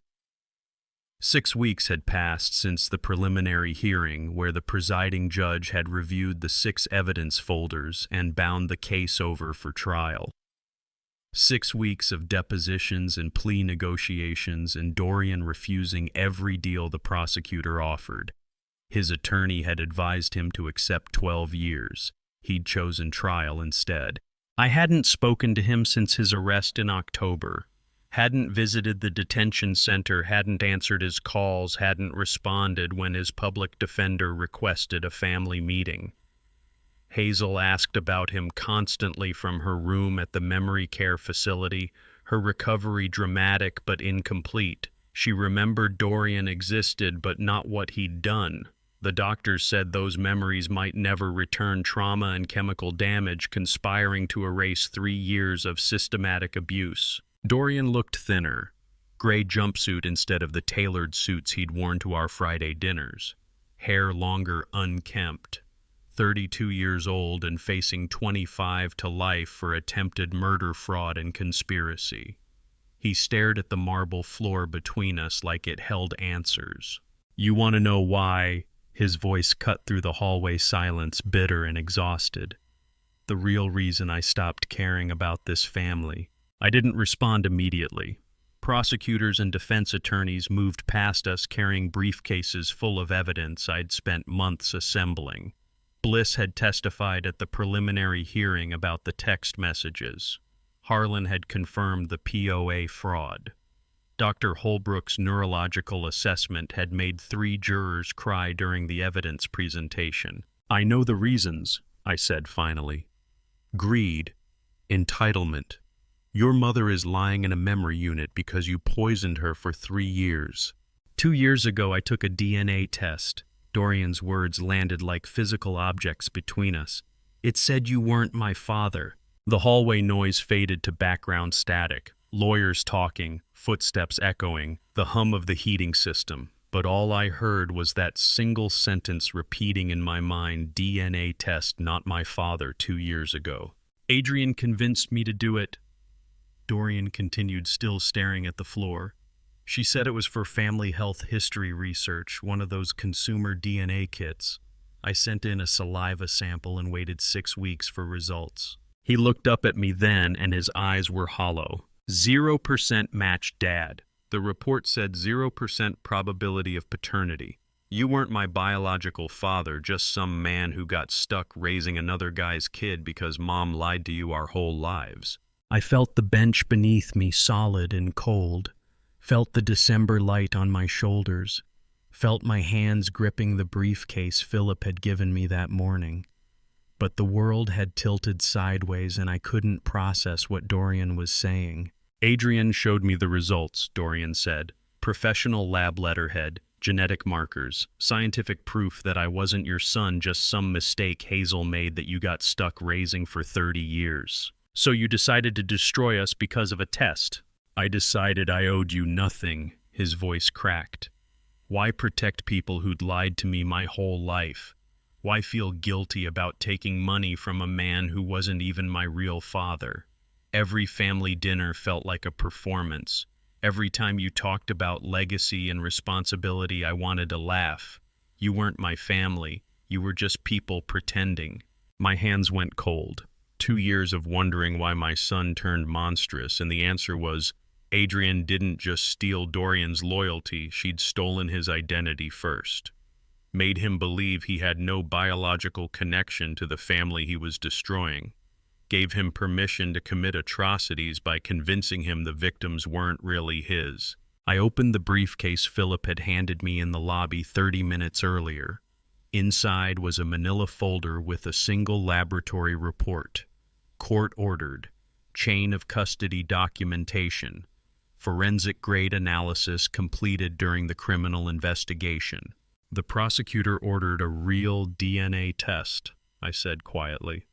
6 weeks had passed since the preliminary hearing, where the presiding judge had reviewed the 6 evidence folders and bound the case over for trial. 6 weeks of depositions and plea negotiations, and Dorian refusing every deal the prosecutor offered. His attorney had advised him to accept 12 years. He'd chosen trial instead. I hadn't spoken to him since his arrest in October. Hadn't visited the detention center, hadn't answered his calls, hadn't responded when his public defender requested a family meeting. Hazel asked about him constantly from her room at the memory care facility, her recovery dramatic but incomplete. She remembered Dorian existed, but not what he'd done. The doctors said those memories might never return, trauma and chemical damage conspiring to erase 3 years of systematic abuse. Dorian looked thinner, gray jumpsuit instead of the tailored suits he'd worn to our Friday dinners. Hair longer, unkempt. 32 years old and facing 25 to life for attempted murder, fraud, and conspiracy. He stared at the marble floor between us like it held answers. "You want to know why?" His voice cut through the hallway silence, bitter and exhausted. "The real reason I stopped caring about this family." I didn't respond immediately. Prosecutors and defense attorneys moved past us carrying briefcases full of evidence I'd spent months assembling. Bliss had testified at the preliminary hearing about the text messages. Harlan had confirmed the POA fraud. Dr. Holbrook's neurological assessment had made 3 jurors cry during the evidence presentation. "I know the reasons," I said finally. "Greed, entitlement. Your mother is lying in a memory unit because you poisoned her for 3 years. 2 years ago I took a DNA test." Dorian's words landed like physical objects between us. "It said you weren't my father." The hallway noise faded to background static. Lawyers talking, footsteps echoing, the hum of the heating system. But all I heard was that single sentence repeating in my mind: DNA test, not my father 2 years ago. "Adrian convinced me to do it." Dorian continued, still staring at the floor. "She said it was for family health history research, one of those consumer DNA kits. I sent in a saliva sample and waited 6 weeks for results." He looked up at me then, and his eyes were hollow. 0% matched Dad. The report said 0% probability of paternity. You weren't my biological father, just some man who got stuck raising another guy's kid because Mom lied to you our whole lives. I felt the bench beneath me solid and cold. Felt the December light on my shoulders, felt my hands gripping the briefcase Philip had given me that morning. But the world had tilted sideways and I couldn't process what Dorian was saying. "Adrian showed me the results," Dorian said. "Professional lab letterhead, genetic markers, scientific proof that I wasn't your son, just some mistake Hazel made that you got stuck raising for 30 years. So you decided to destroy us because of a test." "I decided I owed you nothing," his voice cracked. "Why protect people who'd lied to me my whole life? Why feel guilty about taking money from a man who wasn't even my real father? Every family dinner felt like a performance. Every time you talked about legacy and responsibility, I wanted to laugh. You weren't my family. You were just people pretending." My hands went cold. 2 years of wondering why my son turned monstrous, and the answer was, Adrian didn't just steal Dorian's loyalty, she'd stolen his identity first. Made him believe he had no biological connection to the family he was destroying. gave him permission to commit atrocities by convincing him the victims weren't really his. I opened the briefcase Philip had handed me in the lobby 30 minutes earlier. Inside was a manila folder with a single laboratory report. Court-ordered. Chain of custody documentation. Forensic-grade analysis completed during the criminal investigation. The prosecutor ordered a real DNA test, I said quietly.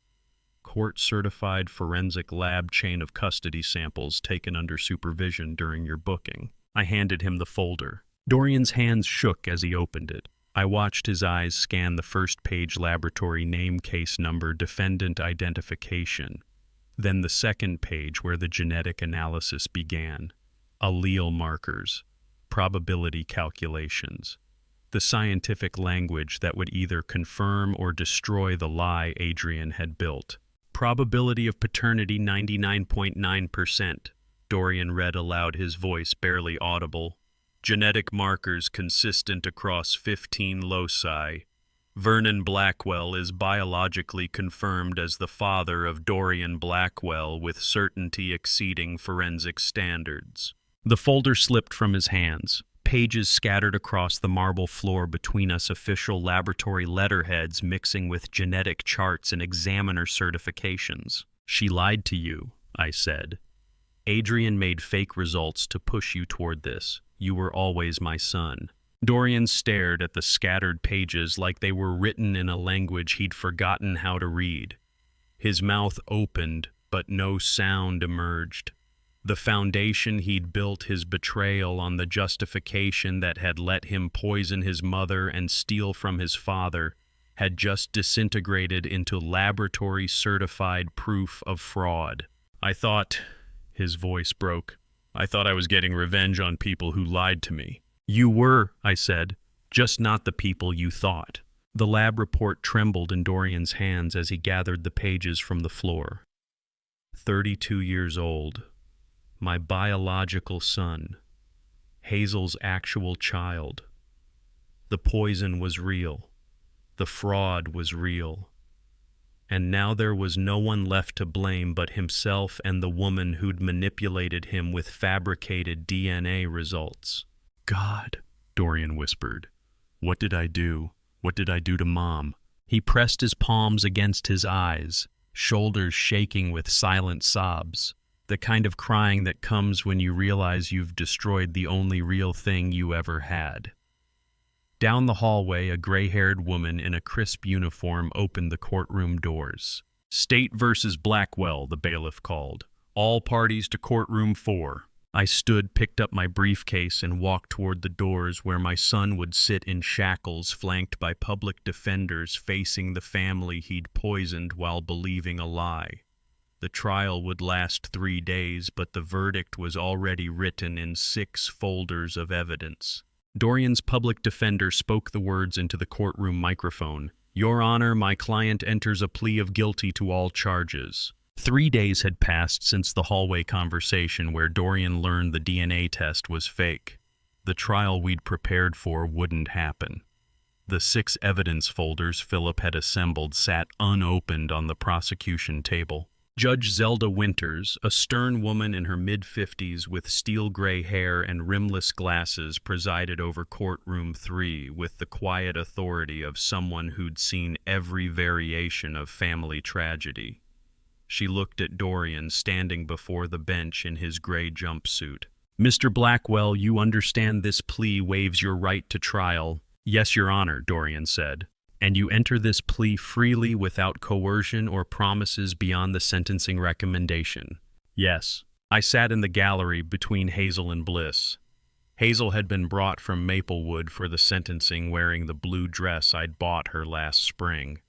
Court-certified forensic lab chain of custody samples taken under supervision during your booking. I handed him the folder. Dorian's hands shook as he opened it. I watched his eyes scan the first-page laboratory name, case number, defendant identification. Then the second page where the genetic analysis began. Allele markers, probability calculations. The scientific language that would either confirm or destroy the lie Adrian had built. Probability of paternity 99.9%. Dorian read aloud, his voice barely audible. Genetic markers consistent across 15 loci. Vernon Blackwell is biologically confirmed as the father of Dorian Blackwell with certainty exceeding forensic standards. The folder slipped from his hands. Pages scattered across the marble floor between us, official laboratory letterheads mixing with genetic charts and examiner certifications. She lied to you, I said. Adrian made fake results to push you toward this. You were always my son. Dorian stared at the scattered pages like they were written in a language he'd forgotten how to read. His mouth opened, but no sound emerged. The foundation he'd built, his betrayal on the justification that had let him poison his mother and steal from his father, had just disintegrated into laboratory-certified proof of fraud. I thought, his voice broke, I thought I was getting revenge on people who lied to me. You were, I said, just not the people you thought. The lab report trembled in Dorian's hands as he gathered the pages from the floor. 32 years old. My biological son. Hazel's actual child. The poison was real. The fraud was real. And now there was no one left to blame but himself and the woman who'd manipulated him with fabricated DNA results. God, Dorian whispered. What did I do? What did I do to Mom? He pressed his palms against his eyes, shoulders shaking with silent sobs, the kind of crying that comes when you realize you've destroyed the only real thing you ever had. Down the hallway, a gray-haired woman in a crisp uniform opened the courtroom doors. State versus Blackwell, the bailiff called. All parties to courtroom 4. I stood, picked up my briefcase, and walked toward the doors where my son would sit in shackles, flanked by public defenders facing the family he'd poisoned while believing a lie. The trial would last 3 days, but the verdict was already written in 6 folders of evidence. Dorian's public defender spoke the words into the courtroom microphone. Your Honor, my client enters a plea of guilty to all charges. 3 days had passed since the hallway conversation where Dorian learned the DNA test was fake. The trial we'd prepared for wouldn't happen. The 6 evidence folders Philip had assembled sat unopened on the prosecution table. Judge Zelda Winters, a stern woman in her mid-50s with steel-gray hair and rimless glasses, presided over courtroom 3 with the quiet authority of someone who'd seen every variation of family tragedy. She looked at Dorian standing before the bench in his gray jumpsuit. Mr. Blackwell, you understand this plea waives your right to trial. Yes, Your Honor, Dorian said. And you enter this plea freely without coercion or promises beyond the sentencing recommendation. Yes. I sat in the gallery between Hazel and Bliss. Hazel had been brought from Maplewood for the sentencing wearing the blue dress I'd bought her last spring.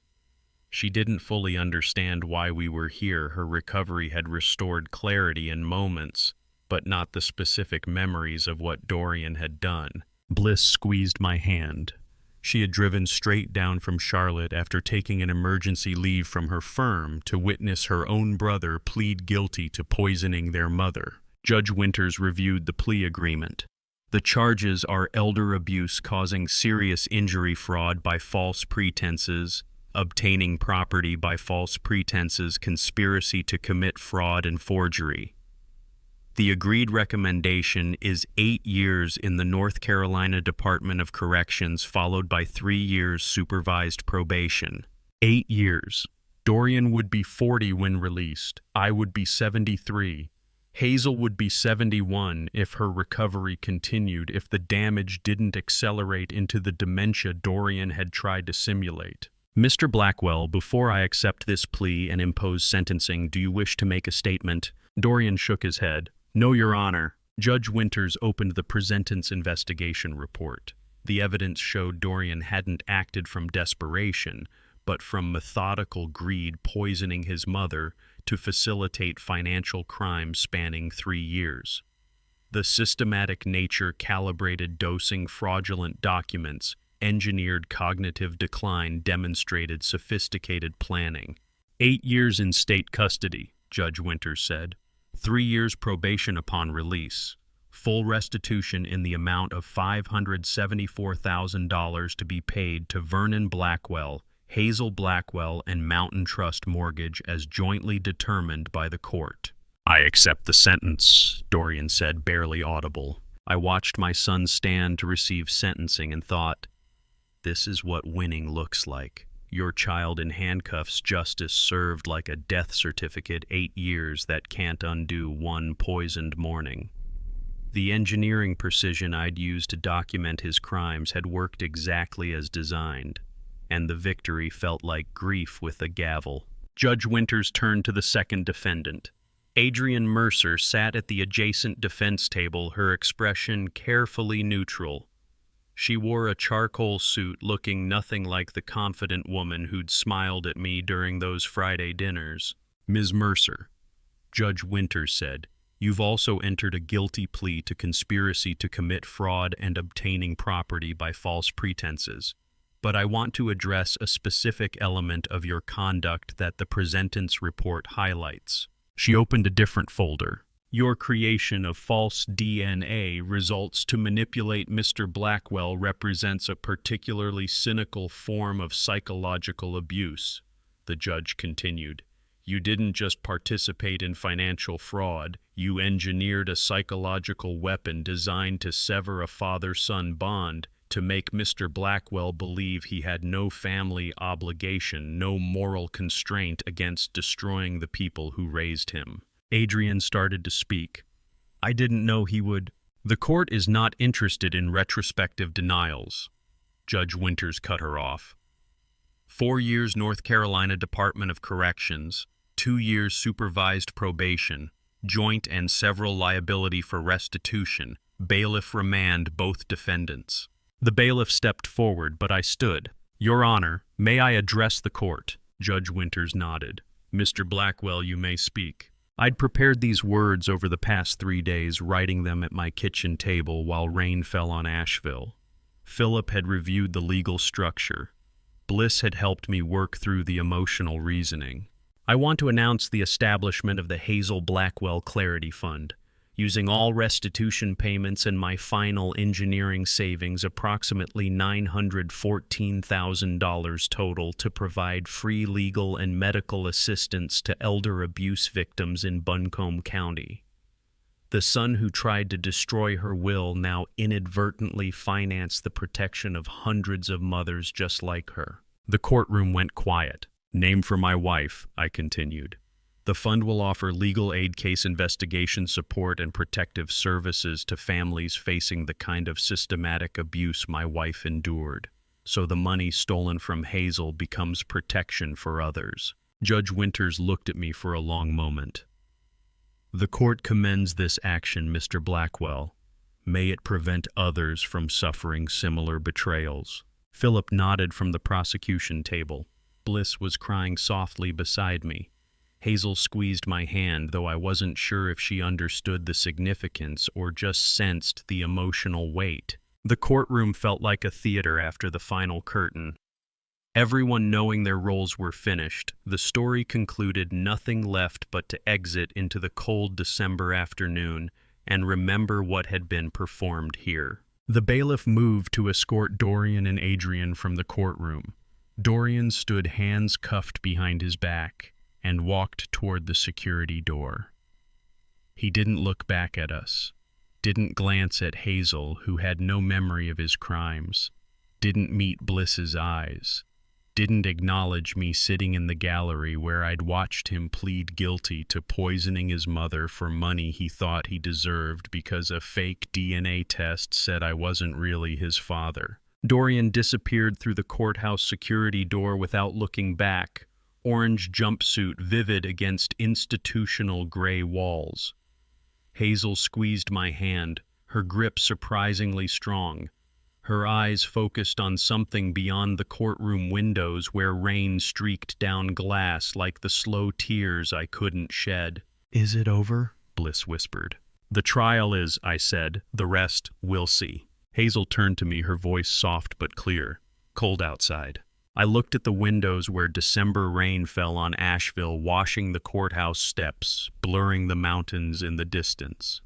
She didn't fully understand why we were here. Her recovery had restored clarity in moments, but not the specific memories of what Dorian had done. Bliss squeezed my hand. She had driven straight down from Charlotte after taking an emergency leave from her firm to witness her own brother plead guilty to poisoning their mother. Judge Winters reviewed the plea agreement. The charges are elder abuse causing serious injury, fraud by false pretenses, obtaining property by false pretenses, conspiracy to commit fraud and forgery. The agreed recommendation is 8 years in the North Carolina Department of Corrections, followed by 3 years supervised probation. 8 years. Dorian would be 40 when released. I would be 73. Hazel would be 71 if her recovery continued, if the damage didn't accelerate into the dementia Dorian had tried to simulate. Mr. Blackwell, before I accept this plea and impose sentencing, do you wish to make a statement? Dorian shook his head. No, Your Honor. Judge Winters opened the presentence investigation report. The evidence showed Dorian hadn't acted from desperation, but from methodical greed, poisoning his mother to facilitate financial crime spanning 3 years. The systematic nature, calibrated dosing, fraudulent documents, engineered cognitive decline demonstrated sophisticated planning. 8 years in state custody, Judge Winters said. 3 years probation upon release. Full restitution in the amount of $574,000 to be paid to Vernon Blackwell, Hazel Blackwell, and Mountain Trust Mortgage as jointly determined by the court. I accept the sentence, Dorian said, barely audible. I watched my son stand to receive sentencing and thought, this is what winning looks like. Your child in handcuffs, justice served like a death certificate, 8 years that can't undo one poisoned morning. The engineering precision I'd used to document his crimes had worked exactly as designed, and the victory felt like grief with a gavel. Judge Winters turned to the second defendant. Adrian Mercer sat at the adjacent defense table, her expression carefully neutral. She wore a charcoal suit, looking nothing like the confident woman who'd smiled at me during those Friday dinners. Ms. Mercer, Judge Winters said, you've also entered a guilty plea to conspiracy to commit fraud and obtaining property by false pretenses. But I want to address a specific element of your conduct that the presentence report highlights. She opened a different folder. Your creation of false DNA results to manipulate Mr. Blackwell represents a particularly cynical form of psychological abuse, the judge continued. You didn't just participate in financial fraud, you engineered a psychological weapon designed to sever a father-son bond, to make Mr. Blackwell believe he had no family obligation, no moral constraint against destroying the people who raised him. Adrian started to speak. I didn't know he would. The court is not interested in retrospective denials. Judge Winters cut her off. 4 years North Carolina Department of Corrections, 2 years supervised probation, joint and several liability for restitution, bailiff remand both defendants. The bailiff stepped forward, but I stood. Your Honor, may I address the court? Judge Winters nodded. Mr. Blackwell, you may speak. I'd prepared these words over the past 3 days, writing them at my kitchen table while rain fell on Asheville. Philip had reviewed the legal structure. Bliss had helped me work through the emotional reasoning. I want to announce the establishment of the Hazel Blackwell Clarity Fund. Using all restitution payments and my final engineering savings, approximately $914,000 total, to provide free legal and medical assistance to elder abuse victims in Buncombe County. The son who tried to destroy her will now inadvertently financed the protection of hundreds of mothers just like her. The courtroom went quiet. Name for my wife, I continued. The fund will offer legal aid, case investigation support, and protective services to families facing the kind of systematic abuse my wife endured, so the money stolen from Hazel becomes protection for others. Judge Winters looked at me for a long moment. The court commends this action, Mr. Blackwell. May it prevent others from suffering similar betrayals. Philip nodded from the prosecution table. Bliss was crying softly beside me. Hazel squeezed my hand, though I wasn't sure if she understood the significance or just sensed the emotional weight. The courtroom felt like a theater after the final curtain. Everyone knowing their roles were finished, the story concluded, nothing left but to exit into the cold December afternoon and remember what had been performed here. The bailiff moved to escort Dorian and Adrian from the courtroom. Dorian stood hands cuffed behind his back and walked toward the security door. He didn't look back at us, didn't glance at Hazel, who had no memory of his crimes, didn't meet Bliss's eyes, didn't acknowledge me sitting in the gallery where I'd watched him plead guilty to poisoning his mother for money he thought he deserved because a fake DNA test said I wasn't really his father. Dorian disappeared through the courthouse security door without looking back, orange jumpsuit vivid against institutional gray walls. Hazel squeezed my hand, her grip surprisingly strong. Her eyes focused on something beyond the courtroom windows where rain streaked down glass like the slow tears I couldn't shed. "Is it over?" Bliss whispered. "The trial is," I said. "The rest, we'll see." Hazel turned to me, her voice soft but clear. "Cold outside." I looked at the windows where December rain fell on Asheville, washing the courthouse steps, blurring the mountains in the distance.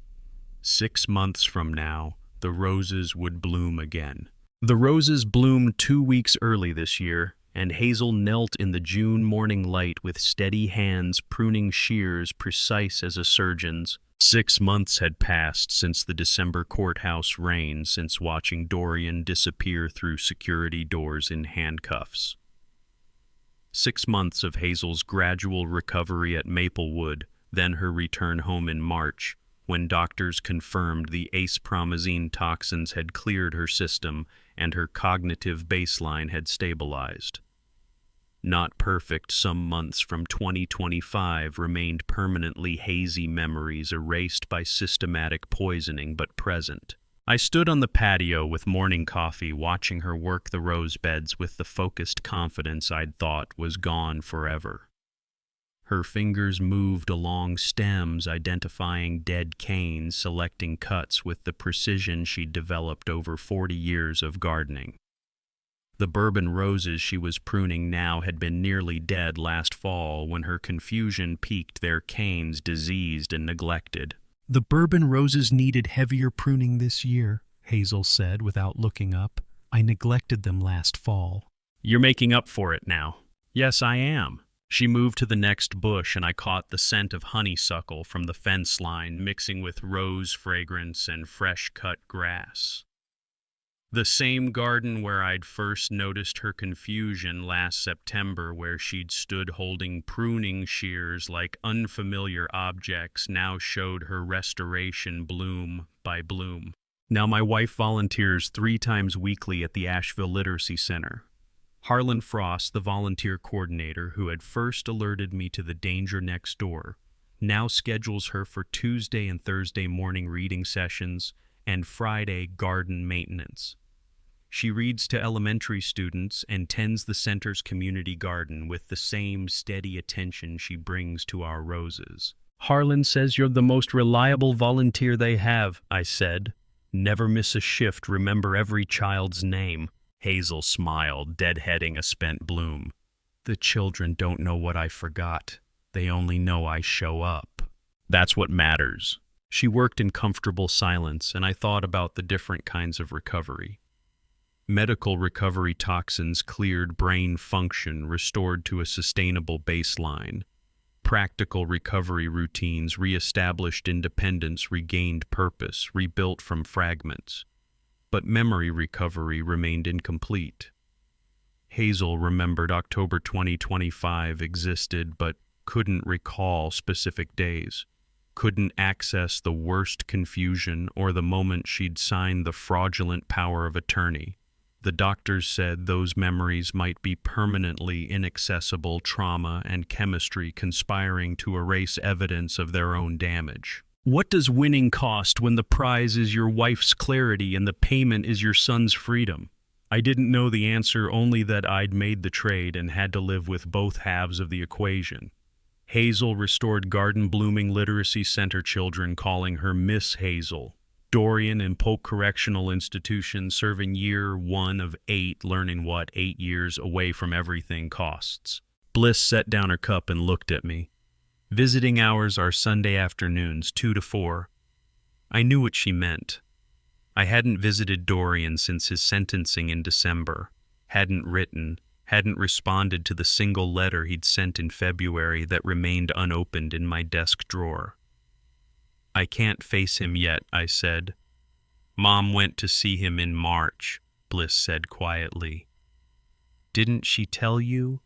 6 months from now, the roses would bloom again. The roses bloomed 2 weeks early this year, and Hazel knelt in the June morning light with steady hands pruning shears precise as a surgeon's. 6 months had passed since the December courthouse rain, since watching Dorian disappear through security doors in handcuffs. 6 months of Hazel's gradual recovery at Maplewood, then her return home in March, when doctors confirmed the ace-promazine toxins had cleared her system and her cognitive baseline had stabilized. Not perfect, some months from 2025 remained permanently hazy memories erased by systematic poisoning, but present. I stood on the patio with morning coffee, watching her work the rose beds with the focused confidence I'd thought was gone forever. Her fingers moved along stems, identifying dead canes, selecting cuts with the precision she'd developed over 40 years of gardening. The bourbon roses she was pruning now had been nearly dead last fall when her confusion peaked, their canes diseased and neglected. "The bourbon roses needed heavier pruning this year," Hazel said without looking up. "I neglected them last fall." "You're making up for it now." "Yes, I am." She moved to the next bush, and I caught the scent of honeysuckle from the fence line mixing with rose fragrance and fresh-cut grass. The same garden where I'd first noticed her confusion last September, where she'd stood holding pruning shears like unfamiliar objects, now showed her restoration bloom by bloom. Now my wife volunteers 3 times weekly at the Asheville Literacy Center. Harlan Frost, the volunteer coordinator who had first alerted me to the danger next door, now schedules her for Tuesday and Thursday morning reading sessions and Friday garden maintenance. She reads to elementary students and tends the center's community garden with the same steady attention she brings to our roses. "Harlan says you're the most reliable volunteer they have," I said. "Never miss a shift, remember every child's name." Hazel smiled, deadheading a spent bloom. "The children don't know what I forgot. They only know I show up. That's what matters." She worked in comfortable silence, and I thought about the different kinds of recovery. Medical recovery toxins cleared brain function, restored to a sustainable baseline. Practical recovery routines reestablished independence, regained purpose, rebuilt from fragments. But memory recovery remained incomplete. Hazel remembered October 2025 existed, but couldn't recall specific days, couldn't access the worst confusion or the moment she'd signed the fraudulent power of attorney. The doctors said those memories might be permanently inaccessible, trauma and chemistry conspiring to erase evidence of their own damage. What does winning cost when the prize is your wife's clarity and the payment is your son's freedom? I didn't know the answer, only that I'd made the trade and had to live with both halves of the equation. Hazel restored garden-blooming literacy center children, calling her Miss Hazel. Dorian in Polk Correctional Institution, serving year 1 of 8, learning what 8 years away from everything costs. Bliss set down her cup and looked at me. Visiting hours are Sunday afternoons, 2 to 4. I knew what she meant. I hadn't visited Dorian since his sentencing in December, hadn't written, Hadn't responded to the single letter he'd sent in February that remained unopened in my desk drawer. "I can't face him yet," I said. "Mom went to see him in March," Bliss said quietly. "Didn't she tell you?"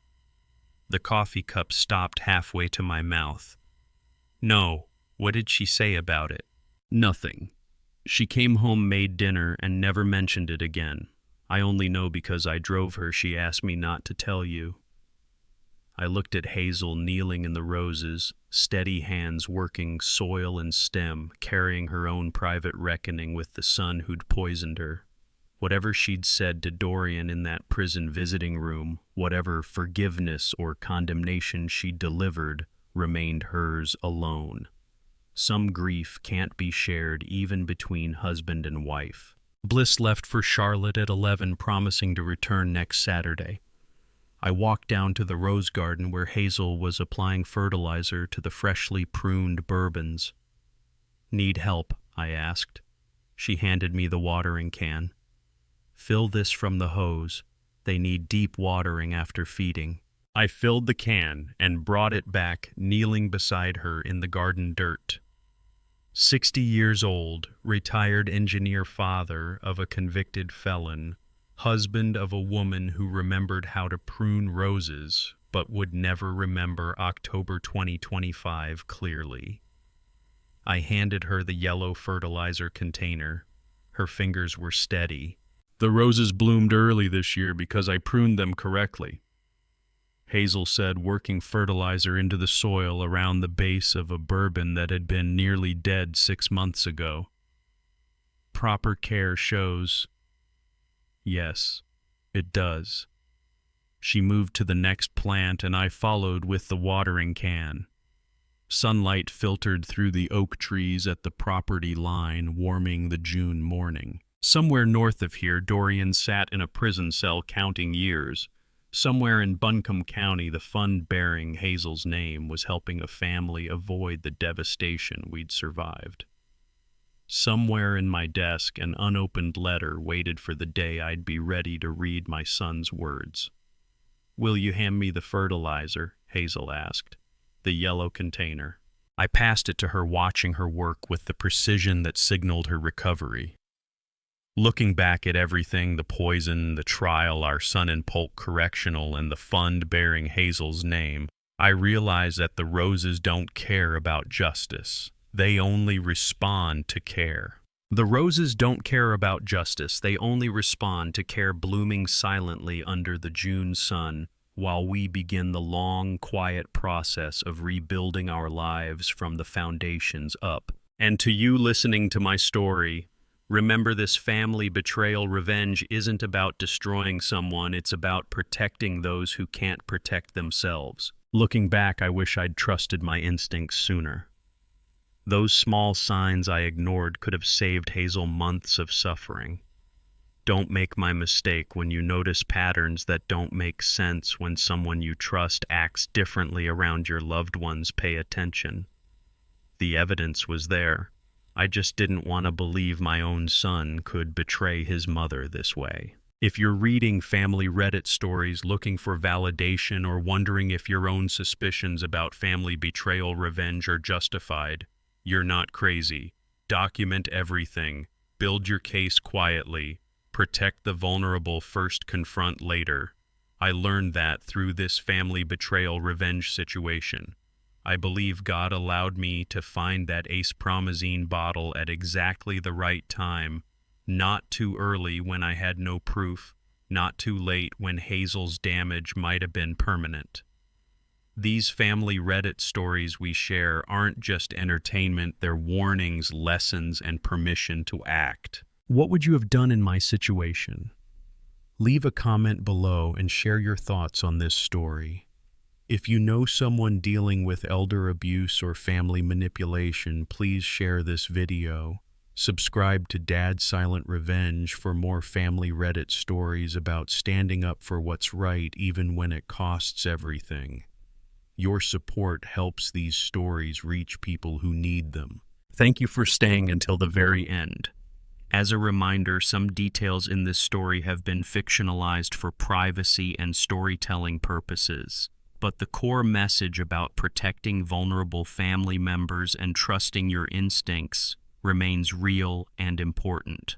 The coffee cup stopped halfway to my mouth. "No. What did she say about it?" "Nothing. She came home, made dinner, and never mentioned it again. I only know because I drove her. She asked me not to tell you." I looked at Hazel kneeling in the roses, steady hands working soil and stem, carrying her own private reckoning with the son who'd poisoned her. Whatever she'd said to Dorian in that prison visiting room, whatever forgiveness or condemnation she delivered, remained hers alone. Some grief can't be shared even between husband and wife. Bliss left for Charlotte at 11, promising to return next Saturday. I walked down to the rose garden where Hazel was applying fertilizer to the freshly pruned bourbons. "Need help?" I asked. She handed me the watering can. "Fill this from the hose. They need deep watering after feeding." I filled the can and brought it back, kneeling beside her in the garden dirt. 60 years old, retired engineer, father of a convicted felon, husband of a woman who remembered how to prune roses but would never remember October 2025 clearly. I handed her the yellow fertilizer container. Her fingers were steady. "The roses bloomed early this year because I pruned them correctly," Hazel said, working fertilizer into the soil around the base of a bourbon that had been nearly dead 6 months ago. "Proper care shows." "Yes, it does." She moved to the next plant and I followed with the watering can. Sunlight filtered through the oak trees at the property line, warming the June morning. Somewhere north of here, Dorian sat in a prison cell counting years. Somewhere in Buncombe County, the fund bearing Hazel's name was helping a family avoid the devastation we'd survived. Somewhere in my desk, an unopened letter waited for the day I'd be ready to read my son's words. "Will you hand me the fertilizer?" Hazel asked. "The yellow container." I passed it to her, watching her work with the precision that signaled her recovery. Looking back at everything, the poison, the trial, our son in Polk Correctional, and the fund bearing Hazel's name, I realized that the roses don't care about justice. They only respond to care. The roses don't care about justice. They only respond to care, blooming silently under the June sun while we begin the long, quiet process of rebuilding our lives from the foundations up. And to you listening to my story, remember, this family betrayal revenge isn't about destroying someone. It's about protecting those who can't protect themselves. Looking back, I wish I'd trusted my instincts sooner. Those small signs I ignored could have saved Hazel months of suffering. Don't make my mistake when you notice patterns that don't make sense, when someone you trust acts differently around your loved ones. Pay attention. The evidence was there. I just didn't want to believe my own son could betray his mother this way. If you're reading family Reddit stories looking for validation or wondering if your own suspicions about family betrayal revenge are justified, you're not crazy. Document everything. Build your case quietly. Protect the vulnerable first, confront later. I learned that through this family betrayal revenge situation. I believe God allowed me to find that acepromazine bottle at exactly the right time, not too early when I had no proof, not too late when Hazel's damage might have been permanent. These family Reddit stories we share aren't just entertainment, they're warnings, lessons, and permission to act. What would you have done in my situation? Leave a comment below and share your thoughts on this story. If you know someone dealing with elder abuse or family manipulation, please share this video. Subscribe to dadsilentrevenge for more family Reddit stories about standing up for what's right even when it costs everything. Your support helps these stories reach people who need them. Thank you for staying until the very end. As a reminder, some details in this story have been fictionalized for privacy and storytelling purposes, but the core message about protecting vulnerable family members and trusting your instincts remains real and important.